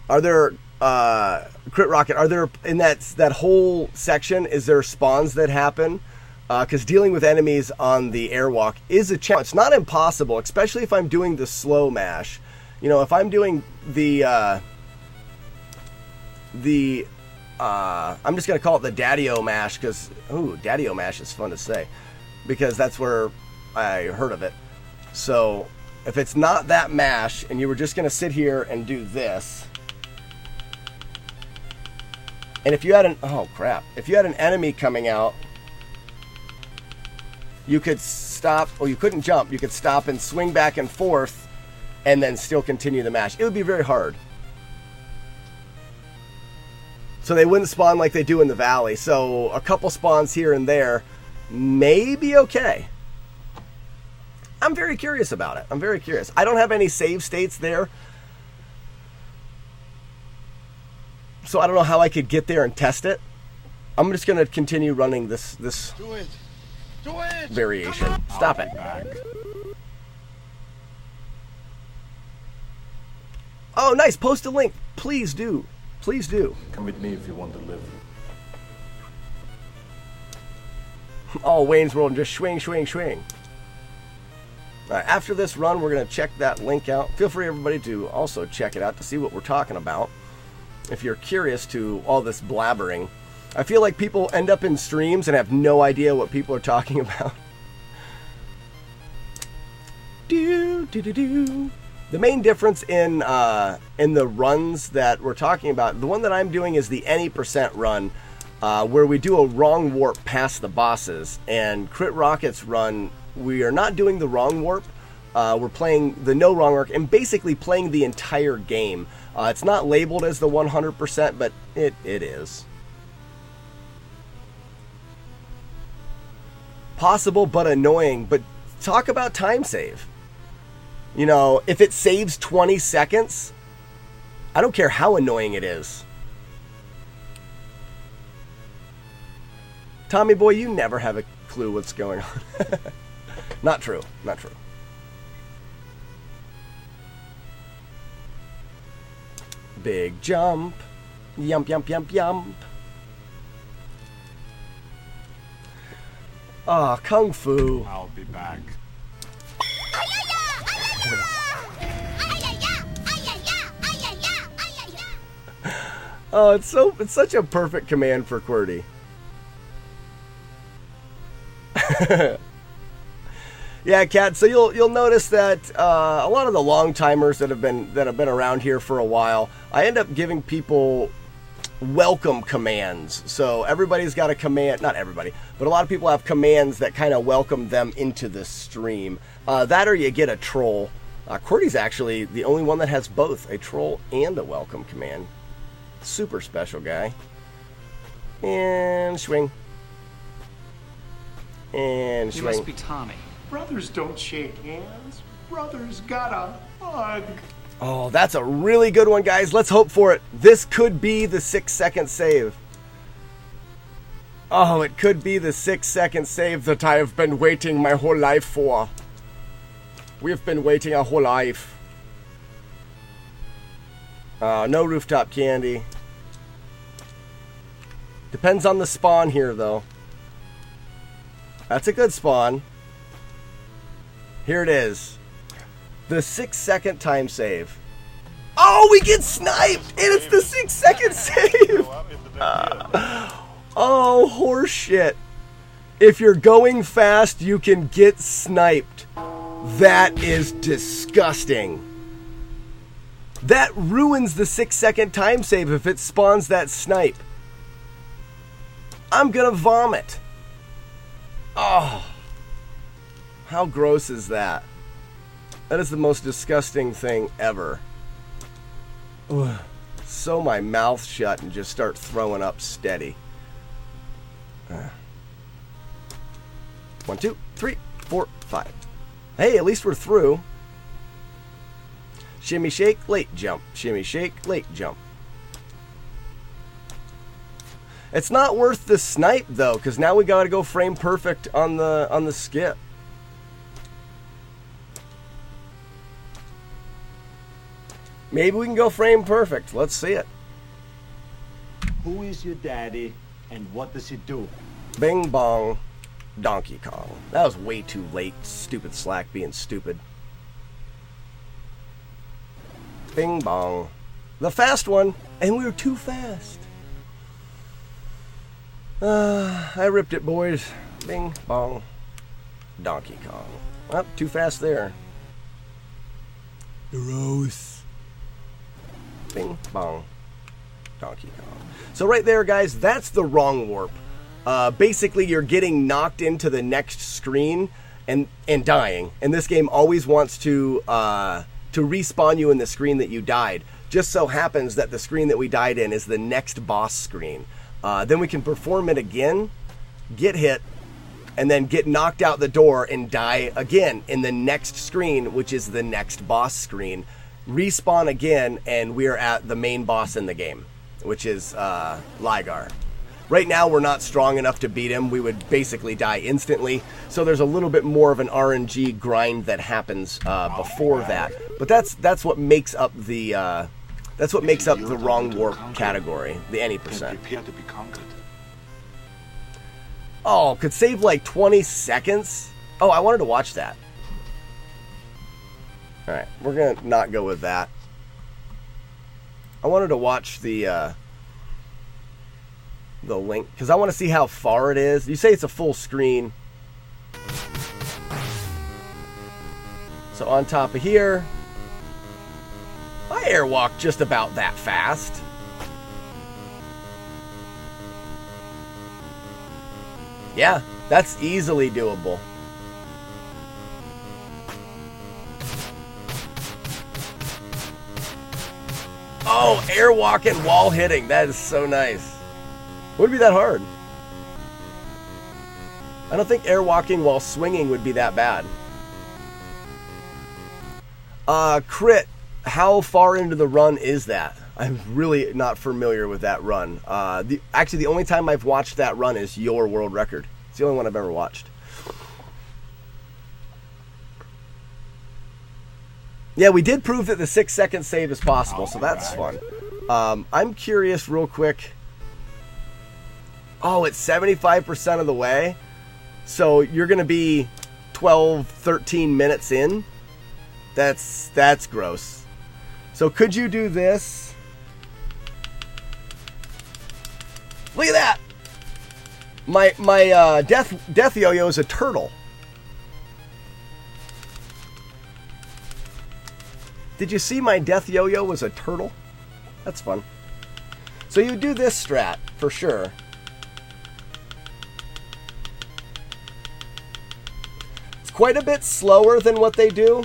Are there Crit Rocket, are there, in that whole section, is there spawns that happen? Because dealing with enemies on the airwalk is a challenge. It's not impossible, especially if I'm doing the slow mash. You know, if I'm doing the I'm just going to call it the Daddy-O mash, because, ooh, Daddy-O mash is fun to say, because that's where I heard of it. So, if it's not that mash, and you were just going to sit here and do this, and if you had if you had an enemy coming out, you could stop, or you couldn't jump, you could stop and swing back and forth, and then still continue the mash. It would be very hard. So they wouldn't spawn like they do in the valley. So a couple spawns here and there may be okay. I'm very curious about it. I'm very curious. I don't have any save states there, so I don't know how I could get there and test it. I'm just going to continue running this Do it. Do it. variation. Stop it. Oh, nice. Post a link. Please do. Please do. Come with me if you want to live. Oh, Wayne's World and just swing, swing, swing. All right, after this run, we're going to check that link out. Feel free, everybody, to also check it out to see what we're talking about. If you're curious to all this blabbering. I feel like people end up in streams and have no idea what people are talking about. The main difference in the runs that we're talking about, the one that I'm doing is the any % run, where we do a wrong warp past the bosses. And Crit Rocket's run, we are not doing the wrong warp. We're playing the no wrong warp and basically playing the entire game. It's not labeled as the 100%, but it is. Possible but annoying, but talk about time save. You know, if it saves 20 seconds, I don't care how annoying it is. Tommy boy, you never have a clue what's going on. Not true. Not true. Big jump. Yump, yump, yump, yump. Ah, Kung Fu. I'll be back. Oh, it's such a perfect command for QWERTY. Yeah, Kat. So you'll notice that a lot of the long timers that have been around here for a while, I end up giving people welcome commands. So everybody's got a command, not everybody, but a lot of people have commands that kind of welcome them into the stream. That or you get a troll. QWERTY's actually the only one that has both a troll and a welcome command. Super special guy. And swing. And swing. You must be Tommy. Brothers don't shake hands. Brothers gotta hug. Oh, that's a really good one, guys. Let's hope for it. This could be the 6-second save. Oh, it could be the 6-second save that I have been waiting my whole life for. We've been waiting our whole life. No rooftop candy. Depends on the spawn here, though. That's a good spawn. Here it is. The 6-second time save. Oh, we get sniped! And it's the 6-second save! Oh, horseshit. If you're going fast, you can get sniped. That is disgusting. That ruins the 6-second time save if it spawns that snipe. I'm gonna vomit. Oh. How gross is that? That is the most disgusting thing ever. Ugh. Sew my mouth shut and just start throwing up steady. 1, 2, 3, 4, 5. Hey, at least we're through. Shimmy shake, late jump. Shimmy shake, late jump. It's not worth the snipe though, because now we gotta go frame perfect on the skip. Maybe we can go frame perfect. Let's see it. Who is your daddy and what does he do? Bing bong, Donkey Kong. That was way too late. Stupid Slack being stupid. Bing bong. The fast one, and we were too fast. I ripped it, boys. Bing bong, Donkey Kong. Well, too fast there. Gross. Bing bong, Donkey Kong. So right there, guys, that's the wrong warp. Basically, you're getting knocked into the next screen and dying. And this game always wants to respawn you in the screen that you died. Just so happens that the screen that we died in is the next boss screen. Then we can perform it again, get hit, and then get knocked out the door and die again in the next screen, which is the next boss screen. Respawn again, and we're at the main boss in the game, which is Rygar. Right now, we're not strong enough to beat him. We would basically die instantly. So there's a little bit more of an RNG grind that happens before that. But that's what makes up the wrong warp category, the any percent. Oh, could save like 20 seconds? Oh, I wanted to watch that. All right, we're gonna not go with that. I wanted to watch the link because I want to see how far it is. You say it's a full screen. So on top of here, I airwalk just about that fast. Yeah, that's easily doable. Oh, airwalking wall hitting. That is so nice. Would it be that hard? I don't think airwalking while swinging would be that bad. Crit, how far into the run is that? I'm really not familiar with that run. Actually, the only time I've watched that run is your world record. It's the only one I've ever watched. Yeah, we did prove that the 6-second save is possible, so that's fun. I'm curious real quick. Oh, it's 75% of the way. So you're going to be 12, 13 minutes in. That's gross. So could you do this? Look at that. My death yo-yo is a turtle. Did you see my death yo-yo was a turtle? That's fun. So you do this strat for sure. It's quite a bit slower than what they do.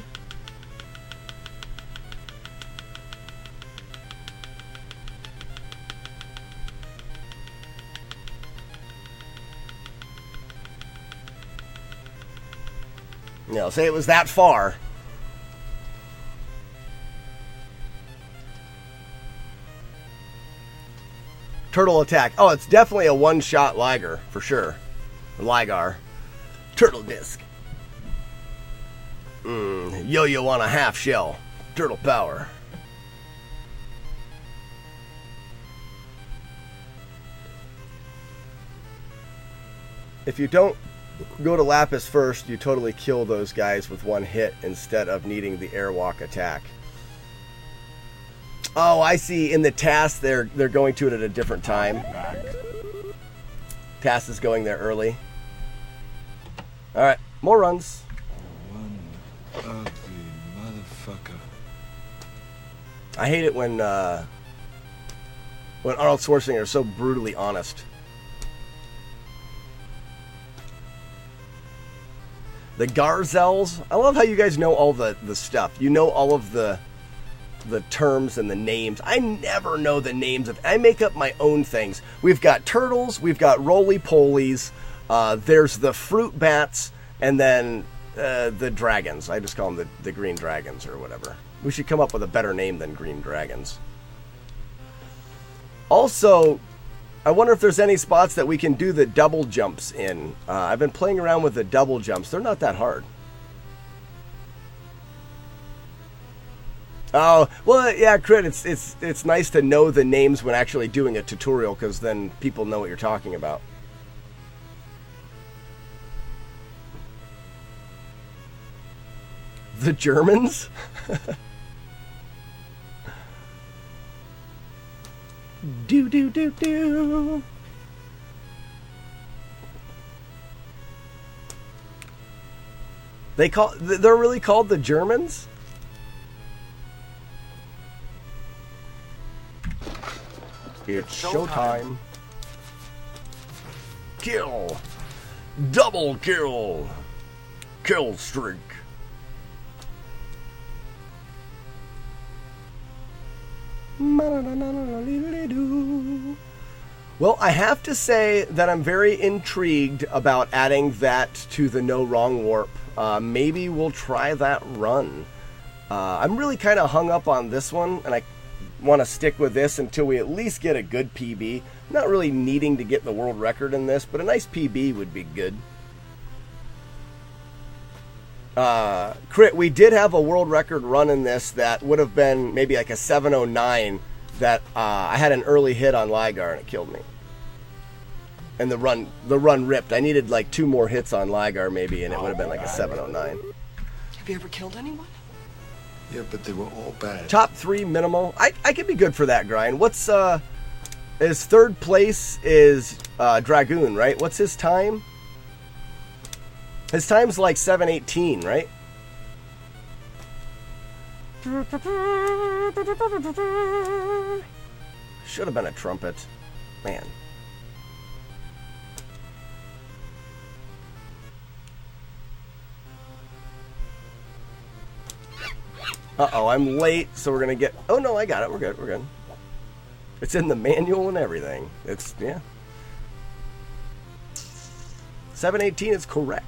You know, say it was that far. Turtle attack. Oh, it's definitely a one-shot Liger, for sure. Rygar. Turtle disc. Yo-yo on a half shell. Turtle power. If you don't go to Lapis first, you totally kill those guys with one hit instead of needing the airwalk attack. Oh, I see. In the task, they're going to it at a different time. Task is going there early. All right, more runs. One ugly motherfucker. I hate it when Arnold Schwarzenegger is so brutally honest. The Garzels. I love how you guys know all the stuff. You know all of the terms and the names. I never know the names of. I make up my own things. We've got turtles. We've got roly-polies. There's the fruit bats, and then the dragons. I just call them the green dragons or whatever. We should come up with a better name than green dragons. Also, I wonder if there's any spots that we can do the double jumps in. I've been playing around with the double jumps. They're not that hard. Oh, well, yeah, Crit, it's nice to know the names when actually doing a tutorial, because then people know what you're talking about. The Germans? Do. They're really called the Germans? It's showtime. Kill. Double kill. Kill streak. Well, I have to say that I'm very intrigued about adding that to the No Wrong Warp. Maybe we'll try that run. I'm really kind of hung up on this one, and want to stick with this until we at least get a good PB. Not really needing to get the world record in this, but a nice PB would be good. Crit, we did have a world record run in this that would have been maybe like a 709 that I had an early hit on Rygar and it killed me. And the run ripped. I needed like 2 more hits on Rygar maybe, and it would have been like a 709. Have you ever killed anyone? Yeah, but they were all bad. Top 3 minimal. I could be good for that grind. What's his third place is Dragoon, right? What's his time? His time's like 7:18, right? Should have been a trumpet. Man. Uh-oh, I'm late, so we're going to get... Oh, no, I got it. We're good. We're good. It's in the manual and everything. It's, yeah. 7:18 is correct.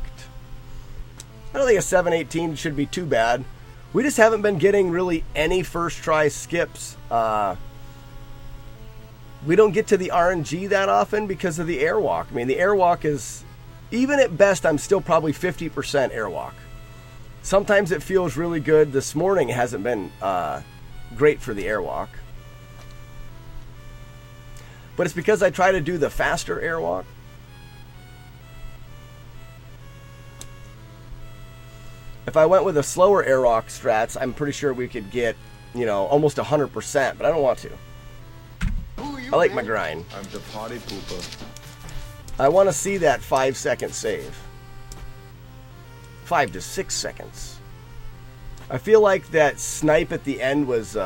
I don't think a 7:18 should be too bad. We just haven't been getting really any first try skips. We don't get to the RNG that often because of the airwalk. I mean, the airwalk is... Even at best, I'm still probably 50% airwalk. Sometimes it feels really good. This morning it hasn't been great for the airwalk. But it's because I try to do the faster airwalk. If I went with a slower airwalk strats, I'm pretty sure we could get, you know, almost 100%, but I don't want to. I like my grind. I'm the party pooper. I want to see that 5-second save. 5 to 6 seconds. I feel like that snipe at the end was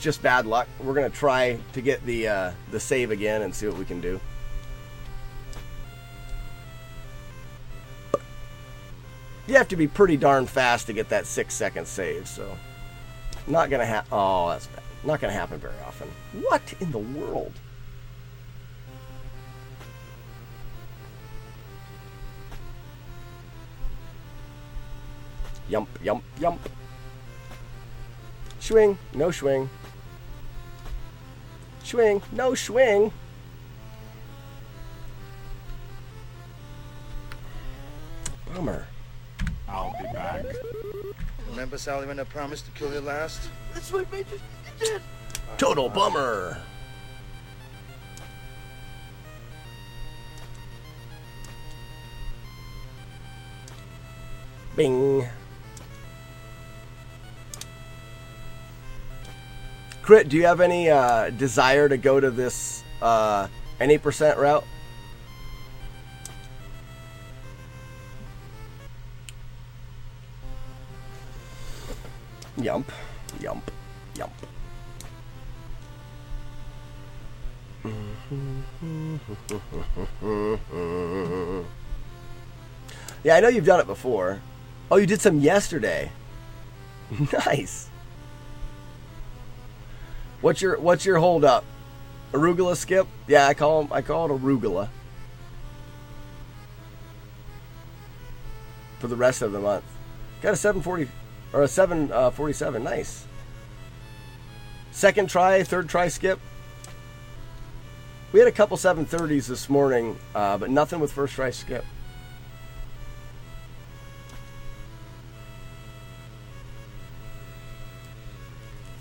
just bad luck. We're gonna try to get the save again and see what we can do. You have to be pretty darn fast to get that 6-second save, so not gonna happen. Oh, that's bad. Not gonna happen very often. What in the world? Yump, yump, yump. Swing, no swing. Swing, no swing. Bummer. I'll be back. Remember, Sally, when I promised to kill you last? That's what made you did. Total bummer. Bing. Crit, do you have any desire to go to this any percent route? Yump, yump, yump. Yeah, I know you've done it before. Oh, you did some yesterday. Nice. What's your hold up? Arugula skip? Yeah, I call it arugula. For the rest of the month. Got a 740 or a 747. Nice. Second try, third try skip. We had a couple 730s this morning, but nothing with first try skip.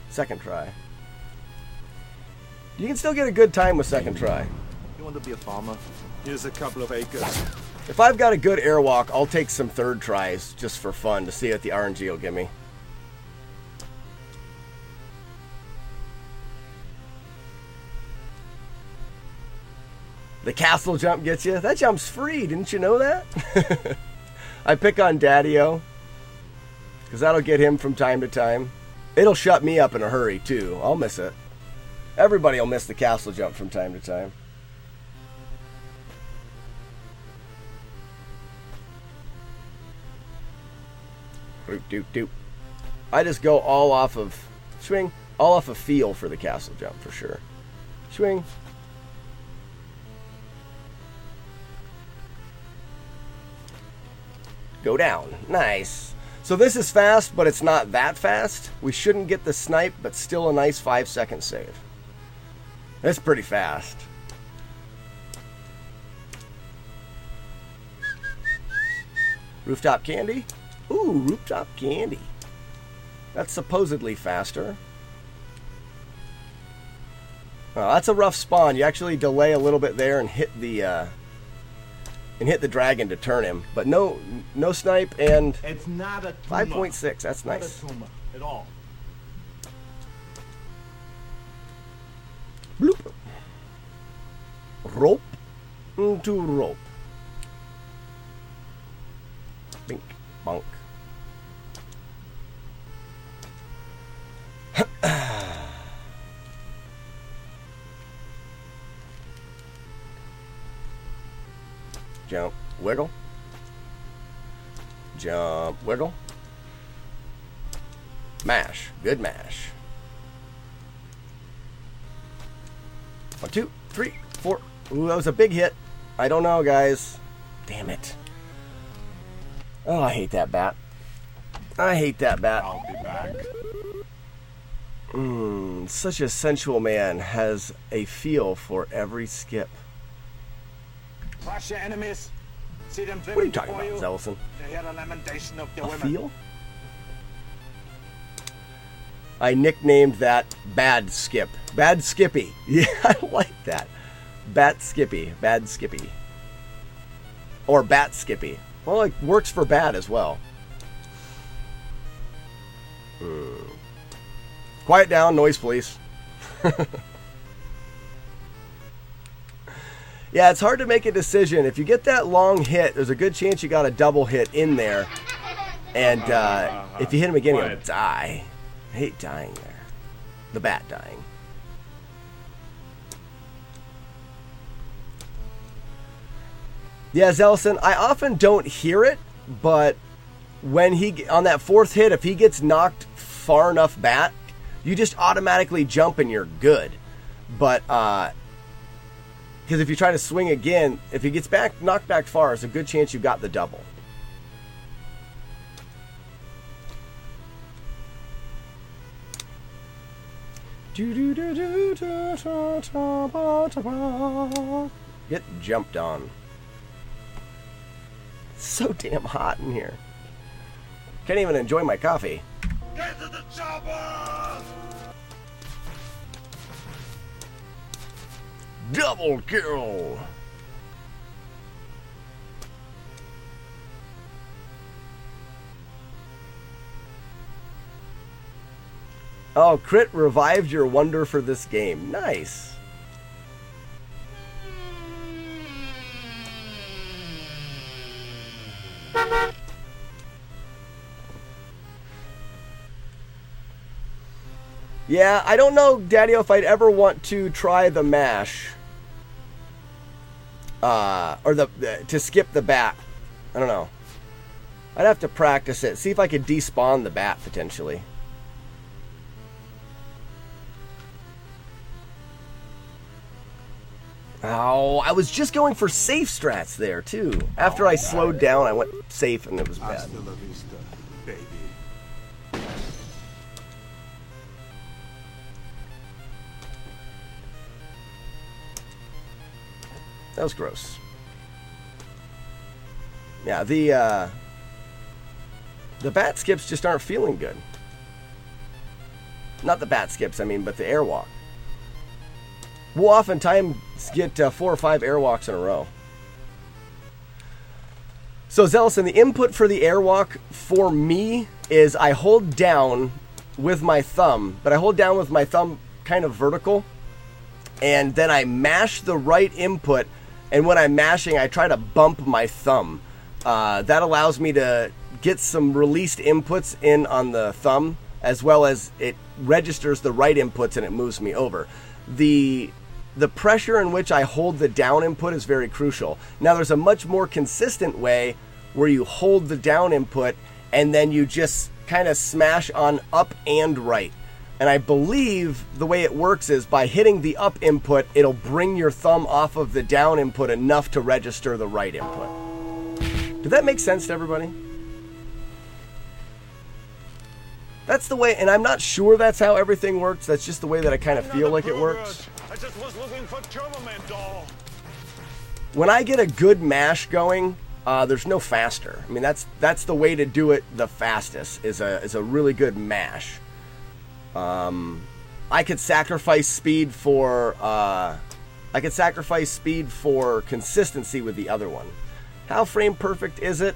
Second try. You can still get a good time with second try. You want to be a farmer? Here's a couple of acres. If I've got a good airwalk, I'll take some third tries just for fun to see what the RNG will give me. The castle jump gets you? That jump's free, didn't you know that? I pick on Daddy-O, because that'll get him from time to time. It'll shut me up in a hurry, too. I'll miss it. Everybody will miss the castle jump from time to time. Doop, doop, doop. I just go all off of swing, all off of feel for the castle jump for sure. Swing. Go down. Nice. So this is fast, but it's not that fast. We shouldn't get the snipe, but still a nice 5-second save. That's pretty fast. Rooftop candy? Ooh, rooftop candy. That's supposedly faster. Oh, that's a rough spawn. You actually delay a little bit there and hit the dragon to turn him. But no snipe, and it's not a 5.6. That's nice. Not a tumor at all. Bloop. Rope into rope. Bink, bonk. Jump, wiggle. Jump, wiggle. Mash, good mash. 1, 2, 3, 4. Ooh, that was a big hit. I don't know, guys. Damn it. Oh, I hate that bat. I hate that bat. I'll be back. Such a sensual man has a feel for every skip. Crush your enemies. See them What are you talking about, Zellison? To hear the lamentation of the A women. feel? I nicknamed that Bad Skip. Bad Skippy. Yeah, I like that. Bat Skippy. Bad Skippy. Or Bat Skippy. Well, it works for bad as well. Quiet down, noise police. Yeah, it's hard to make a decision. If you get that long hit, there's a good chance you got a double hit in there. And if you hit him again, he'll die. I hate dying there. The bat dying. Yeah, Zellison, I often don't hear it, but when he, on that fourth hit, if he gets knocked far enough back, you just automatically jump and you're good. But, because if you try to swing again, if he gets knocked back far, there's a good chance you got the double. Get jumped on. It's so damn hot in here. Can't even enjoy my coffee. Get to the chopper! Double kill. Oh, crit revived your wonder for this game. Nice. Yeah, I don't know, Daddy, if I'd ever want to try the mash. Or to skip the bat. I don't know. I'd have to practice it. See if I could despawn the bat, potentially. Oh, I was just going for safe strats there, too. After I slowed down, I went safe, and it was bad. Hasta la vista, baby. That was gross. Yeah, the bat skips just aren't feeling good. Not the bat skips, I mean, but the airwalk. We'll oftentimes get 4 or 5 airwalks in a row. So, Zellison, the input for the airwalk for me is I hold down with my thumb, but I hold down with my thumb kind of vertical, and then I mash the right input, and when I'm mashing, I try to bump my thumb. That allows me to get some released inputs in on the thumb, as well as it registers the right inputs and it moves me over. The pressure in which I hold the down input is very crucial. Now, there's a much more consistent way where you hold the down input and then you just kind of smash on up and right. And I believe the way it works is by hitting the up input, it'll bring your thumb off of the down input enough to register the right input. Did that make sense to everybody? That's the way, and I'm not sure that's how everything works. That's just the way that I kind of feel like it works. I just was looking for German doll. When I get a good mash going, there's no faster. I mean, that's the way to do it the fastest, is a really good mash. I could sacrifice speed for consistency with the other one. How frame perfect is it?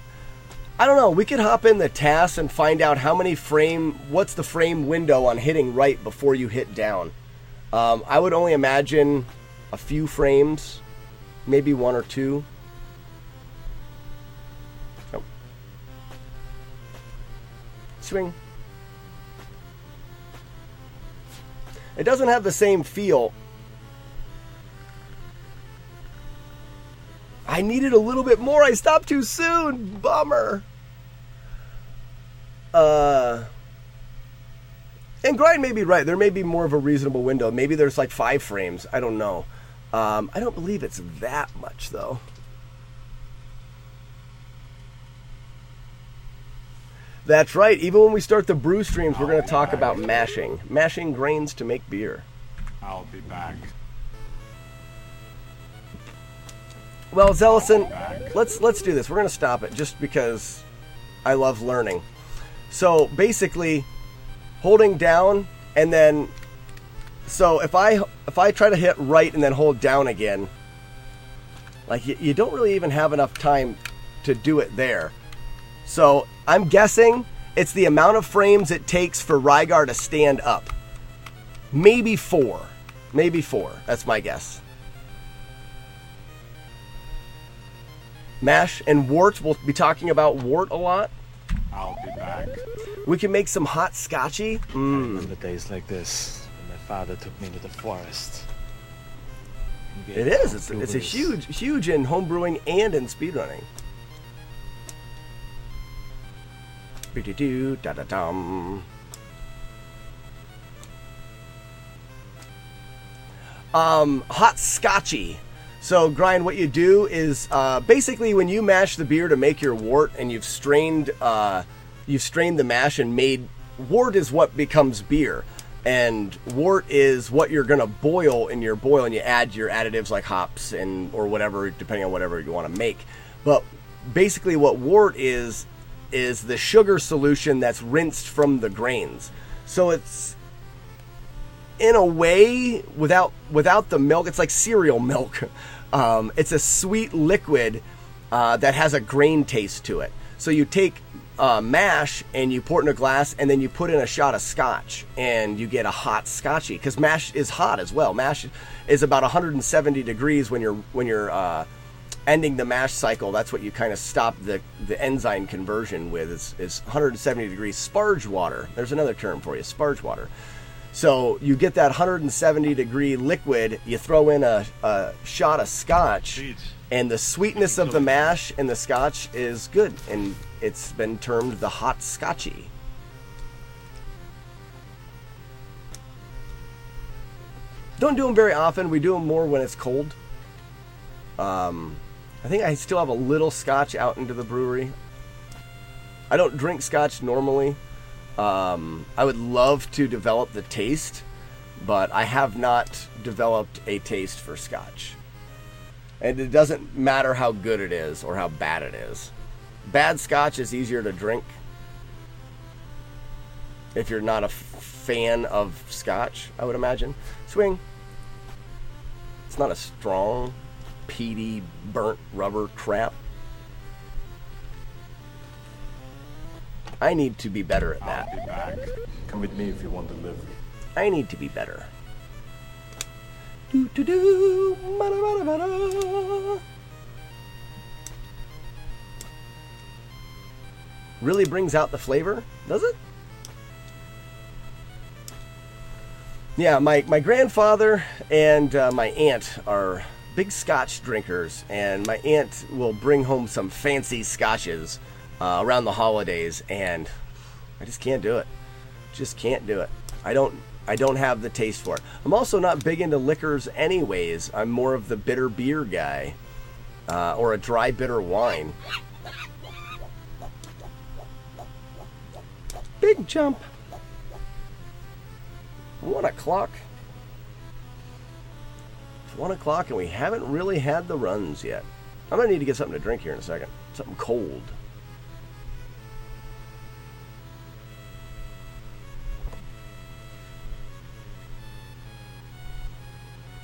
I don't know. We could hop in the task and find out what's the frame window on hitting right before you hit down. I would only imagine a few frames, maybe 1 or 2. Oh. Swing. It doesn't have the same feel. I needed a little bit more. I stopped too soon. Bummer. And Grind may be right. There may be more of a reasonable window. Maybe there's like 5 frames. I don't know. I don't believe it's that much, though. That's right. Even when we start the brew streams, we're going to talk about mashing. Mashing grains to make beer. I'll be back. Well, Zellison, let's do this. We're going to stop it just because I love learning. So basically, holding down and then, so if I try to hit right and then hold down again, like you don't really even have enough time to do it there. So I'm guessing it's the amount of frames it takes for Rygar to stand up. Maybe 4. Maybe 4. That's my guess. Mash and wort. We'll be talking about wort a lot. I'll be back. We can make some hot scotchy. I remember days like this when my father took me to the forest. It is. It's a huge in homebrewing and in speedrunning. Da-da-dum. Hot scotchy. So, Grind, what you do is basically when you mash the beer to make your wort, and you've strained the mash and made wort is what becomes beer, and wort is what you're gonna boil in your boil, and you add your additives like hops or whatever, depending on whatever you want to make. But basically, what wort is the sugar solution that's rinsed from the grains. So it's, in a way, without the milk, it's like cereal milk. It's a sweet liquid that has a grain taste to it. So you take mash and you pour it in a glass, and then you put in a shot of scotch, and you get a hot scotchy, because mash is hot as well. Mash is about 170 degrees when you're ending the mash cycle. That's what you kind of stop the enzyme conversion with, is 170 degrees sparge water. There's another term for you, sparge water. So you get that 170 degree liquid, you throw in a shot of scotch, and the sweetness of the mash and the scotch is good, and it's been termed the hot scotchy. Don't do them very often. We do them more when it's cold. I think I still have a little scotch out into the brewery. I don't drink scotch normally. I would love to develop the taste, but I have not developed a taste for scotch. And it doesn't matter how good it is or how bad it is. Bad scotch is easier to drink if you're not a fan of scotch, I would imagine. Swing. It's not a strong, peaty, burnt rubber crap. I need to be better at that. I'll be back. Come with me if you want to live. I need to be better. Do-do-do, ba-da-ba-da-ba-da. Really brings out the flavor, does it? Yeah, my grandfather and my aunt are big scotch drinkers, and my aunt will bring home some fancy scotches around the holidays, and I just can't do it. Just can't do it. I don't have the taste for it. I'm also not big into liquors anyways. I'm more of the bitter beer guy, or a dry bitter wine. Big jump. 1 o'clock. It's 1 o'clock and we haven't really had the runs yet. I'm going to need to get something to drink here in a second. Something cold.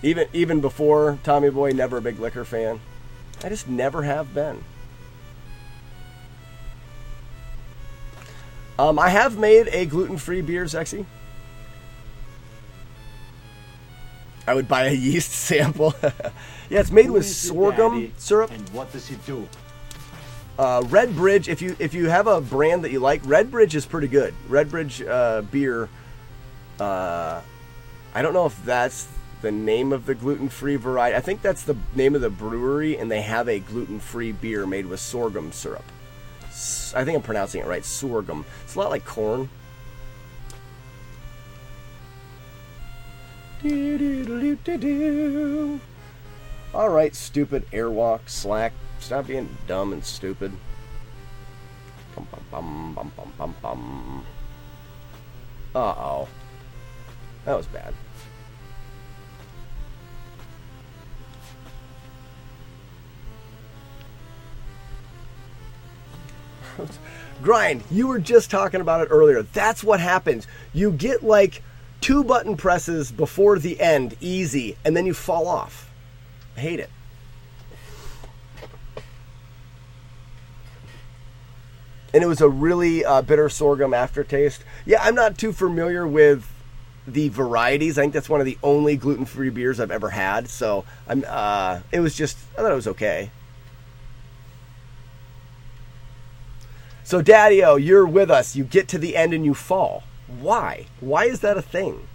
Even before Tommy Boy, never a big liquor fan. I just never have been. I have made a gluten-free beer, Zexy. I would buy a yeast sample. Yeah, it's made with sorghum syrup. And what does it do? Red Bridge, if you have a brand that you like, Red Bridge is pretty good. Red Bridge beer, I don't know if that's the name of the gluten-free variety. I think that's the name of the brewery, and they have a gluten-free beer made with sorghum syrup. I think I'm pronouncing it right, sorghum. It's a lot like corn. Alright, stupid airwalk, slack. Stop being dumb and stupid. Bum, bum, bum, bum, bum, bum, bum. Uh-oh. That was bad. Grind, you were just talking about it earlier. That's what happens. You get like 2 button presses before the end, easy, and then you fall off. I hate it. And it was a really bitter sorghum aftertaste. Yeah, I'm not too familiar with the varieties. I think that's one of the only gluten-free beers I've ever had. So it was just, I thought it was okay. So, Daddy-O, you're with us. You get to the end and you fall. Why? Why is that a thing?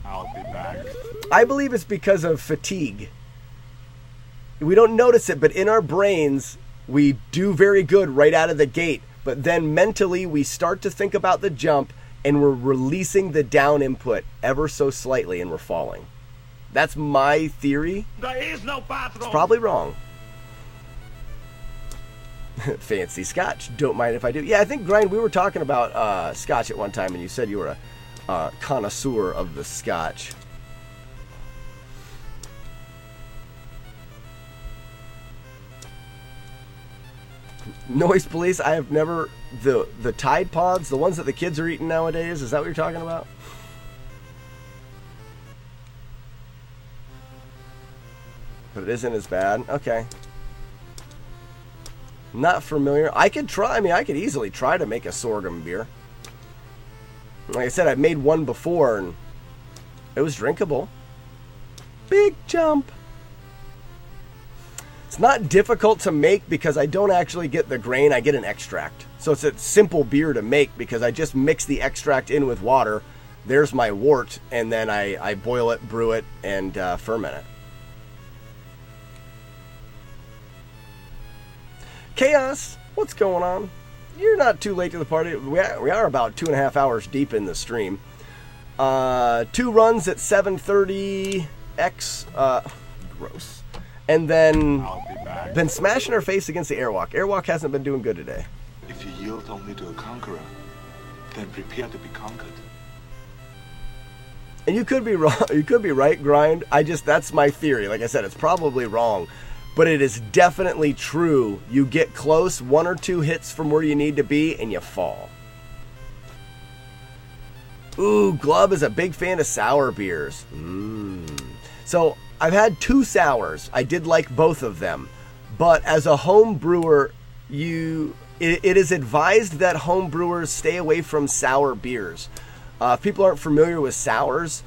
I'll be back. I believe it's because of fatigue. We don't notice it, but in our brains, we do very good right out of the gate. But then mentally, we start to think about the jump, and we're releasing the down input ever so slightly, and we're falling. That's my theory. There is no bathroom. It's probably wrong. Fancy scotch. Don't mind if I do. Yeah, I think, Grind, we were talking about scotch at one time, and you said you were a connoisseur of the scotch. Noise police, I have never... The Tide Pods, the ones that the kids are eating nowadays, is that what you're talking about? But it isn't as bad. Okay. Not familiar. I could try. I mean, I could easily try to make a sorghum beer. Like I said, I've made one before, and it was drinkable. Big jump. It's not difficult to make because I don't actually get the grain. I get an extract. So it's a simple beer to make because I just mix the extract in with water. There's my wort, and then I boil it, brew it, and ferment it. Chaos, what's going on? You're not too late to the party. We are about 2.5 hours deep in the stream. 2 runs at 7:30x. Gross. And then been smashing our face against the Airwalk. Airwalk hasn't been doing good today. If you yield only to a conqueror, then prepare to be conquered. And you could be wrong. You could be right, Grind. That's my theory. Like I said, it's probably wrong. But it is definitely true. You get close, 1 or 2 hits from where you need to be, and you fall. Ooh, Glub is a big fan of sour beers. So I've had 2 sours. I did like both of them. But as a home brewer, it is advised that home brewers stay away from sour beers. If people aren't familiar with sours,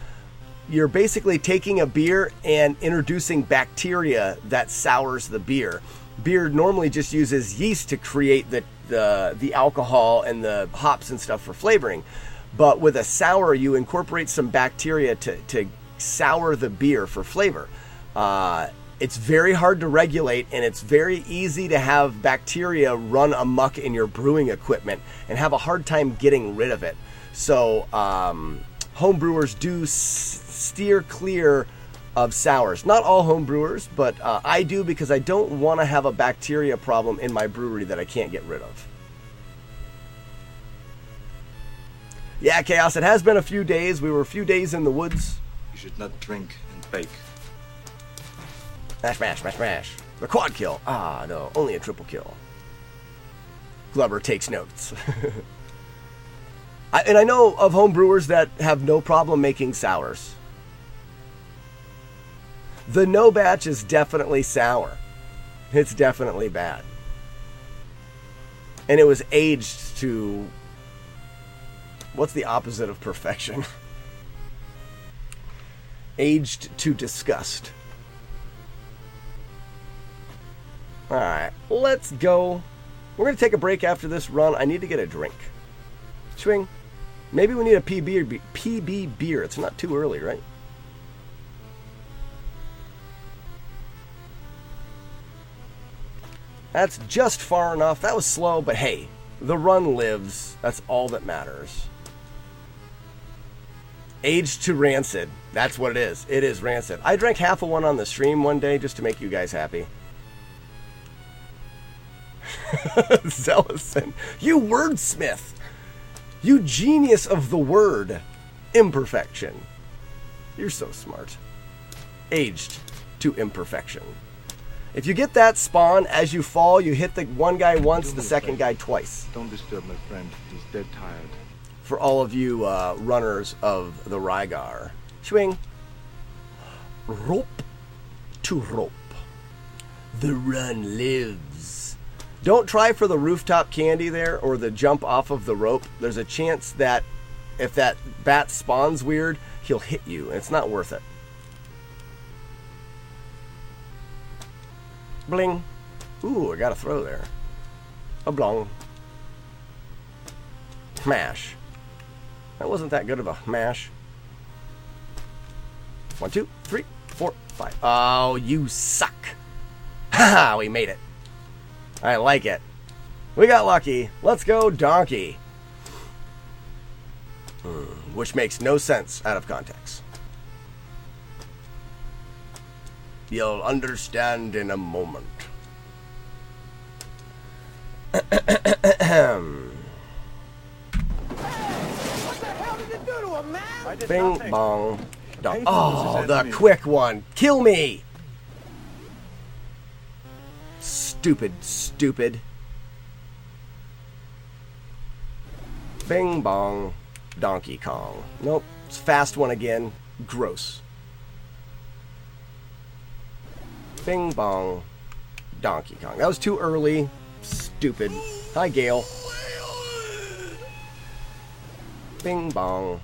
you're basically taking a beer and introducing bacteria that sours the beer. Beer normally just uses yeast to create the alcohol and the hops and stuff for flavoring. But with a sour, you incorporate some bacteria to sour the beer for flavor. It's very hard to regulate, and it's very easy to have bacteria run amok in your brewing equipment and have a hard time getting rid of it. So home brewers do steer clear of sours. Not all home brewers, but I do because I don't want to have a bacteria problem in my brewery that I can't get rid of. Yeah, Chaos, it has been a few days. We were a few days in the woods. You should not drink and bake. Smash, smash, smash, smash. The quad kill. Ah, no, only a triple kill. Glover takes notes. And I know of home brewers that have no problem making sours. The no batch is definitely sour. It's definitely bad. And it was aged to... What's the opposite of perfection? Aged to disgust. Alright, let's go. We're going to take a break after this run. I need to get a drink. Swing. Maybe we need a PB beer. It's not too early, right? That's just far enough. That was slow, but hey, the run lives. That's all that matters. Aged to rancid. That's what it is. It is rancid. I drank half of one on the stream one day just to make you guys happy. Zellison. You wordsmith. You genius of the word. Imperfection. You're so smart. Aged to imperfection. If you get that spawn, as you fall, you hit the one guy once, the second guy twice. Don't disturb my friend. He's dead tired. For all of you runners of the Rygar. Swing. Rope to rope. The run lives. Don't try for the rooftop candy there or the jump off of the rope. There's a chance that if that bat spawns weird, he'll hit you, and it's not worth it. Bling. Ooh, I got a throw there. A blong. Smash. That wasn't that good of a mash. 1, 2, 3, 4, 5. Oh, you suck. Ha! We made it. I like it. We got lucky. Let's go, donkey. Which makes no sense out of context. You'll understand in a moment. What the hell did you do to him, man? Bing bong. Dong. Oh, the quick one. Kill me. Stupid, stupid. Bing bong. Donkey Kong. Nope. It's fast one again. Gross. Bing bong. Donkey Kong. That was too early. Stupid. Hi, Gale. Bing bong.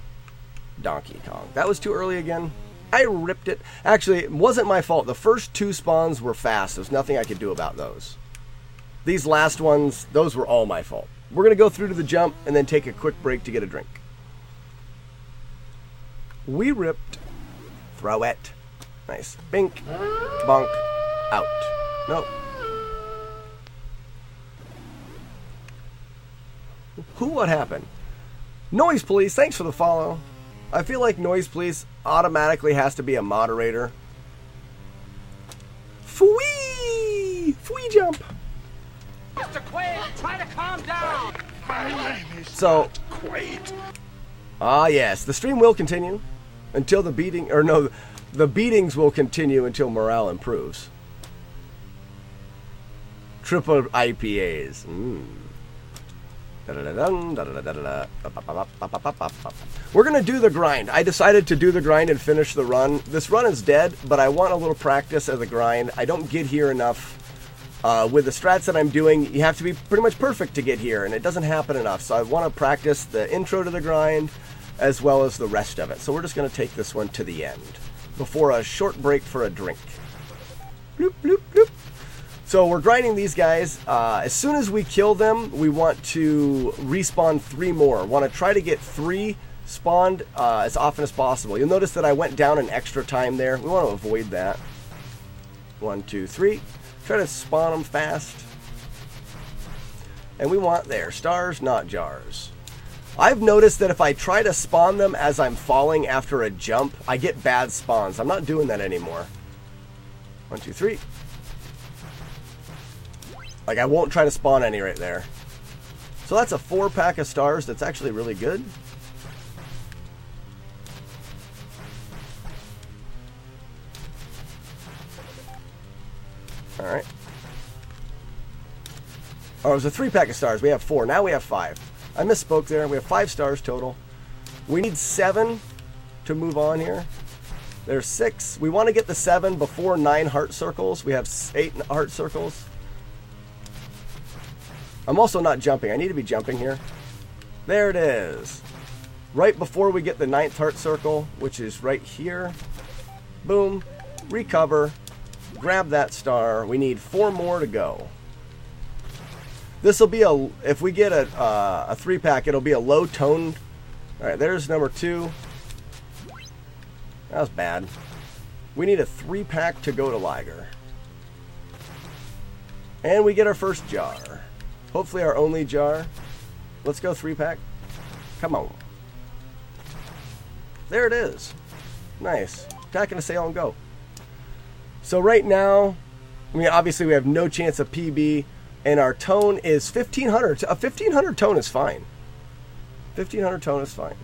Donkey Kong. That was too early again. I ripped it. Actually, it wasn't my fault. The first two spawns were fast. There's nothing I could do about those. These last ones, those were all my fault. We're going to go through to the jump and then take a quick break to get a drink. We ripped. Throw it. Nice. Bink. Bonk. Out. Nope. What happened? Noise Police, thanks for the follow. I feel like Noise Police automatically has to be a moderator. Fwee! Fwee jump! Mr. Quaid, try to calm down. My name is Quaid. Ah, yes. The stream will continue until the beating, or no, the beatings will continue until morale improves. Triple IPAs. We're going to do the grind. I decided to do the grind and finish the run. This run is dead, but I want a little practice of the grind. I don't get here enough. With the strats that I'm doing, you have to be pretty much perfect to get here, and it doesn't happen enough. So I want to practice the intro to the grind as well as the rest of it. So we're just going to take this one to the end before a short break for a drink. Bloop, bloop, bloop. So we're grinding these guys. As soon as we kill them, we want to respawn 3 more. Want to try to get 3 spawned as often as possible. You'll notice that I went down an extra time there. We want to avoid that. 1, 2, 3. Try to spawn them fast. And we want there. Stars, not jars. I've noticed that if I try to spawn them as I'm falling after a jump, I get bad spawns. I'm not doing that anymore. 1, 2, 3. Like, I won't try to spawn any right there. So that's a 4-pack of stars. That's actually really good. All right. Oh, it was a 3-pack of stars. We have 4. Now we have 5. I misspoke there. We have 5 stars total. We need 7 to move on here. There's 6. We want to get the 7 before 9 heart circles. We have 8 heart circles. I'm also not jumping. I need to be jumping here. There it is. Right before we get the 9th heart circle, which is right here. Boom. Recover. Grab that star. We need 4 more to go. This will be a, if we get a 3-pack, it'll be a low tone. All right, there's number 2. That was bad. We need a 3-pack to go to Rygar. And we get our first jar. Hopefully our only jar. Let's go 3-pack. Come on. There it is. Nice. Pack and a sail and go. So right now, I mean, obviously we have no chance of PB, and our tone is 1500. A 1500 tone is fine. 1500 tone is fine.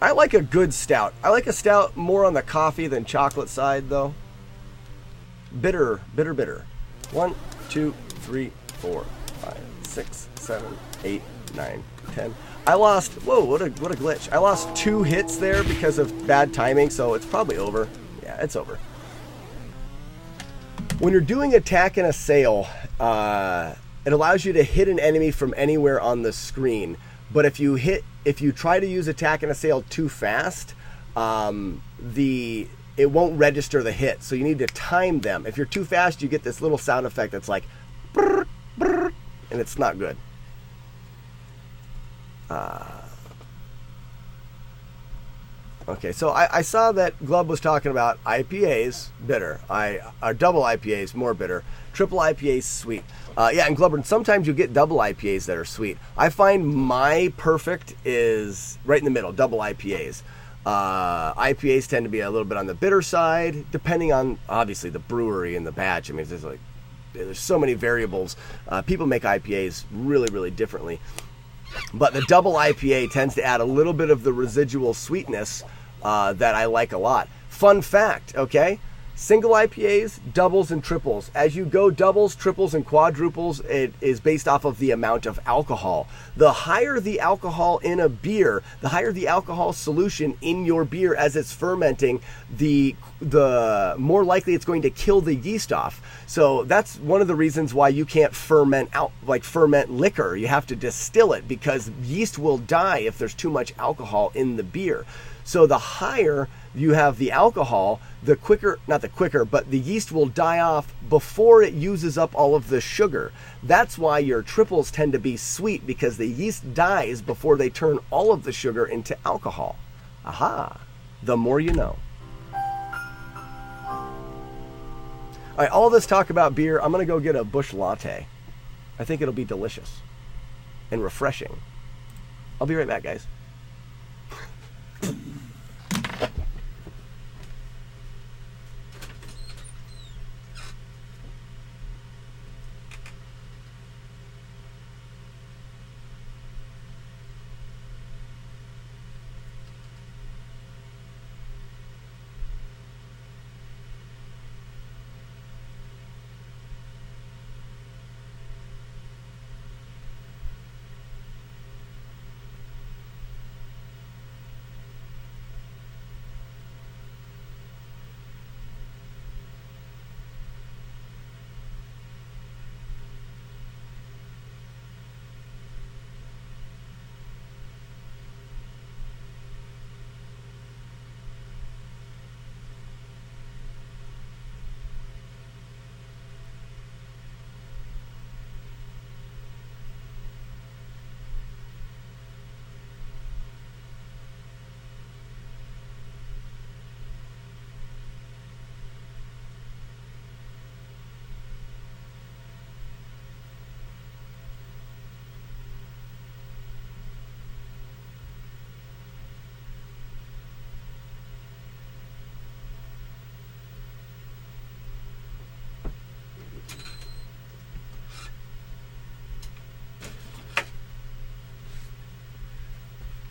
I like a good stout. I like a stout more on the coffee than chocolate side, though. Bitter, bitter, bitter. 1, 2, 3, 4, 5, 6, 7, 8, 9, 10. I lost, whoa, what a glitch. I lost 2 hits there because of bad timing, so it's probably over. Yeah, it's over. When you're doing attack and assail, it allows you to hit an enemy from anywhere on the screen. But if you try to use attack and assail too fast, it won't register the hit. So you need to time them. If you're too fast, you get this little sound effect that's like, brr, brr, and it's not good. Okay, so I saw that Glub was talking about IPAs, bitter. Double IPAs, more bitter. Triple IPAs, sweet. Yeah, and Glubber, sometimes you get double IPAs that are sweet. I find my perfect is right in the middle, double IPAs. IPAs tend to be a little bit on the bitter side, depending on, obviously, the brewery and the batch. I mean, there's so many variables. People make IPAs really, really differently. But the double IPA tends to add a little bit of the residual sweetness that I like a lot. Fun fact, okay? Single IPAs, doubles, and triples. As you go doubles, triples, and quadruples, it is based off of the amount of alcohol. The higher the alcohol in a beer, the higher the alcohol solution in your beer as it's fermenting, the more likely it's going to kill the yeast off. So that's one of the reasons why you can't ferment liquor. You have to distill it because yeast will die if there's too much alcohol in the beer. So the higher you have the alcohol, the yeast will die off before it uses up all of the sugar. That's why your triples tend to be sweet, because the yeast dies before they turn all of the sugar into alcohol. Aha! The more you know. All right, all this talk about beer, I'm going to go get a Busch Latte. I think it'll be delicious and refreshing. I'll be right back, guys.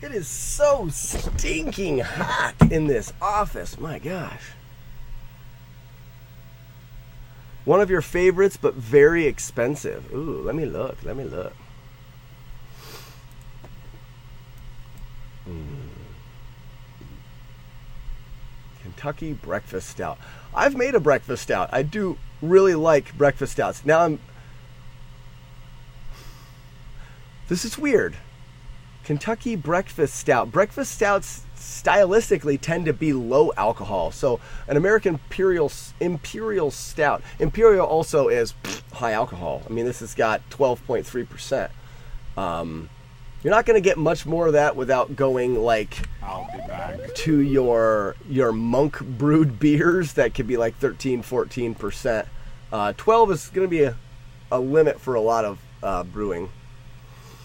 It is so stinking hot in this office. My gosh. One of your favorites, but very expensive. Ooh, let me look. Let me look. Kentucky breakfast stout. I've made a breakfast stout. I do really like breakfast stouts. Now this is weird. Kentucky breakfast stout. Breakfast stouts stylistically tend to be low alcohol. So an American Imperial Stout. Imperial also is high alcohol. I mean, this has got 12.3%. You're not going to get much more of that without going like I'll be back to your monk brewed beers that could be like 13, 14%. 12 is going to be a limit for a lot of brewing.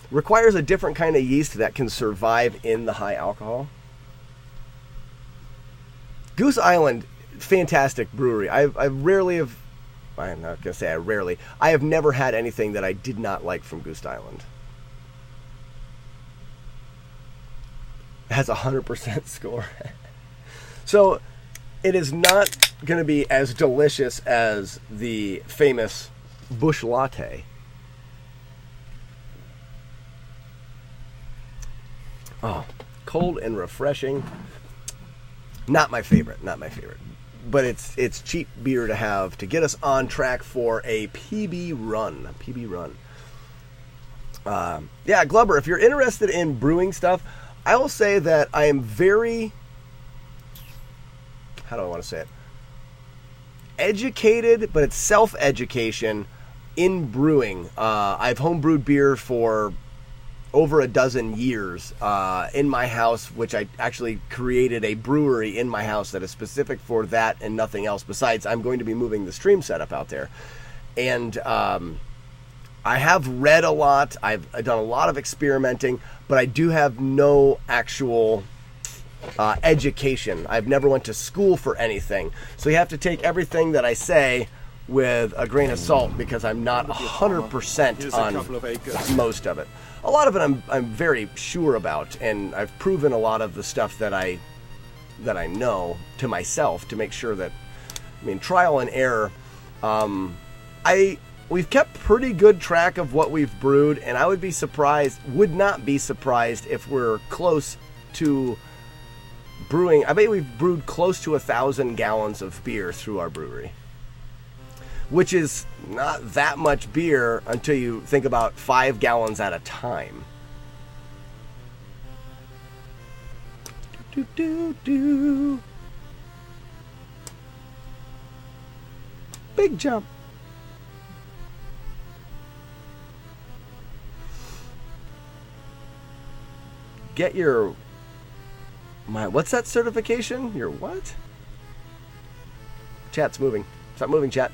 Requires a different kind of yeast that can survive in the high alcohol. Goose Island, fantastic brewery. I rarely have, I'm not going to say I rarely, I have never had anything that I did not like from Goose Island. It has a 100% score. So it is not going to be as delicious as the famous Bush Latte. Oh, cold and refreshing. Not my favorite, not my favorite. But it's cheap beer to have to get us on track for a PB run. A PB run. Yeah, Glubber, if you're interested in brewing stuff, I will say that I am very, how do I want to say it? Educated, but it's self-education in brewing. I've homebrewed beer for over a dozen years in my house, which I actually created a brewery in my house that is specific for that and nothing else. Besides, I'm going to be moving the stream setup out there. And I have read a lot. I've done a lot of experimenting, but I do have no actual education. I've never went to school for anything. So you have to take everything that I say with a grain of salt because I'm not 100% on most of it. A lot of it I'm very sure about, and I've proven a lot of the stuff that I know to myself to make sure that, I mean, trial and error. We've kept pretty good track of what we've brewed, and I would not be surprised if we're close to brewing. I bet we've brewed close to 1,000 gallons of beer through our brewery, which is not that much beer until you think about 5 gallons at a time. Big jump. Get your... what's that certification? Your what? Chat's moving. Stop moving, chat.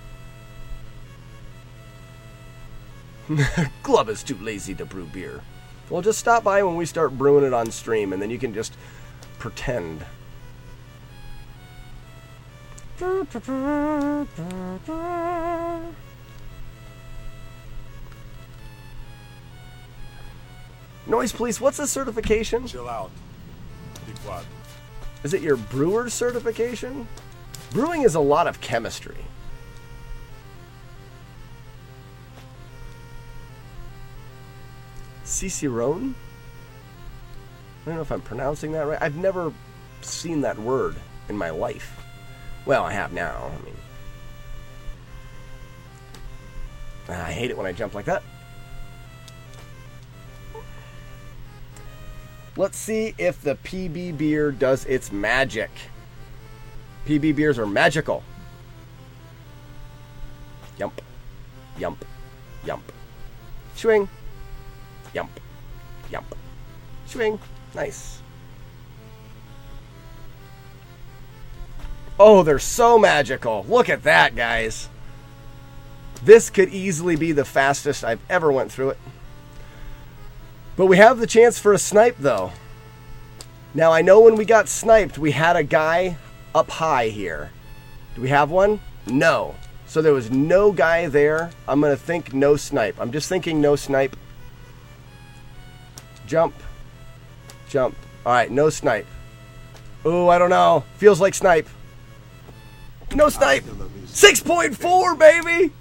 Glub is too lazy to brew beer. Well, just stop by when we start brewing it on stream, and then you can just pretend. Noise Police, what's the certification? Chill out. Be quiet. Is it your brewer's certification? Brewing is a lot of chemistry. Cicerone? I don't know if I'm pronouncing that right. I've never seen that word in my life. Well, I have now. I mean, I hate it when I jump like that. Let's see if the PB beer does its magic. PB beers are magical. Yump. Yump. Yump. Swing. Yump. Yump. Swing. Nice. Oh, they're so magical. Look at that, guys. This could easily be the fastest I've ever went through it. But we have the chance for a snipe, though. Now, I know when we got sniped, we had a guy up high here. Do we have one? No. So there was no guy there. I'm going to think no snipe. I'm just thinking no snipe. Jump. Jump. Alright, no snipe. Ooh, I don't know. Feels like snipe. No snipe. 6.4, baby.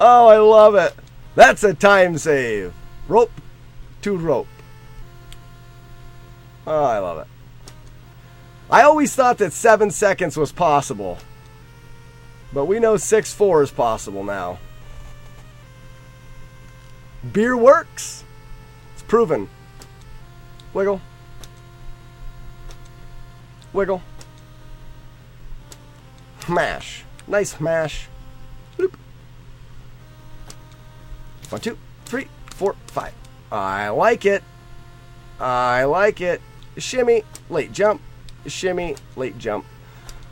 Oh, I love it. That's a time save. Rope to rope. Oh, I love it. I always thought that 7 seconds was possible. But we know 6.4 is possible now. Beer works. It's proven. Wiggle. Wiggle. Mash. Nice mash. Bloop. 1, 2, 3, 4, 5. I like it. I like it. Shimmy, late jump. Shimmy, late jump.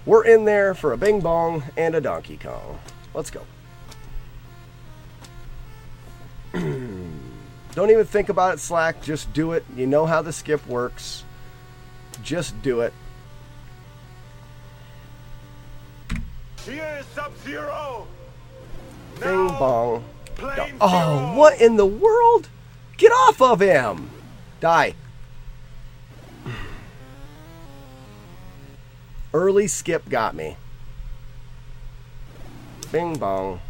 We're in there for a Bing Bong and a Donkey Kong. Let's go. Don't even think about it, Slack. Just do it. You know how the skip works. Just do it. Here's Sub-Zero. Bing Bong. Oh, what in the world? Get off of him. Die. Early skip got me. Bing Bong.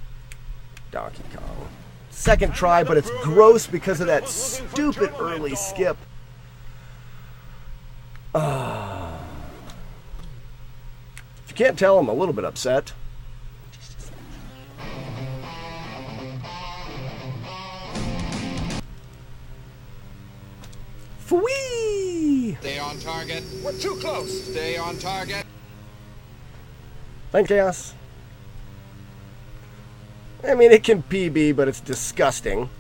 Donkey Kong. Second try, but it's gross because of that stupid early skip. If you can't tell, I'm a little bit upset. Fwee! Stay on target. We're too close. Stay on target. Thanks, Chaos. I mean, it can PB, but it's disgusting.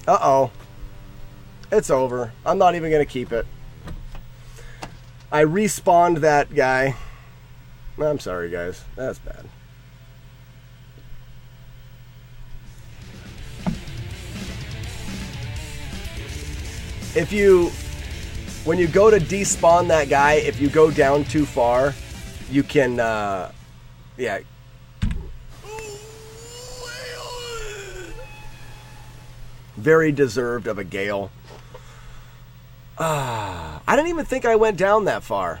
Uh-oh. It's over. I'm not even going to keep it. I respawned that guy. I'm sorry, guys. That's bad. If you... When you go to despawn that guy, if you go down too far, you can, yeah. Very deserved of a gale. I didn't even think I went down that far.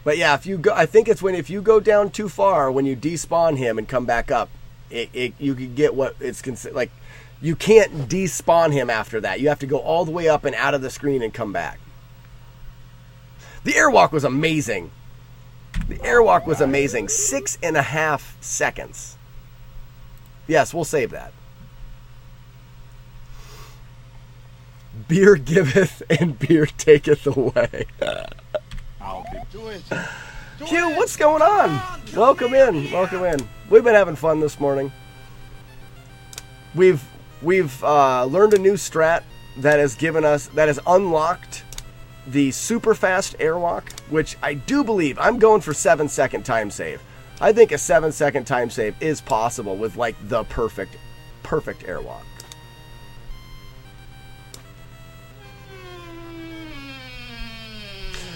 But yeah, if you go, I think it's when if you go down too far, when you despawn him and come back up, you can get what it's considered like. You can't despawn him after that. You have to go all the way up and out of the screen and come back. The airwalk was amazing. The airwalk was amazing. 6.5 seconds. Yes, we'll save that. Beer giveth and beer taketh away. Q, what's going on? Welcome in. Welcome in. We've been having fun this morning. We've learned a new strat that has given us, that has unlocked the super fast airwalk, which I do believe, I'm going for 7-second time save. I think a 7-second time save is possible with like the perfect airwalk.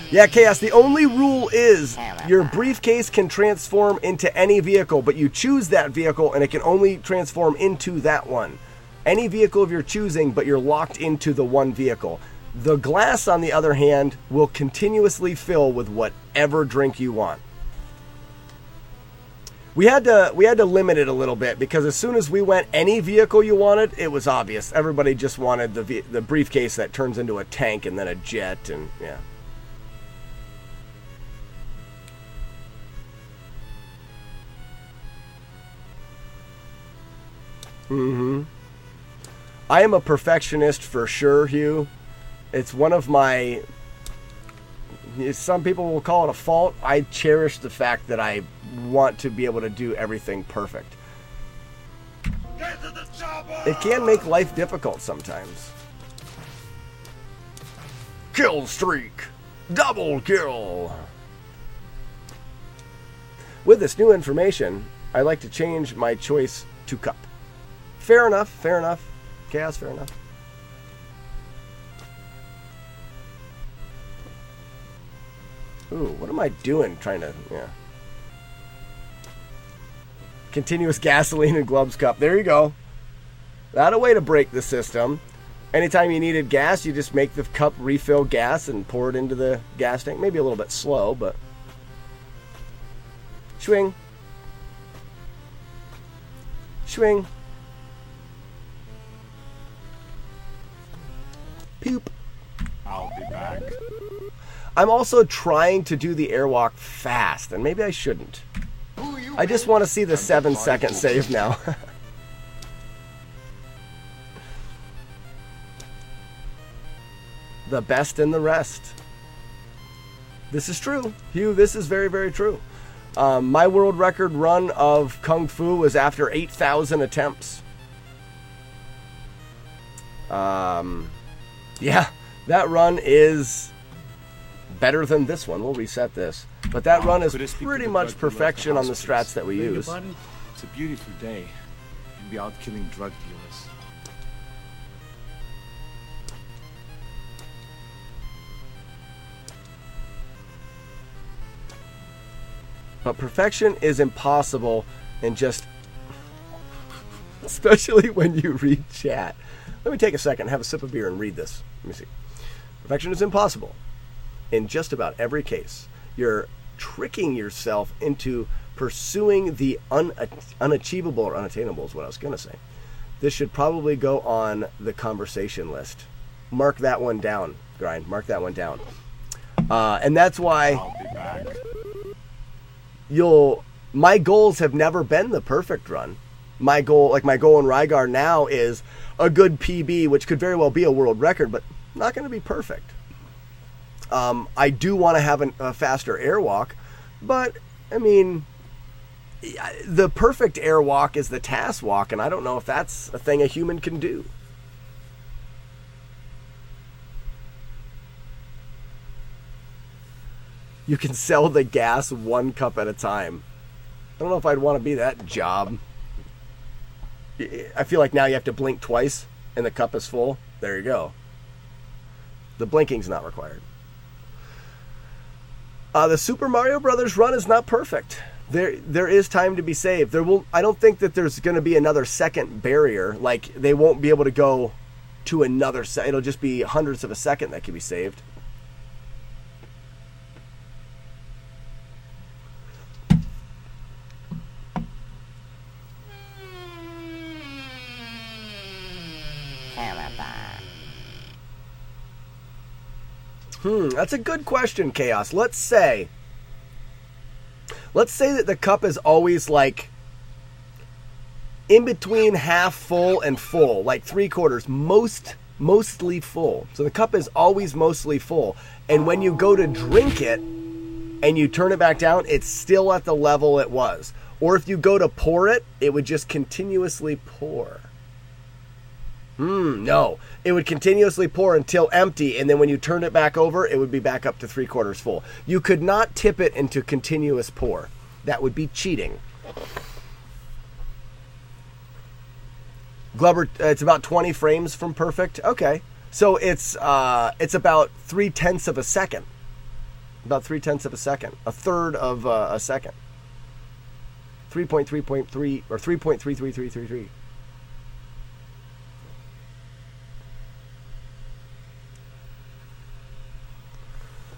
Yeah, Chaos, the only rule is your briefcase can transform into any vehicle, but you choose that vehicle and it can only transform into that one. Any vehicle of your choosing, but you're locked into the one vehicle. The glass, on the other hand, will continuously fill with whatever drink you want. We had to limit it a little bit because as soon as we went any vehicle you wanted, it was obvious. Everybody just wanted the briefcase that turns into a tank and then a jet, and yeah. I am a perfectionist for sure, Hugh. It's one of my... Some people will call it a fault. I cherish the fact that I want to be able to do everything perfect. It can make life difficult sometimes. Kill streak! Double kill! With this new information, I'd like to change my choice to cup. Fair enough, fair enough. Chaos, fair enough. Ooh, what am I doing? Trying to, yeah. Continuous gasoline and gloves cup. There you go. That a way to break the system. Anytime you needed gas, you just make the cup refill gas and pour it into the gas tank. Maybe a little bit slow, but... Swing. Swing. Poop. I'll be back. I'm also trying to do the airwalk fast, and maybe I shouldn't. I just want to see the 7-second save now. The best in the rest. This is true. Hugh, this is very, very true. My world record run of Kung Fu was after 8,000 attempts. Yeah, that run is better than this one. We'll reset this. But that run is pretty much perfection on the strats that we use. It's a beautiful day. You'll be out killing drug dealers. But perfection is impossible in just... Especially when you read chat. Let me take a second, have a sip of beer, and read this. Let me see. Perfection is impossible in just about every case. You're tricking yourself into pursuing the unachievable or unattainable is what I was going to say. This should probably go on the conversation list. Mark that one down, Grind. Mark that one down. And that's why... I'll be back. My goals have never been the perfect run. My goal in Rygar now is a good PB, which could very well be a world record, but not going to be perfect. I do want to have a faster airwalk, but I mean, the perfect airwalk is the task walk, and I don't know if that's a thing a human can do. You can sell the gas 1 cup at a time. I don't know if I'd want to be that job. I feel like now you have to blink twice and the cup is full. There you go. The blinking's not required. The Super Mario Brothers run is not perfect. There is time to be saved. I don't think that there's going to be another second barrier. Like, they won't be able to go to another second. It'll just be hundredths of a second that can be saved. That's a good question, Chaos. Let's say that the cup is always like in between half full and full, like 3/4, mostly full. So the cup is always mostly full. And when you go to drink it and you turn it back down, it's still at the level it was. Or if you go to pour it, it would just continuously pour. No. It would continuously pour until empty, and then when you turn it back over, it would be back up to 3/4 full. You could not tip it into continuous pour. That would be cheating. Glubber, it's about 20 frames from perfect. Okay. So it's about 0.3 of a second. About 0.3 of a second. A third of a second. 3.3.3 or 3.33333.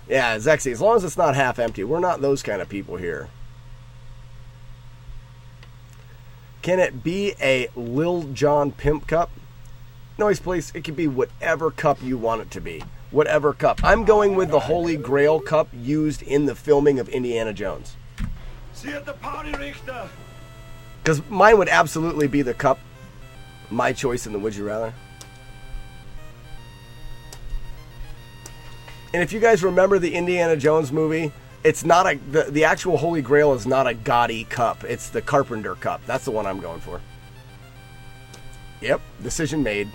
Yeah, Zexy, as long as it's not half empty. We're not those kind of people here. Can it be a Lil Jon Pimp cup? Noise, please. It can be whatever cup you want it to be. Whatever cup. I'm going with the Holy Grail cup used in the filming of Indiana Jones. See at the party, Richter. Because mine would absolutely be the cup. My choice in the Would You Rather. And if you guys remember the Indiana Jones movie, it's not the actual Holy Grail is not a gaudy cup. It's the Carpenter cup. That's the one I'm going for. Yep, decision made.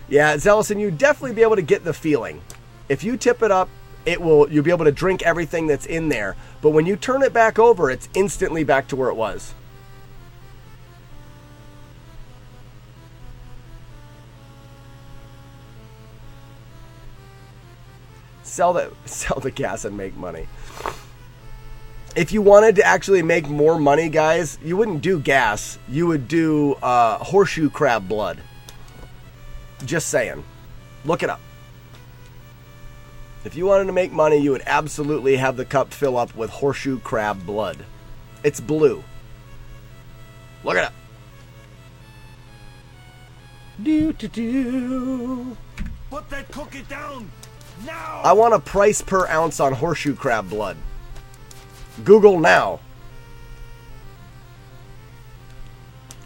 Yeah, Zealous, and you'd definitely be able to get the feeling. If you tip it up you'll be able to drink everything that's in there. But when you turn it back over, it's instantly back to where it was. Sell the gas and make money. If you wanted to actually make more money, guys, you wouldn't do gas. You would do horseshoe crab blood. Just saying. Look it up. If you wanted to make money, you would absolutely have the cup fill up with horseshoe crab blood. It's blue. Look it up. Do. Put that cookie down now. I want a price per ounce on horseshoe crab blood. Google now.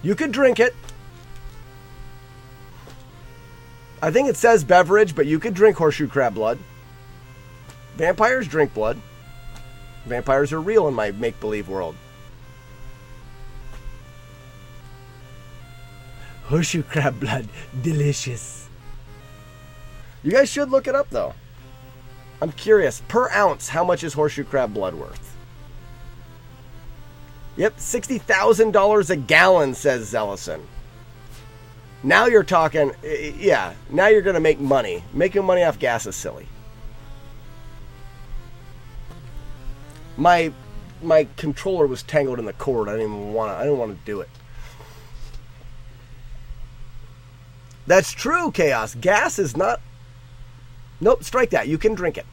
You could drink it. I think it says beverage, but you could drink horseshoe crab blood. Vampires drink blood. Vampires are real in my make-believe world. Horseshoe crab blood, delicious. You guys should look it up, though. I'm curious. Per ounce, how much is horseshoe crab blood worth? Yep, $60,000 a gallon, says Zellison. Now you're talking, yeah, now you're going to make money. Making money off gas is silly. My controller was tangled in the cord. I didn't want to do it. That's true, Chaos. Gas is not... Nope, strike that. You can drink it.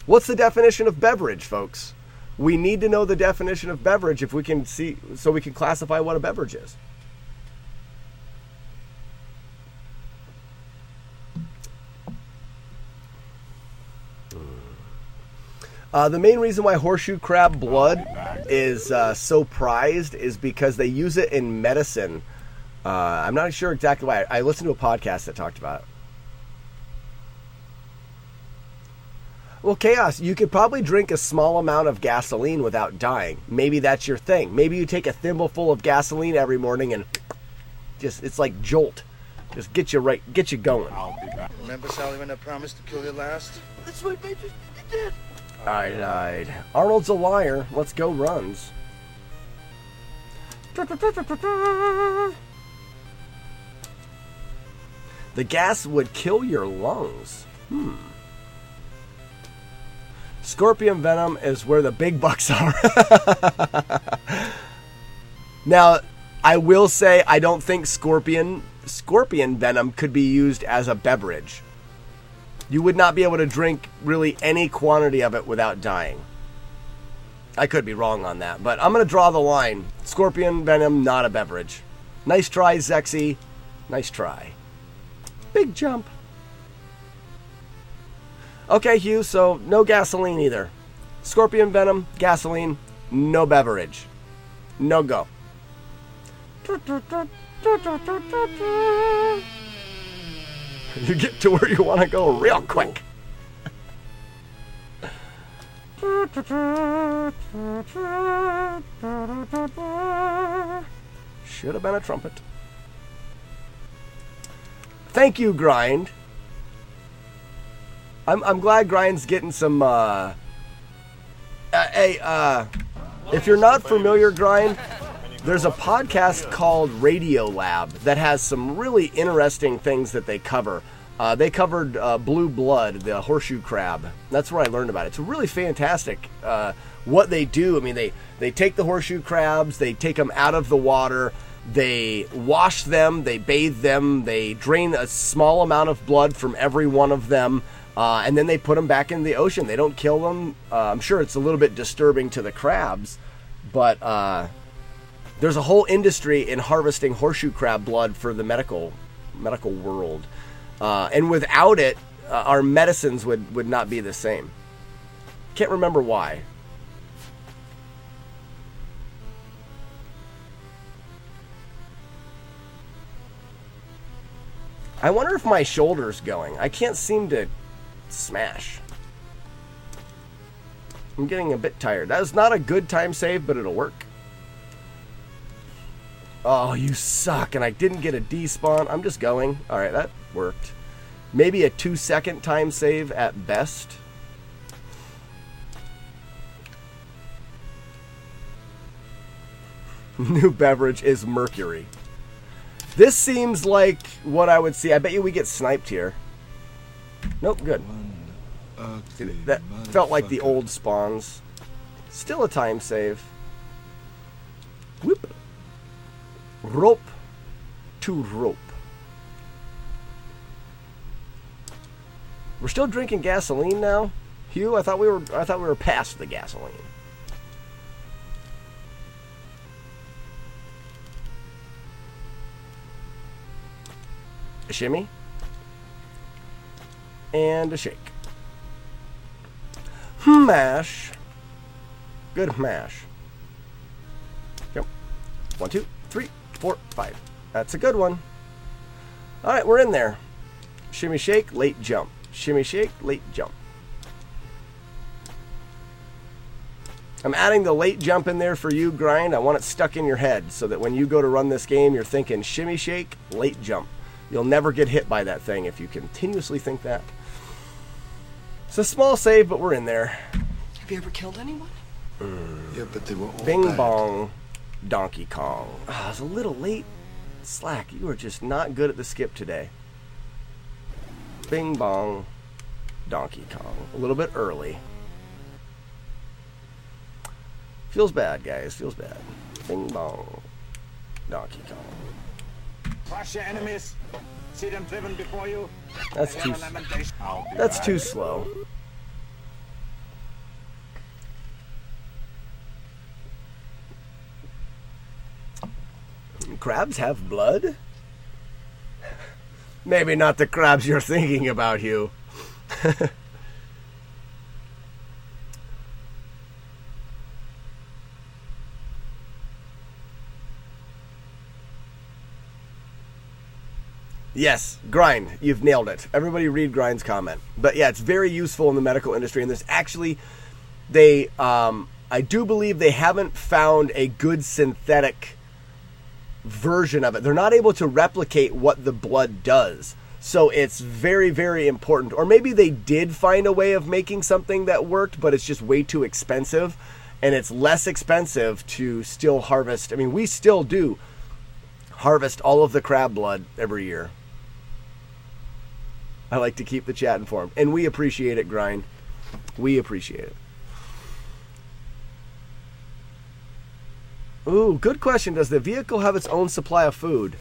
What's the definition of beverage, folks? We need to know the definition of beverage if we can see, so we can classify what a beverage is. The main reason why horseshoe crab blood is so prized is because they use it in medicine. I'm not sure exactly why. I listened to a podcast that talked about it. Well, Chaos, you could probably drink a small amount of gasoline without dying. Maybe that's your thing. Maybe you take a thimbleful of gasoline every morning and just, it's like Jolt. Just get you going. I'll be back. Remember, Sally, when I promised to kill you last? That's what made you did. I died. Arnold's a liar. Let's go runs. The gas would kill your lungs. Scorpion venom is where the big bucks are. Now, I will say I don't think scorpion venom could be used as a beverage. You would not be able to drink really any quantity of it without dying. I could be wrong on that, but I'm going to draw the line. Scorpion venom, not a beverage. Nice try, Zexy. Nice try. Big jump. Okay, Hugh, so no gasoline either. Scorpion venom, gasoline, no beverage. No go. You get to where you want to go real quick. Should have been a trumpet. Thank you, Grind. I'm glad Grind's getting some, if you're not familiar, Grind, there's a podcast called Radio Lab that has some really interesting things that they cover. They covered blue blood, the horseshoe crab. That's where I learned about it. It's really fantastic what they do. I mean, they take the horseshoe crabs, they take them out of the water, they wash them, they bathe them, they drain a small amount of blood from every one of them, and then they put them back in the ocean. They don't kill them. I'm sure it's a little bit disturbing to the crabs, but there's a whole industry in harvesting horseshoe crab blood for the medical world. And without it, our medicines would not be the same. Can't remember why. I wonder if my shoulder's going. I can't seem to smash. I'm getting a bit tired. That is not a good time save, but it'll work. Oh, you suck, and I didn't get a despawn. I'm just going. Alright, that worked. Maybe a 2-second time save at best. New beverage is mercury. This seems like what I would see. I bet you we get sniped here. Nope, good. See, that felt like the old spawns. Still a time save. Whoop. Rope to rope. We're still drinking gasoline now, Hugh. I thought we were past the gasoline. A shimmy and a shake. Mash. Good mash. Yep. 1, 2, 3, 4, 5. That's a good one. All right, we're in there. Shimmy shake, late jump. Shimmy shake, late jump. I'm adding the late jump in there for you, Grind. I want it stuck in your head so that when you go to run this game, you're thinking shimmy shake, late jump. You'll never get hit by that thing if you continuously think that. It's a small save, but we're in there. Have you ever killed anyone? Yeah, but they were all Bing bad. bong, Donkey Kong. I was a little late. Slack, you are just not good at the skip today. Bing bong, Donkey Kong. A little bit early. Feels bad, guys. Feels bad. Bing bong, Donkey Kong. Crush your enemies. See them driven before you. That's too. That's too slow. Crabs have blood? Maybe not the crabs you're thinking about, Hugh. Yes, Grind, you've nailed it. Everybody read Grind's comment. But yeah, it's very useful in the medical industry. And there's actually, I do believe they haven't found a good synthetic version of it. They're not able to replicate what the blood does. So it's very, very important. Or maybe they did find a way of making something that worked, but it's just way too expensive. And it's less expensive to still harvest. I mean, we still do harvest all of the crab blood every year. I like to keep the chat informed. And we appreciate it, Grind. We appreciate it. Ooh, good question. Does the vehicle have its own supply of food?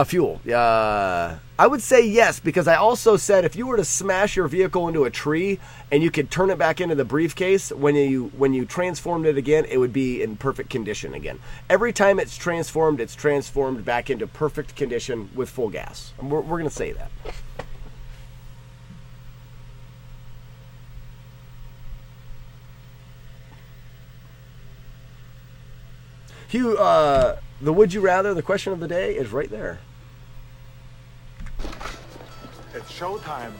Fuel. I would say yes, because I also said if you were to smash your vehicle into a tree and you could turn it back into the briefcase, when you transformed it again, it would be in perfect condition again. Every time it's transformed back into perfect condition with full gas. We're going to say that. Hugh, the would you rather, the question of the day is right there. It's showtime.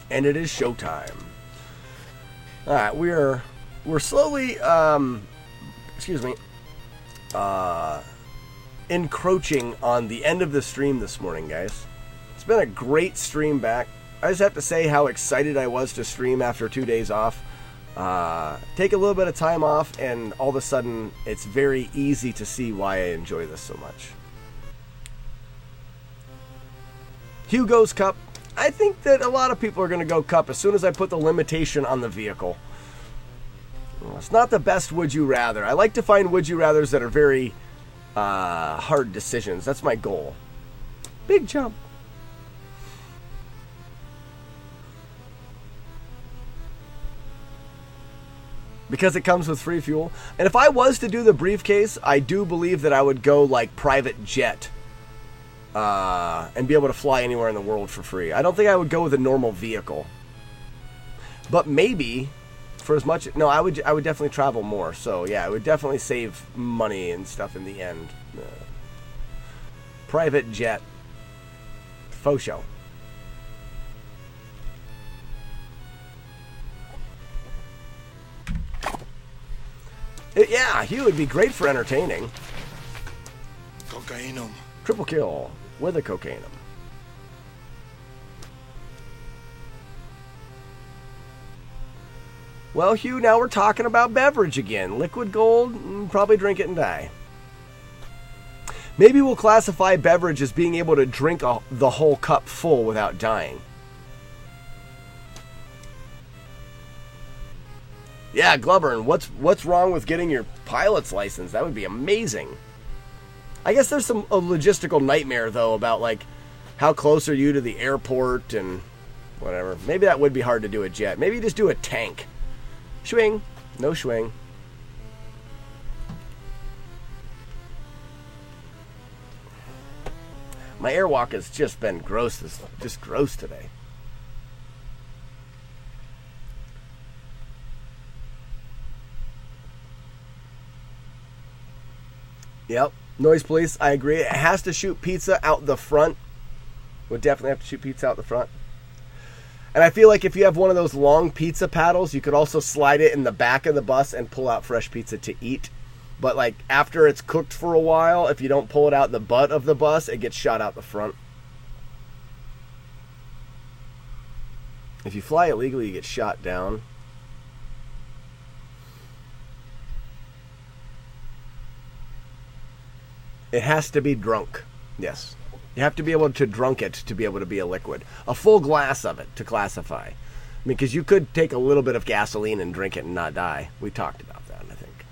And it is showtime. All right, we're slowly, encroaching on the end of the stream this morning, guys. It's been a great stream back. I just have to say how excited I was to stream after 2 days off. Take a little bit of time off, and all of a sudden, it's very easy to see why I enjoy this so much. Hugh goes Cup. I think that a lot of people are going to go Cup as soon as I put the limitation on the vehicle. It's not the best would you rather. I like to find would you rathers that are very hard decisions. That's my goal. Big jump. Because it comes with free fuel. And if I was to do the briefcase, I do believe that I would go like private jet. And be able to fly anywhere in the world for free. I don't think I would go with a normal vehicle. But maybe, for as much... No, I would definitely travel more. So yeah, I would definitely save money and stuff in the end. Private jet. Faux show. Yeah, Hugh would be great for entertaining. Cocainum. Triple kill with a cocainum. Well, Hugh, now we're talking about beverage again. Liquid gold, probably drink it and die. Maybe we'll classify beverage as being able to drink the whole cup full without dying. Yeah, Glubber, what's wrong with getting your pilot's license? That would be amazing. I guess there's a logistical nightmare, though, about, like, how close are you to the airport and whatever. Maybe that would be hard to do a jet. Maybe you just do a tank. Swing. No swing. My airwalk has just been gross. Just gross today. Yep. Noise police, I agree. It has to shoot pizza out the front. Would definitely have to shoot pizza out the front. And I feel like if you have one of those long pizza paddles, you could also slide it in the back of the bus and pull out fresh pizza to eat. But like after it's cooked for a while, if you don't pull it out the butt of the bus, it gets shot out the front. If you fly illegally, you get shot down. It has to be drunk. Yes. You have to be able to drunk it to be able to be a liquid. A full glass of it to classify. I mean, because you could take a little bit of gasoline and drink it and not die. We talked about that, I think.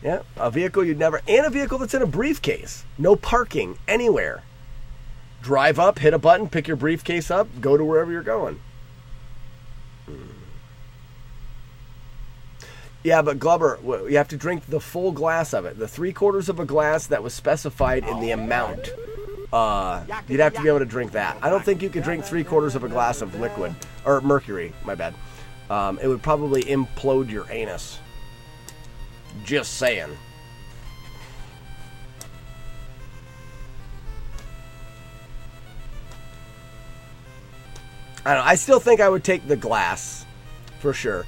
Yeah, a vehicle you'd never... And a vehicle that's in a briefcase. No parking anywhere. Drive up, hit a button, pick your briefcase up, go to wherever you're going. Yeah, but Glubber, you have to drink the full glass of it. The 3/4 of a glass that was specified in the amount. You'd have to be able to drink that. I don't think you could drink 3/4 of a glass of liquid. Or mercury, my bad. It would probably implode your anus. Just saying. I don't know. I still think I would take the glass. For sure.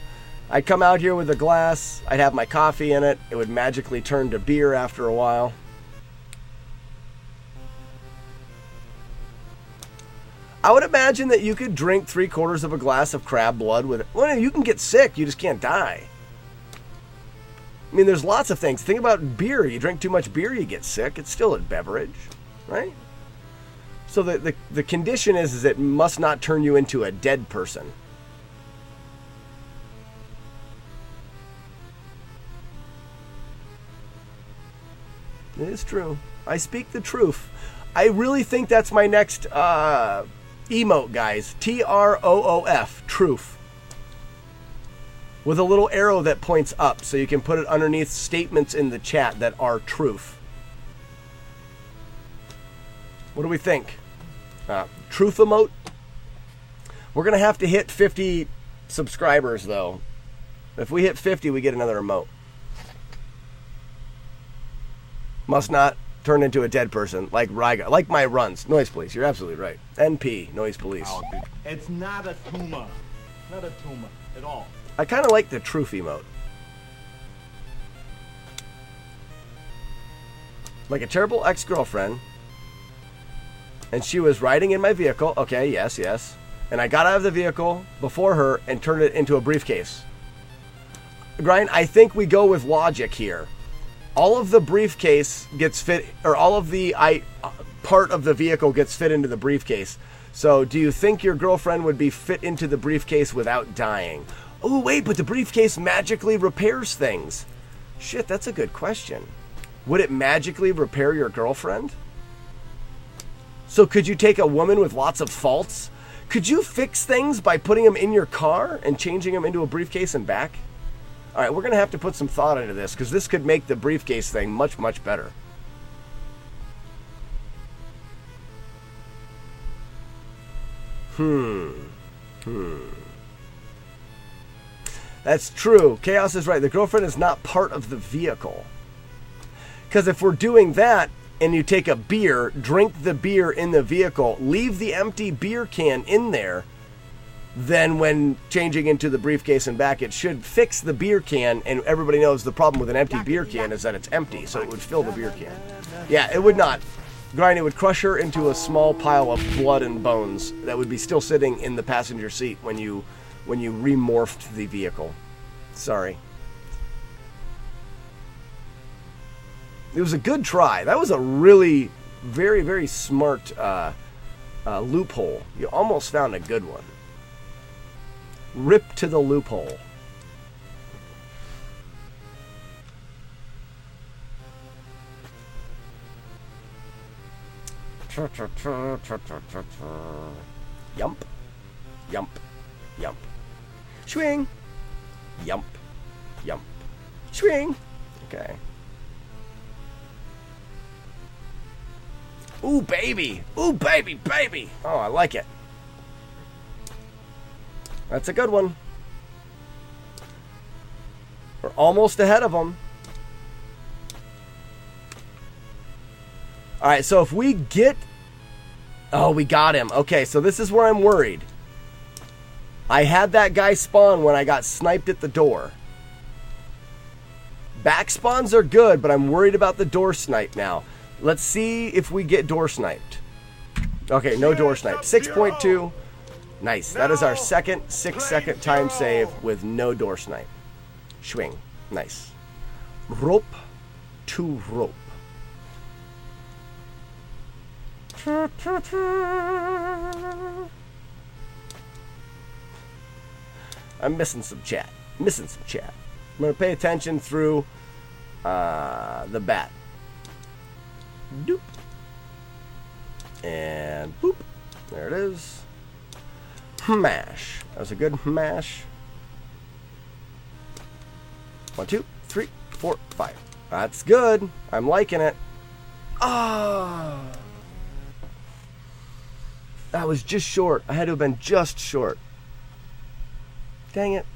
I'd come out here with a glass, I'd have my coffee in it, it would magically turn to beer after a while. I would imagine that you could drink 3/4 of a glass of crab blood with it. Well, you can get sick, you just can't die. I mean, there's lots of things. Think about beer. You drink too much beer, you get sick. It's still a beverage, right? So the condition is it must not turn you into a dead person. It is true. I speak the truth. I really think that's my next emote, guys. TROOF. Truth. With a little arrow that points up, so you can put it underneath statements in the chat that are truth. What do we think? Truth emote? We're going to have to hit 50 subscribers, though. If we hit 50, we get another emote. Must not turn into a dead person like Rygar. Like my runs. Noise police. You're absolutely right. NP. Noise police. It's not a tumor. Not a tumor at all. I kind of like the truth emote. Like a terrible ex-girlfriend. And she was riding in my vehicle. Okay, yes, yes. And I got out of the vehicle before her and turned it into a briefcase. Grind, I think we go with logic here. All of the briefcase gets fit, or all of the part of the vehicle gets fit into the briefcase. So do you think your girlfriend would be fit into the briefcase without dying? Oh, wait, but the briefcase magically repairs things. Shit, that's a good question. Would it magically repair your girlfriend? So could you take a woman with lots of faults? Could you fix things by putting them in your car and changing them into a briefcase and back? All right, we're going to have to put some thought into this because this could make the briefcase thing much, much better. That's true. Chaos is right. The girlfriend is not part of the vehicle. Because if we're doing that and you take a beer, drink the beer in the vehicle, leave the empty beer can in there, then when changing into the briefcase and back, it should fix the beer can, and everybody knows the problem with an empty beer can is that it's empty, so it would fill the beer can. Yeah, it would not. Grind, it would crush her into a small pile of blood and bones that would be still sitting in the passenger seat when you remorphed the vehicle. Sorry. It was a good try. That was a really very, very smart loophole. You almost found a good one. Rip to the loophole. Yump. Yump. Yump. Swing. Yump. Yump. Swing. Okay. Ooh, baby. Ooh, baby, baby. Oh, I like it. That's a good one. We're almost ahead of them. All right, so if we get... Oh, we got him. Okay, so this is where I'm worried. I had that guy spawn when I got sniped at the door. Back spawns are good, but I'm worried about the door snipe now. Let's see if we get door sniped. Okay, no door snipe. 6.2. Nice. That is our second 6-second time save with no door snipe. Swing. Nice. Rope to rope. I'm missing some chat. I'm going to pay attention through the bat. Doop. And boop. There it is. Mash. That was a good mash. 1, 2, 3, 4, 5. That's good. I'm liking it. Ah. That was just short. I had to have been just short. Dang it.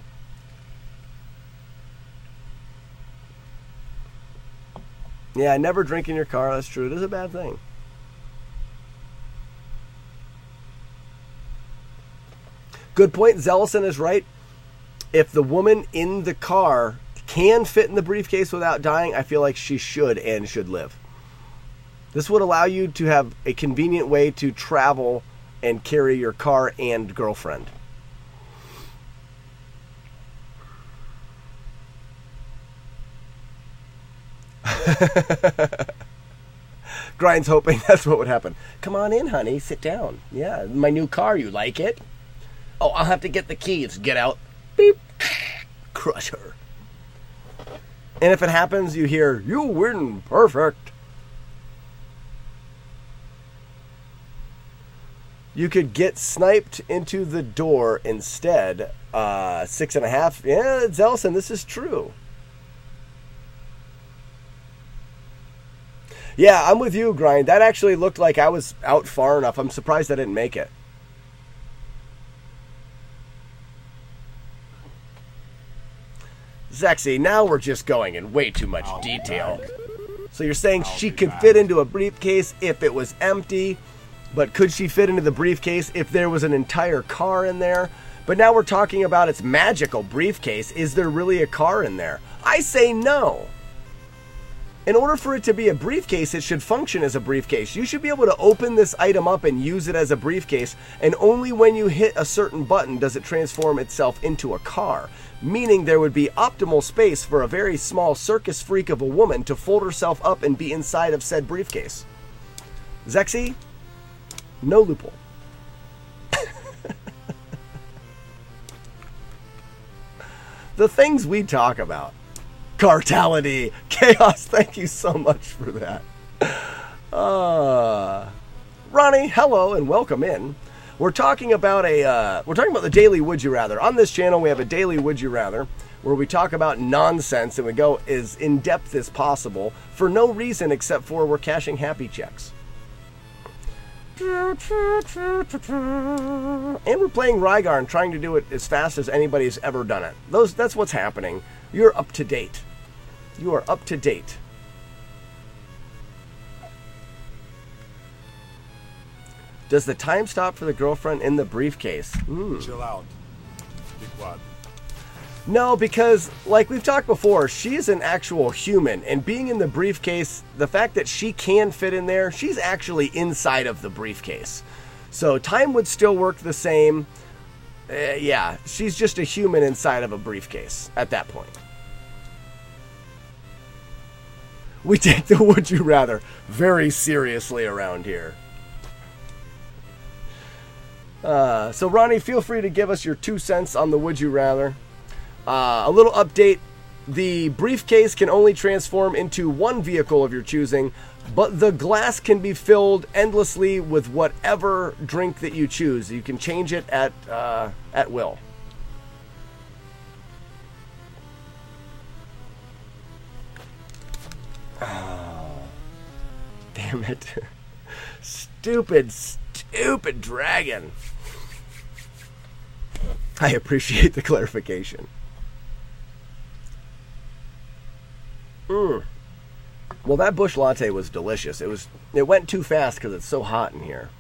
Yeah, never drink in your car. That's true. It is a bad thing. Good point. Zellison is right. If the woman in the car can fit in the briefcase without dying, I feel like she should and should live. This would allow you to have a convenient way to travel and carry your car and girlfriend. Grind's hoping that's what would happen. Come on in, honey. Sit down. Yeah, my new car. You like it? Oh, I'll have to get the keys. Get out. Beep. Crush her. And if it happens, you hear, you win. Perfect. You could get sniped into the door instead. 6.5. Yeah, Zelson, this is true. Yeah, I'm with you, Grind. That actually looked like I was out far enough. I'm surprised I didn't make it. Zexy, now we're just going in way too much detail. So you're saying she could fit into a briefcase if it was empty, but could she fit into the briefcase if there was an entire car in there? But now we're talking about its magical briefcase. Is there really a car in there? I say no. In order for it to be a briefcase, it should function as a briefcase. You should be able to open this item up and use it as a briefcase, and only when you hit a certain button does it transform itself into a car, meaning there would be optimal space for a very small circus freak of a woman to fold herself up and be inside of said briefcase. Zexy, no loophole. The things we talk about. Cartality. Chaos, thank you so much for that. Ronnie, hello and welcome in. We're talking about the daily Would You Rather. On this channel, we have a daily Would You Rather where we talk about nonsense and we go as in-depth as possible for no reason except for we're cashing happy checks. And we're playing Rygar and trying to do it as fast as anybody's ever done it. That's what's happening. You're up to date. You are up to date. Does the time stop for the girlfriend in the briefcase? Chill out. Be quiet. No, because, like we've talked before, she's an actual human, and being in the briefcase, the fact that she can fit in there, she's actually inside of the briefcase. So time would still work the same. Yeah, she's just a human inside of a briefcase at that point. We take the would you rather very seriously around here. So Ronnie, feel free to give us your 2 cents on the would you rather. A little update. The briefcase can only transform into one vehicle of your choosing, but the glass can be filled endlessly with whatever drink that you choose. You can change it at will. Oh, damn it. Stupid dragon. I appreciate the clarification. Well, that bush latte was delicious. It went too fast because it's so hot in here.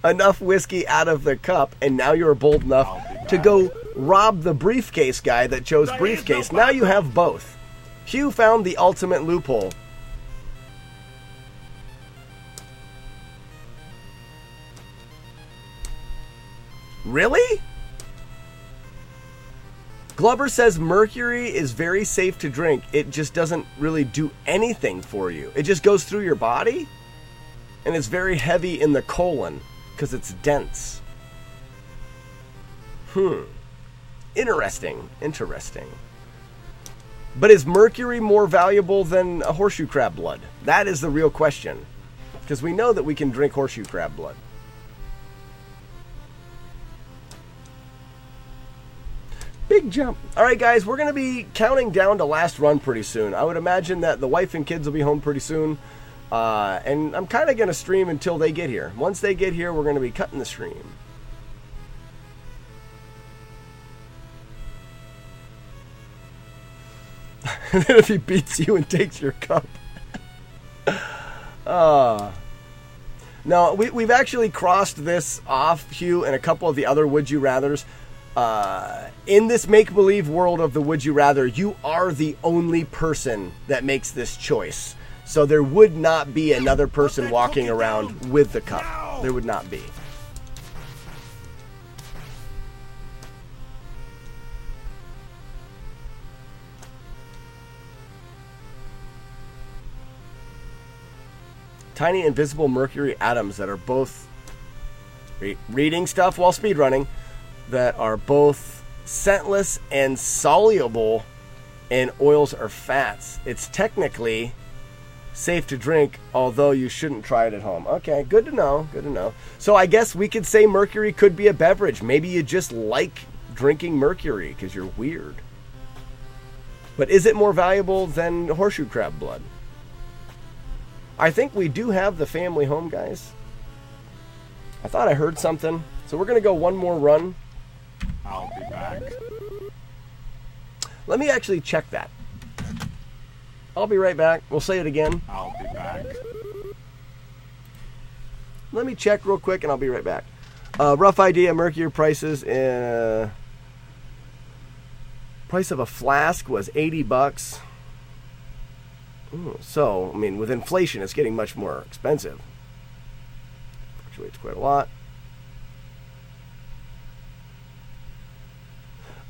Enough whiskey out of the cup, and now you're bold enough to go rob the briefcase guy that chose briefcase. Now you have both. Hugh found the ultimate loophole. Really? Glover says mercury is very safe to drink. It just doesn't really do anything for you. It just goes through your body, and it's very heavy in the colon because it's dense. Interesting. But is mercury more valuable than a horseshoe crab blood? That is the real question. Because we know that we can drink horseshoe crab blood. Big jump. All right, guys, we're going to be counting down to last run pretty soon. I would imagine that the wife and kids will be home pretty soon. And I'm kind of going to stream until they get here. Once they get here, we're going to be cutting the stream. And then if he beats you and takes your cup. No, we've actually crossed this off, Hugh, and a couple of the other Would You Rathers. In this make-believe world of the Would You Rather, you are the only person that makes this choice. So there would not be another person walking around with the cup. There would not be. Tiny invisible mercury atoms that are both reading stuff while speedrunning, that are both scentless and soluble in oils or fats. It's technically safe to drink, although you shouldn't try it at home. Okay, good to know, good to know. So I guess we could say mercury could be a beverage. Maybe you just like drinking mercury because you're weird. But is it more valuable than horseshoe crab blood? I think we do have the family home, guys. I thought I heard something. So we're going to go one more run. I'll be back. Let me actually check that. I'll be right back. We'll say it again. I'll be back. Let me check real quick and I'll be right back. Rough idea, mercury prices. Price of a flask was $80. So, I mean, with inflation, it's getting much more expensive. Fluctuates quite a lot.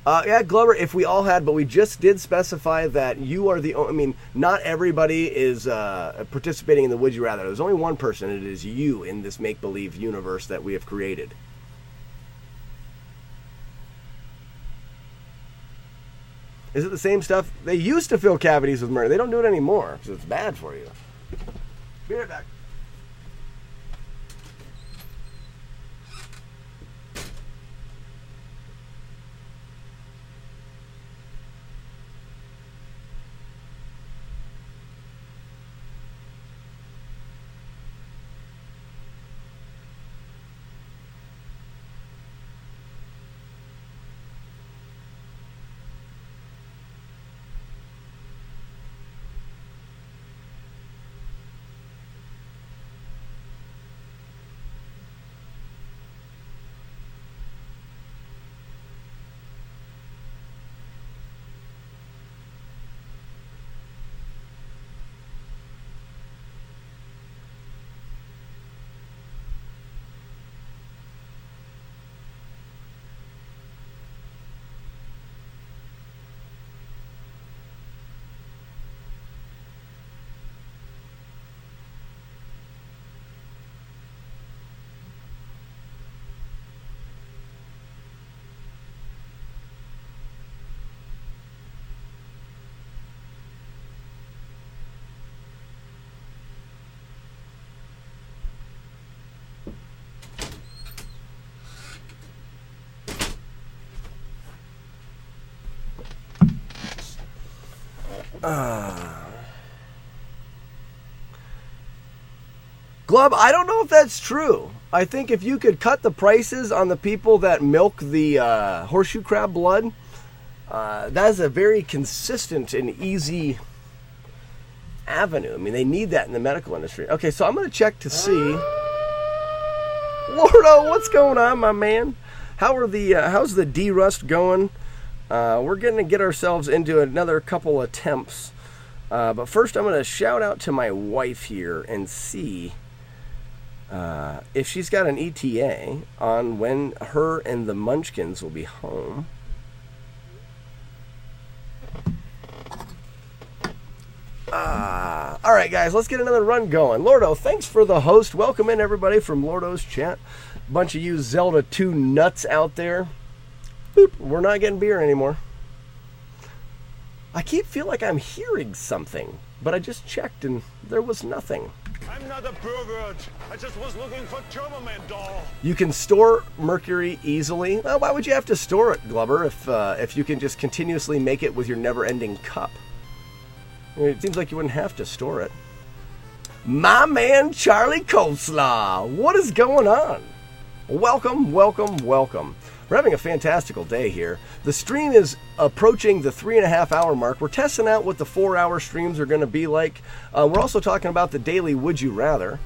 Yeah, Glover, if we all had, but we just did specify that you are the only, I mean, not everybody is participating in the Would You Rather. There's only one person, and it is you in this make-believe universe that we have created. Is it the same stuff? They used to fill cavities with mercury. They don't do it anymore because it's bad for you. Be right back. Glub, I don't know if that's true. I think if you could cut the prices on the people that milk the horseshoe crab blood, that is a very consistent and easy avenue. I mean, they need that in the medical industry. Okay, so I'm going to check to see. Lordo, what's going on, my man? How's the D-Rust going? We're going to get ourselves into another couple attempts. But first, I'm going to shout out to my wife here and see if she's got an ETA on when her and the Munchkins will be home. All right, guys, let's get another run going. Lordo, thanks for the host. Welcome in, everybody, from Lordo's chat. Bunch of you Zelda 2 nuts out there. Boop, we're not getting beer anymore. I feel like I'm hearing something, but I just checked and there was nothing. I'm not a pervert. I just was looking for Turboman doll. You can store mercury easily. Well, why would you have to store it, Glover, if you can just continuously make it with your never-ending cup? I mean, it seems like you wouldn't have to store it. My man Charlie Coleslaw, what is going on? Welcome, welcome, welcome. We're having a fantastical day here. The stream is approaching the 3.5 hour mark. We're testing out what the 4-hour streams are going to be like. We're also talking about the daily Would You Rather,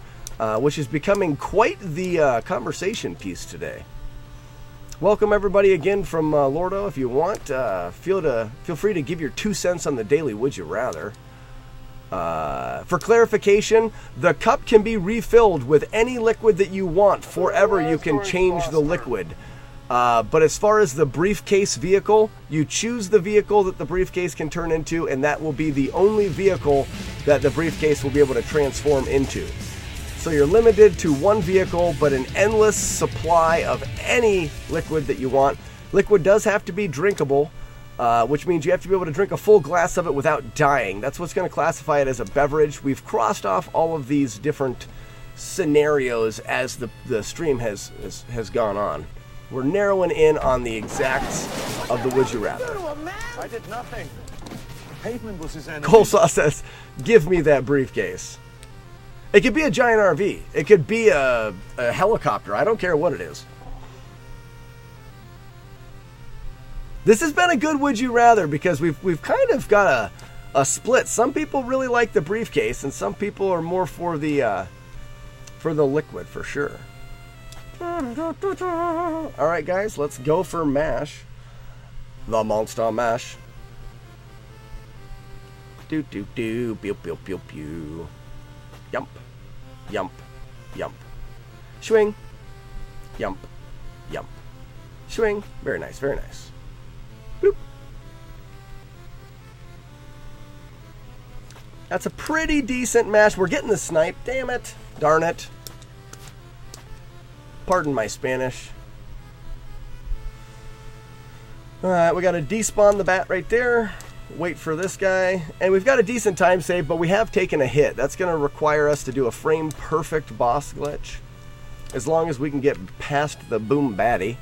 which is becoming quite the conversation piece today. Welcome everybody again from Lordo. If you want, feel free to give your 2 cents on the daily Would You Rather. For clarification, the cup can be refilled with any liquid that you want forever. You can change the liquid. But as far as the briefcase vehicle, you choose the vehicle that the briefcase can turn into, and that will be the only vehicle that the briefcase will be able to transform into. So you're limited to one vehicle, but an endless supply of any liquid that you want. Liquid does have to be drinkable, which means you have to be able to drink a full glass of it without dying. That's what's going to classify it as a beverage. We've crossed off all of these different scenarios as the stream has gone on. We're narrowing in on the exacts of the Would You Rather. I did nothing. Pavement was his enemy. Coleslaw says, give me that briefcase. It could be a giant RV. It could be a helicopter. I don't care what it is. This has been a good Would You Rather because we've kind of got a split. Some people really like the briefcase, and some people are more for the liquid for sure. All right, guys, let's go for MASH. The Monster Mash. Do do do, pew pew pew pew. Yump, yump, yump. Swing, yump, yump. Swing. Very nice, very nice. Boop. That's a pretty decent mash. We're getting the snipe. Damn it. Darn it. Pardon my Spanish. Alright, we got to despawn the bat right there. Wait for this guy. And we've got a decent time save, but we have taken a hit. That's going to require us to do a frame perfect boss glitch. As long as we can get past the boom baddie.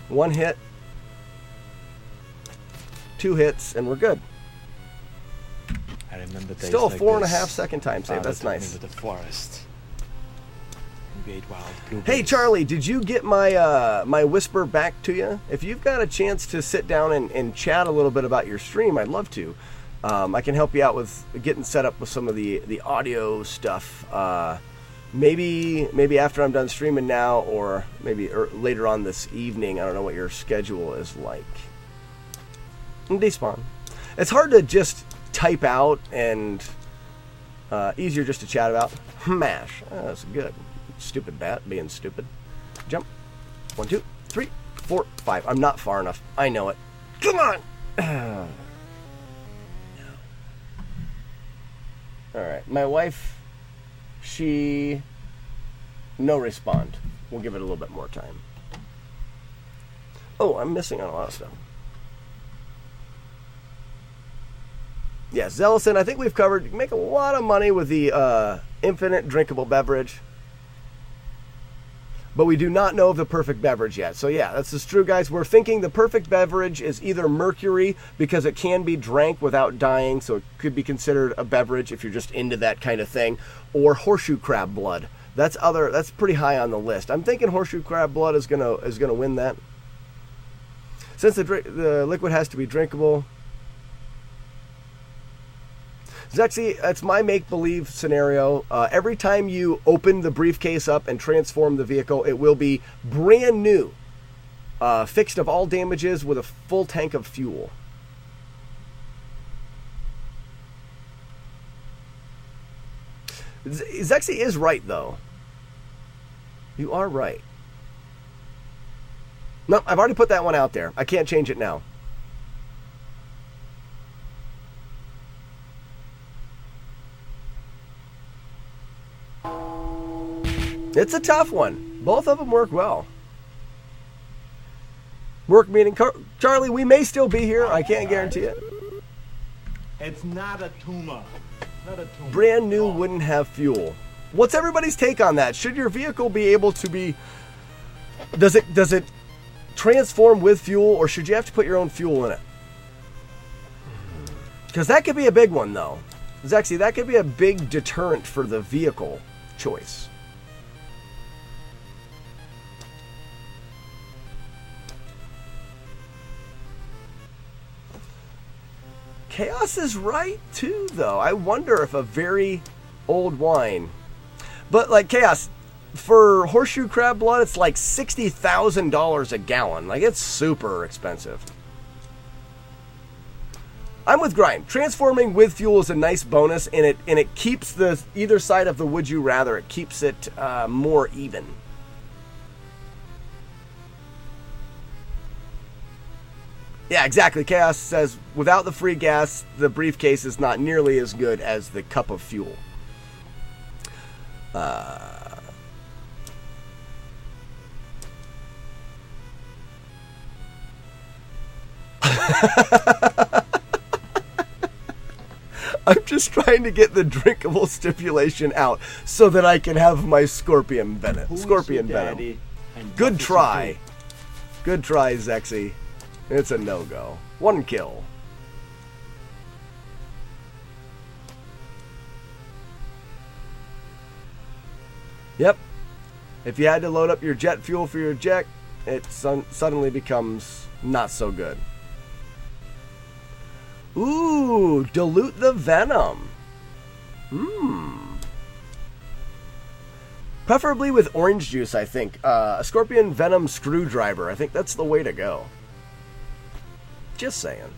1 hit. 2 hits, and we're good. I remember days still a like 4.5 second time save. That's nice. Into the forest. Hey Charlie, did you get my my whisper back to you? If you've got a chance to sit down and chat a little bit about your stream, I'd love to. I can help you out with getting set up with some of the audio stuff. Maybe after I'm done streaming now, or maybe later on this evening. I don't know what your schedule is like. And despawn. It's hard to just type out, and easier just to chat about. Mash. Oh, that's good. Stupid bat being stupid. Jump. 1, 2, 3, 4, 5. I'm not far enough. I know it. Come on. No. All right. My wife, no respond. We'll give it a little bit more time. Oh, I'm missing on a lot of stuff. Yeah, Zellison, I think we've covered. You can make a lot of money with the infinite drinkable beverage. but we do not know of the perfect beverage yet. So yeah, this is true, guys. We're thinking the perfect beverage is either mercury, because it can be drank without dying, so it could be considered a beverage if you're just into that kind of thing, or horseshoe crab blood. That's pretty high on the list. I'm thinking horseshoe crab blood is gonna win that. Since the liquid has to be drinkable. Zexy, that's my make-believe scenario. Every time you open the briefcase up and transform the vehicle, it will be brand new, fixed of all damages with a full tank of fuel. Zexy is right, though. You are right. No, I've already put that one out there. I can't change it now. It's a tough one. Both of them work well. Work meaning, Charlie, we may still be here. I can't guarantee it. It's not a tumor. Not a tumor. Brand new wouldn't have fuel. What's everybody's take on that? Should your vehicle be able to be... Does it transform with fuel, or should you have to put your own fuel in it? Because that could be a big one, though. Zexy, that could be a big deterrent for the vehicle choice. Chaos is right, too, though. I wonder if a very old wine... But, like, Chaos, for horseshoe crab blood, it's like $60,000 a gallon. Like, it's super expensive. I'm with Grime. Transforming with fuel is a nice bonus, and it keeps the either side of the would you rather. It keeps it more even. Yeah, exactly. Chaos says, without the free gas, the briefcase is not nearly as good as the cup of fuel. I'm just trying to get the drinkable stipulation out so that I can have my scorpion venom. Scorpion venom. Good try. Good try, Zexy. It's a no-go. One kill. Yep. If you had to load up your jet fuel for your jet, it suddenly becomes not so good. Ooh, dilute the venom. Preferably with orange juice, I think. A scorpion venom screwdriver. I think that's the way to go. Just saying.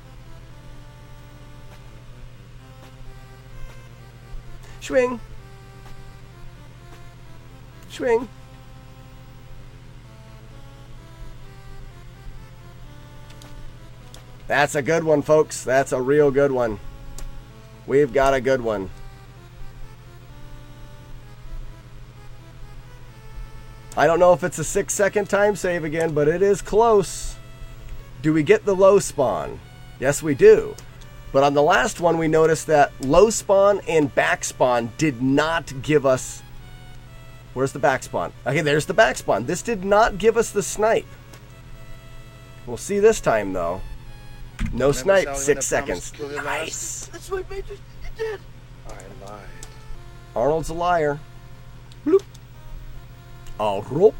Swing. Swing. That's a good one, folks. That's a real good one. We've got a good one. I don't know if it's a 6-second time save again, but it is close. Do we get the low spawn? Yes, we do. But on the last one, we noticed that low spawn and back spawn did not give us... Where's the back spawn? Okay, there's the back spawn. This did not give us the snipe. We'll see this time, though. No snipe, 6 seconds. Nice. That's what made you did. I lied. Arnold's a liar. Bloop. A rope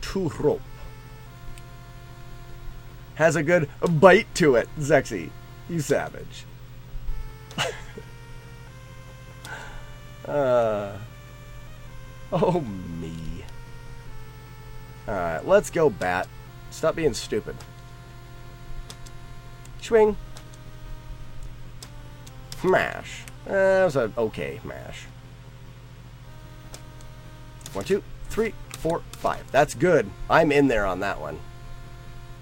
to rope. Has a good bite to it, Zexy. You savage. Oh, me. Alright, let's go, Bat. Stop being stupid. Swing. Mash. That was an okay mash. 1, 2, 3, 4, 5. That's good. I'm in there on that one.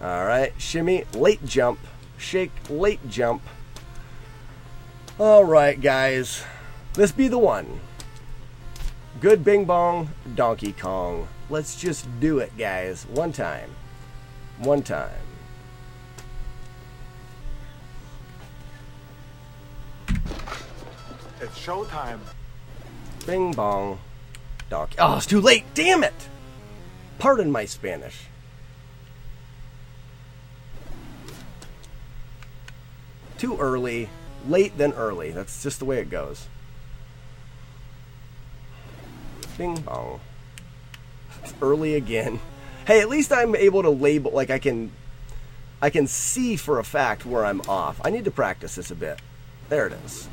Alright, shimmy, late jump. Shake, late jump. Alright, guys. This be the one. Good bing bong, Donkey Kong. Let's just do it, guys. One time. One time. It's showtime. Bing bong, Donkey. Oh, it's too late. Damn it. Pardon my Spanish. Too early. Late then early. That's just the way it goes. Bing bong. It's early again. Hey, at least I'm able to label, like I can see for a fact where I'm off. I need to practice this a bit. There it is.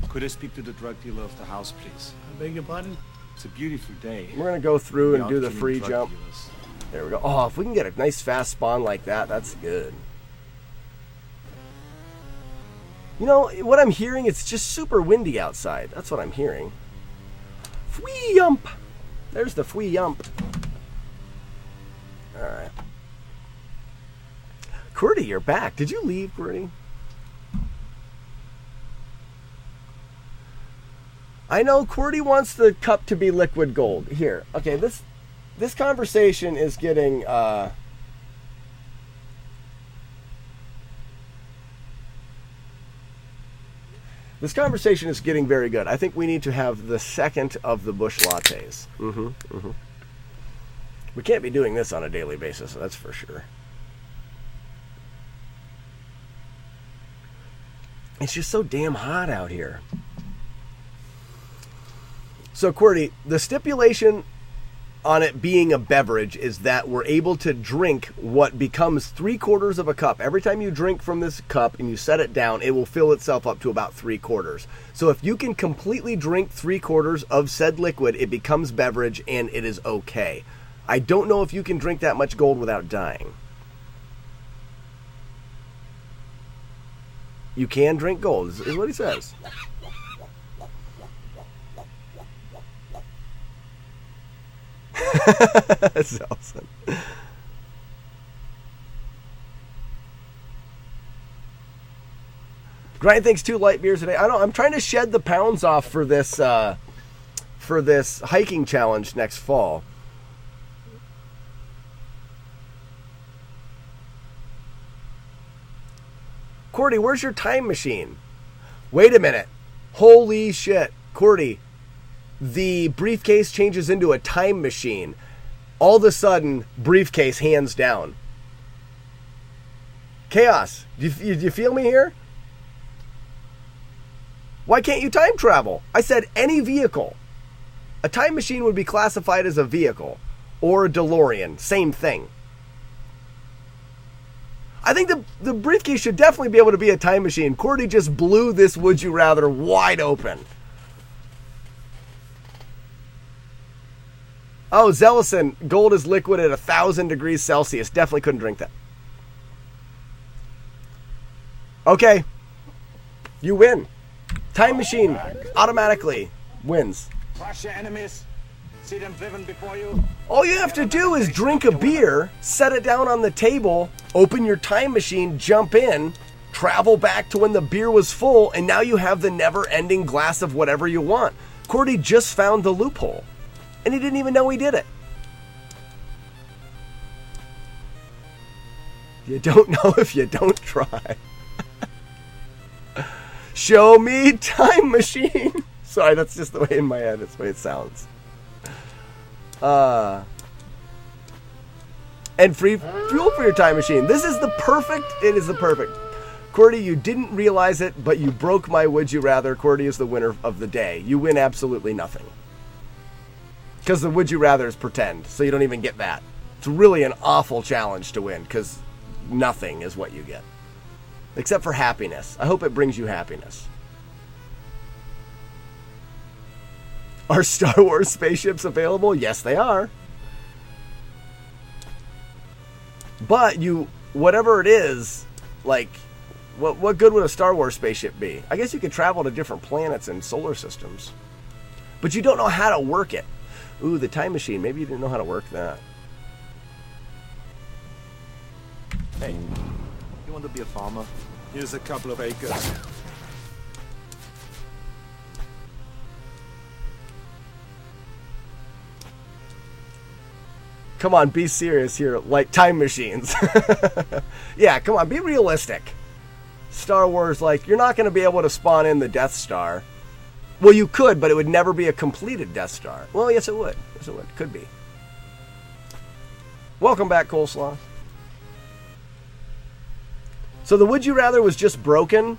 Could I speak to the drug dealer of the house, please? I beg your pardon? It's a beautiful day. We're going to go through and do the killing free drug jump. dealers. There we go. Oh, if we can get a nice fast spawn like that, that's good. You know, what I'm hearing, it's just super windy outside. That's what I'm hearing. Fwee yump. There's the fwee yump. Alright. Qwerty, you're back. Did you leave, Qwerty? I know Qwerty wants the cup to be liquid gold. Here. Okay, this conversation is getting this conversation is getting very good. I think we need to have the second of the bush lattes. We can't be doing this on a daily basis, that's for sure. It's just so damn hot out here. So, Qwerty, the stipulation on it being a beverage is that we're able to drink what becomes 3/4 of a cup. Every time you drink from this cup and you set it down, it will fill itself up to about 3/4. So if you can completely drink 3/4 of said liquid, it becomes beverage and it is okay. I don't know if you can drink that much gold without dying. You can drink gold, is what he says. That's awesome. Grind thinks 2 light beers a day. I don't. I'm trying to shed the pounds off for this hiking challenge next fall. Qwerty, where's your time machine? Wait a minute. Holy shit, Qwerty. The briefcase changes into a time machine. All of a sudden, briefcase hands down. Chaos, do you feel me here? Why can't you time travel? I said any vehicle. A time machine would be classified as a vehicle. Or a DeLorean, same thing. I think the briefcase should definitely be able to be a time machine. Qwerty just blew this Would You Rather wide open. Oh, Zellison, gold is liquid at 1,000 degrees Celsius. Definitely couldn't drink that. Okay. You win. Time machine automatically wins. Crush your enemies. See them driven before you. All you have to do is drink a beer, set it down on the table, open your time machine, jump in, travel back to when the beer was full, and now you have the never-ending glass of whatever you want. Qwerty just found the loophole. And he didn't even know he did it. You don't know if you don't try. Show me time machine. Sorry, that's just the way in my head. That's the way it sounds. And free fuel for your time machine. This is the perfect. It is the perfect. Qwerty, you didn't realize it, but you broke my Would You Rather. Qwerty is the winner of the day. You win absolutely nothing. Because the Would You Rather is pretend, so you don't even get that. It's really an awful challenge to win, because nothing is what you get. Except for happiness. I hope it brings you happiness. Are Star Wars spaceships available? Yes, they are. But whatever it is, like, what good would a Star Wars spaceship be? I guess you could travel to different planets and solar systems. But you don't know how to work it. Ooh, the time machine. Maybe you didn't know how to work that. Hey, you want to be a farmer? Here's a couple of acres. Come on, be serious here. Like time machines. Yeah, come on, be realistic. Star Wars, like, you're not going to be able to spawn in the Death Star. Well, you could, but it would never be a completed Death Star. Well, yes, it would. Yes, it would. Could be. Welcome back, Coleslaw. So the Would You Rather was just broken.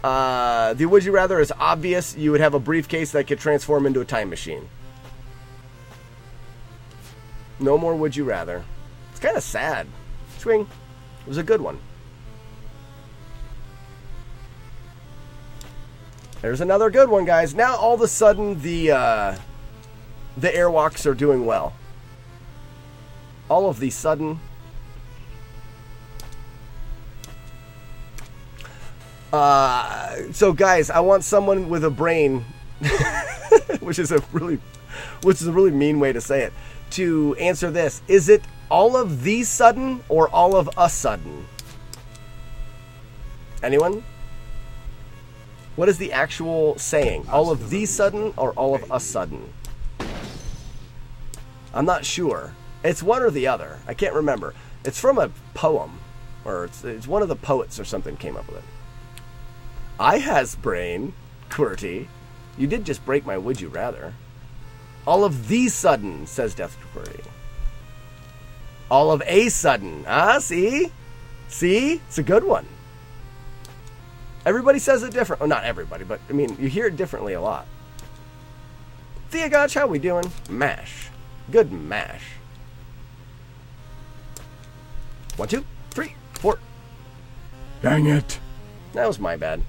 The Would You Rather is obvious. You would have a briefcase that could transform into a time machine. No more Would You Rather. It's kind of sad. Swing. It was a good one. There's another good one, guys. Now all of a sudden the airwalks are doing well. All of the sudden. So guys, I want someone with a brain, which is a really mean way to say it, to answer this. Is it all of these sudden or all of us sudden? Anyone? What is the actual saying? All of these sudden or all of us sudden? I'm not sure. It's one or the other. I can't remember. It's from a poem, or it's one of the poets or something came up with it. I has brain, QWERTY. You did just break my Would You Rather. All of these sudden, says Death to QWERTY. All of a sudden. Ah, see? See? It's a good one. Everybody says it different. Oh, not everybody, but, I mean, you hear it differently a lot. Thea Gotch, how we doing? Mash. Good mash. 1, 2, 3, 4. Dang it. That was my bad.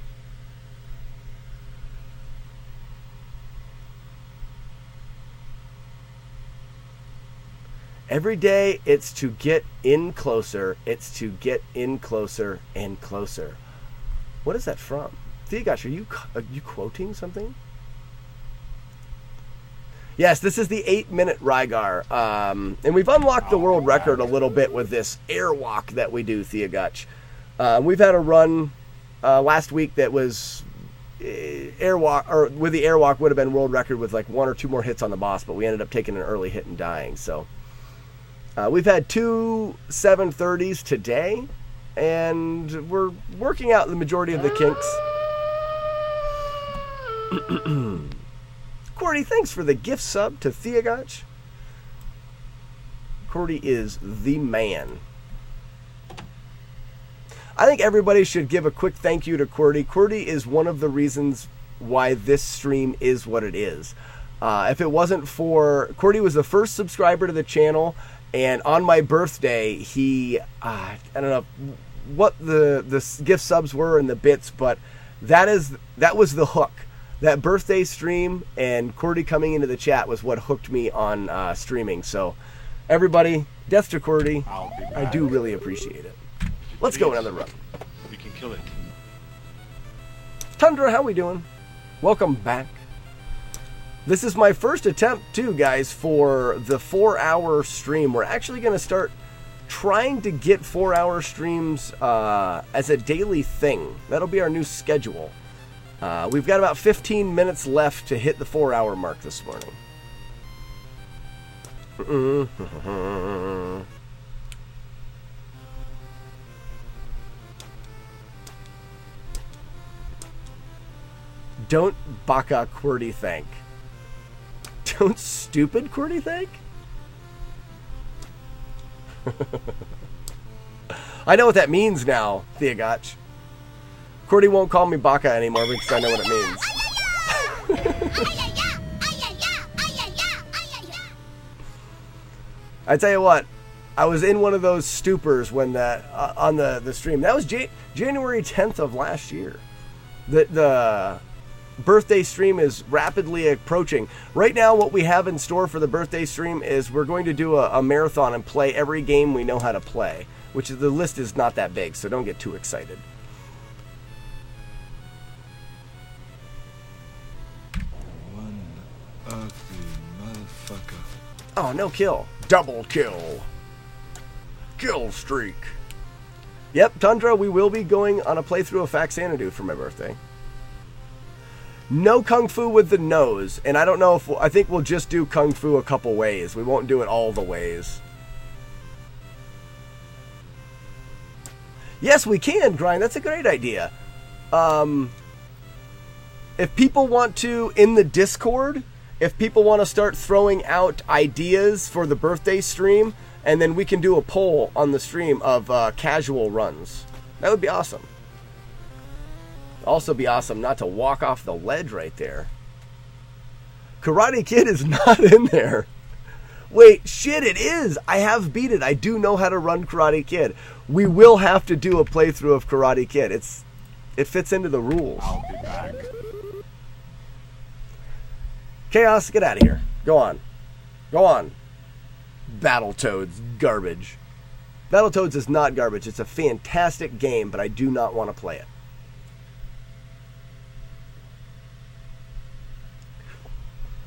Every day, it's to get in closer. It's to get in closer and closer. What is that from? Thea Gotch, are you quoting something? Yes, this is the 8-minute Rygar. And we've unlocked the world record a little bit with this airwalk that we do, Thea Gotch. We've had a run last week that was airwalk, or with the airwalk would have been world record with like 1 or 2 more hits on the boss, but we ended up taking an early hit and dying. So we've had 2 730s today, and we're working out the majority of the kinks. Cordy, thanks for the gift sub to Thea Gotch. Cordy is the man. I think everybody should give a quick thank you to Cordy. Cordy is one of the reasons why this stream is what it is. If it wasn't for... Cordy was the first subscriber to the channel, and on my birthday, he... I don't know what the gift subs were and the bits, but that was the hook. That birthday stream and Cordy coming into the chat was what hooked me on streaming. So, everybody, death to Cordy. I do really appreciate it. Let's go another run. We can kill it. Tundra, how we doing? Welcome back. This is my first attempt, too, guys, for the 4-hour stream. We're actually going to start trying to get 4-hour streams as a daily thing. That'll be our new schedule. We've got about 15 minutes left to hit the 4-hour mark this morning. Don't baka QWERTY thank. Don't stupid QWERTY thank? I know what that means now, Thea Gotch. QWERTY won't call me baka anymore because I know what it means. I tell you what, I was in one of those stupors when that on the stream. That was January 10th of last year. The birthday stream is rapidly approaching. Right now, what we have in store for the birthday stream is we're going to do a marathon and play every game we know how to play, which is, the list is not that big, so don't get too excited. One ugly motherfucker. Oh, no kill. Double kill. Kill streak. Yep, Tundra, we will be going on a playthrough of Faxanadu for my birthday. No Kung Fu with the nose, and I don't know if I think we'll just do Kung Fu a couple ways. We won't do it all the ways. Yes, we can, Grind. That's a great idea. If people want to, in the Discord, if people want to start throwing out ideas for the birthday stream, and then we can do a poll on the stream of casual runs. That would be awesome. Also be awesome not to walk off the ledge right there. Karate Kid is not in there. Wait, shit, it is. I have beat it. I do know how to run Karate Kid. We will have to do a playthrough of Karate Kid. It fits into the rules. I'll be back. Chaos, get out of here. Go on. Go on. Battletoads, garbage. Battletoads is not garbage. It's a fantastic game, but I do not want to play it.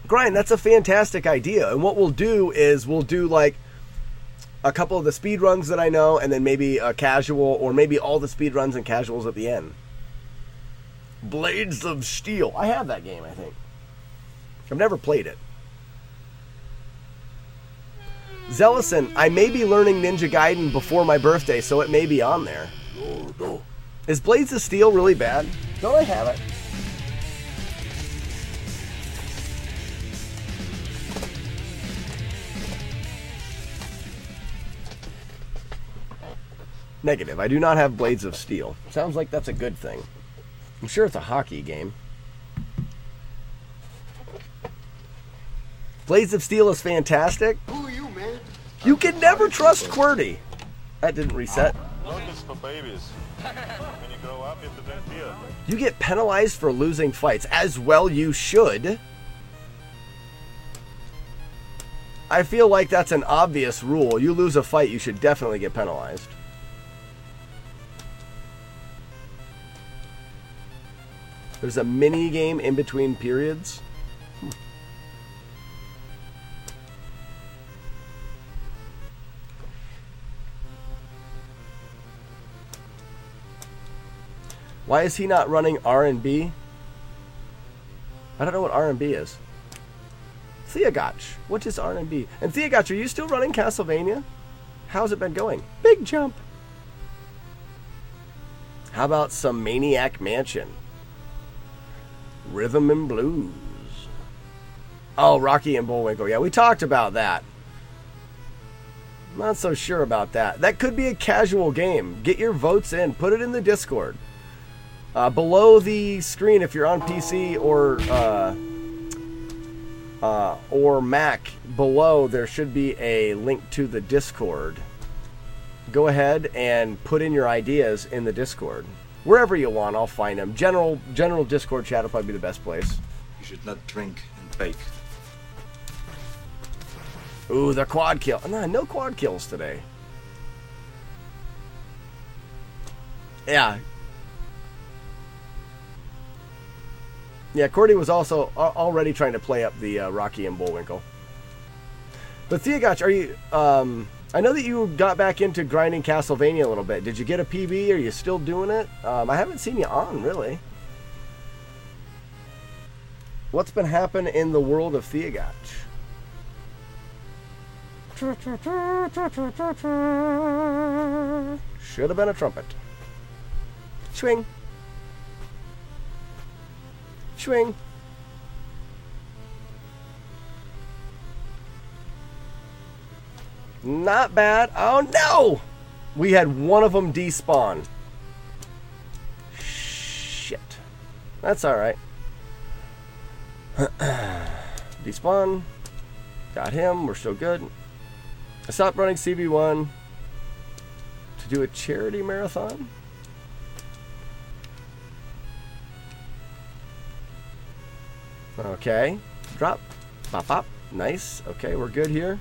Grind, that's a fantastic idea. And what we'll do is we'll do like a couple of the speed runs that I know, and then maybe a casual, or maybe all the speed runs and casuals at the end. Blades of Steel. I have that game, I think. I've never played it. Zellison, I may be learning Ninja Gaiden before my birthday, so it may be on there. No. Is Blades of Steel really bad? Don't I have it? Negative. I do not have Blades of Steel. Sounds like that's a good thing. I'm sure it's a hockey game. Blades of Steel is fantastic. Who are you, man? You can never trust QWERTY. That didn't reset. Love is for babies. When you grow up, you have to drink beer. You get penalized for losing fights. As well you should. I feel like that's an obvious rule. You lose a fight, you should definitely get penalized. There's a mini game in between periods. Why is he not running R&B? I don't know what R&B is. Theogotch, what is R&B? And Theogotch, are you still running Castlevania? How's it been going? Big jump. How about some Maniac Mansion? Rhythm and Blues. Oh, Rocky and Bullwinkle. Yeah, we talked about that. Not so sure about that. That could be a casual game. Get your votes in. Put it in the Discord. Below the screen, if you're on PC or Mac, below there should be a link to the Discord. Go ahead and put in your ideas in the Discord. Wherever you want, I'll find them. General Discord chat will probably be the best place. You should not drink and bake. Ooh, the quad kill. No quad kills today. Yeah. Yeah, QWERTY was also already trying to play up the Rocky and Bullwinkle. But Theogotch, are you... I know that you got back into grinding Castlevania a little bit. Did you get a PB? Are you still doing it? I haven't seen you on, really. What's been happening in the world of Theogotch? Should have been a trumpet. Swing. Swing. Not bad. Oh no! We had one of them despawn. Shit. That's alright. Despawn. Got him. We're still good. I stopped running CB1 to do a charity marathon. Okay. Drop. Pop, pop. Nice. Okay, we're good here.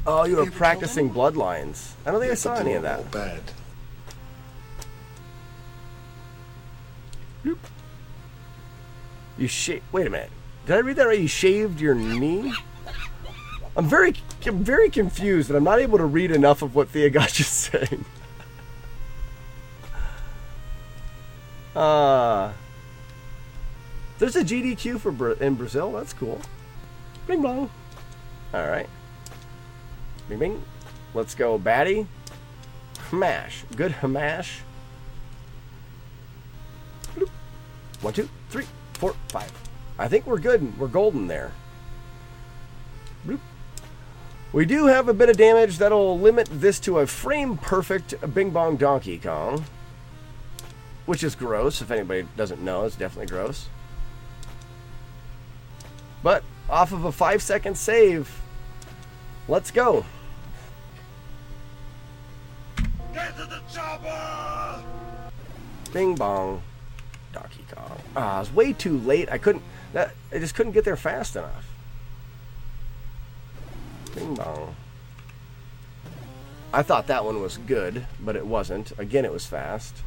Oh, you were practicing Bloodlines. I don't think I saw any of that. Bad. Wait a minute. Did I read that right? You shaved your knee? I'm very confused, and I'm not able to read enough of what Theogotch is saying. There's a GDQ in Brazil. That's cool. Bing bong. All right. Bing bing. Let's go, baddie. Hamash. Good hamash. 1, 2, 3. 4, 5. I think we're good. We're golden there. Bloop. We do have a bit of damage that'll limit this to a frame-perfect Bing Bong Donkey Kong. Which is gross. If anybody doesn't know, it's definitely gross. But off of a 5-second save, let's go. Get to the chopper! Bing Bong Donkey Kong. Ah, I was way too late. I just couldn't get there fast enough. Bing Bong. I thought that one was good, but it wasn't. Again, it was fast.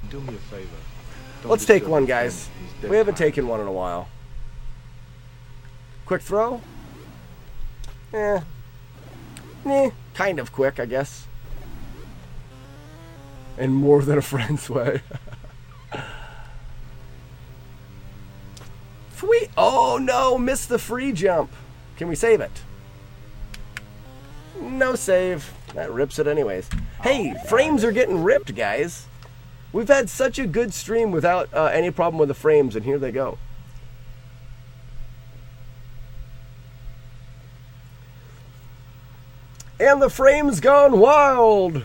Do me a favor. Let's take one, guys. We haven't taken one in a while. Quick throw? Kind of quick, I guess. In more than a friend's way. Sweet. Oh no, missed the free jump. Can we save it? No save. That rips it anyways. Hey, frames are getting ripped, guys. We've had such a good stream without any problem with the frames, and here they go. And the frame's gone wild.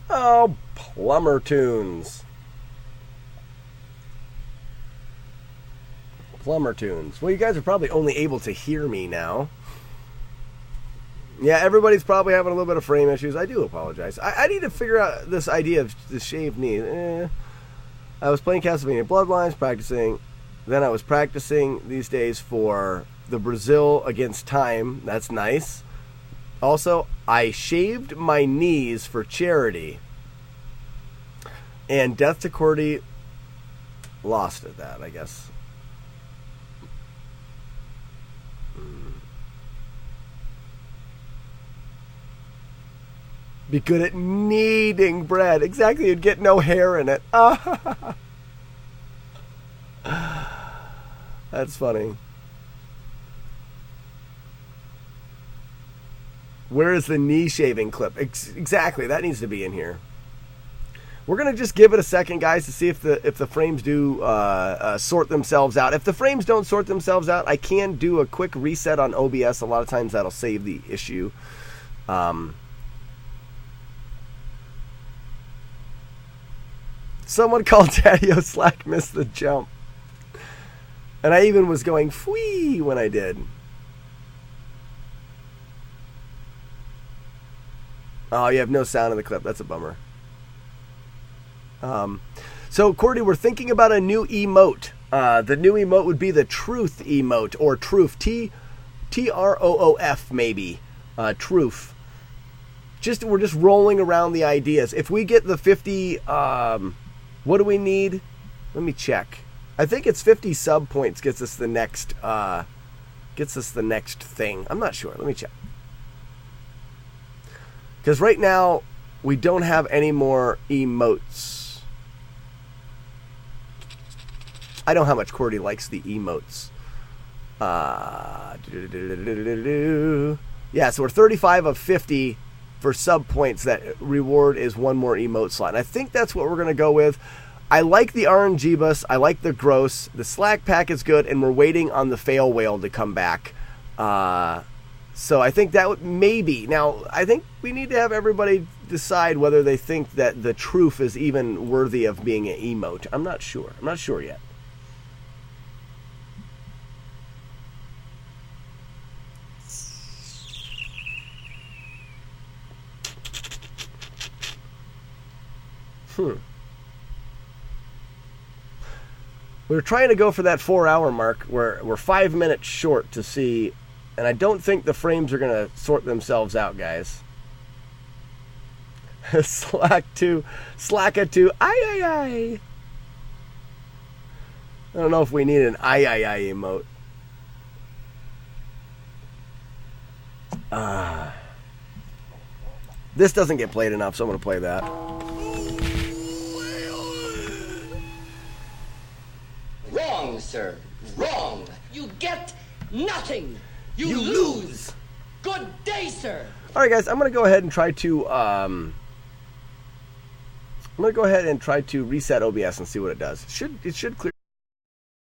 Oh, plumber tunes. Plumber tunes. Well, you guys are probably only able to hear me now. Yeah, everybody's probably having a little bit of frame issues. I do apologize. I need to figure out this idea of the shaved knee. I was playing Castlevania Bloodlines, practicing. Then I was practicing these days for the Brazil against time. That's nice. Also, I shaved my knees for charity. And Death to Cordy lost at that, I guess. Be good at kneading bread. Exactly, you'd get no hair in it. That's funny. Where is the knee shaving clip? Exactly, that needs to be in here. We're gonna just give it a second, guys, to see if the frames do sort themselves out. If the frames don't sort themselves out, I can do a quick reset on OBS. A lot of times that'll save the issue. Someone called Daddy-O Slack missed the jump. And I even was going fwee when I did. Oh, you have no sound in the clip. That's a bummer. So, Cordy, we're thinking about a new emote. The new emote would be the Truth emote, or Truth. T-R-O-O-F, maybe. Truth. We're just rolling around the ideas. If we get the 50... what do we need? Let me check. I think it's 50 sub points gets us the next thing. I'm not sure. Let me check. Because right now we don't have any more emotes. I know how much Cordy likes the emotes. Yeah, so we're 35 of 50 for sub points. That reward is one more emote slot. And I think that's what we're going to go with. I like the RNG bus. I like the gross. The Slack pack is good, and we're waiting on the fail whale to come back. So I think that maybe. Now, I think we need to have everybody decide whether they think that the truth is even worthy of being an emote. I'm not sure. I'm not sure yet. We were trying to go for that 4-hour mark. We're 5 minutes short to see, and I don't think the frames are going to sort themselves out, guys. Slack a 2. I don't know if we need an I emote. This doesn't get played enough, so I'm going to play that. Wrong, sir. Wrong. You get nothing. You lose. Good day, sir. All right, guys. I'm going to go ahead and try to I'm going to go ahead and try to reset OBS and see what it does. It should clear.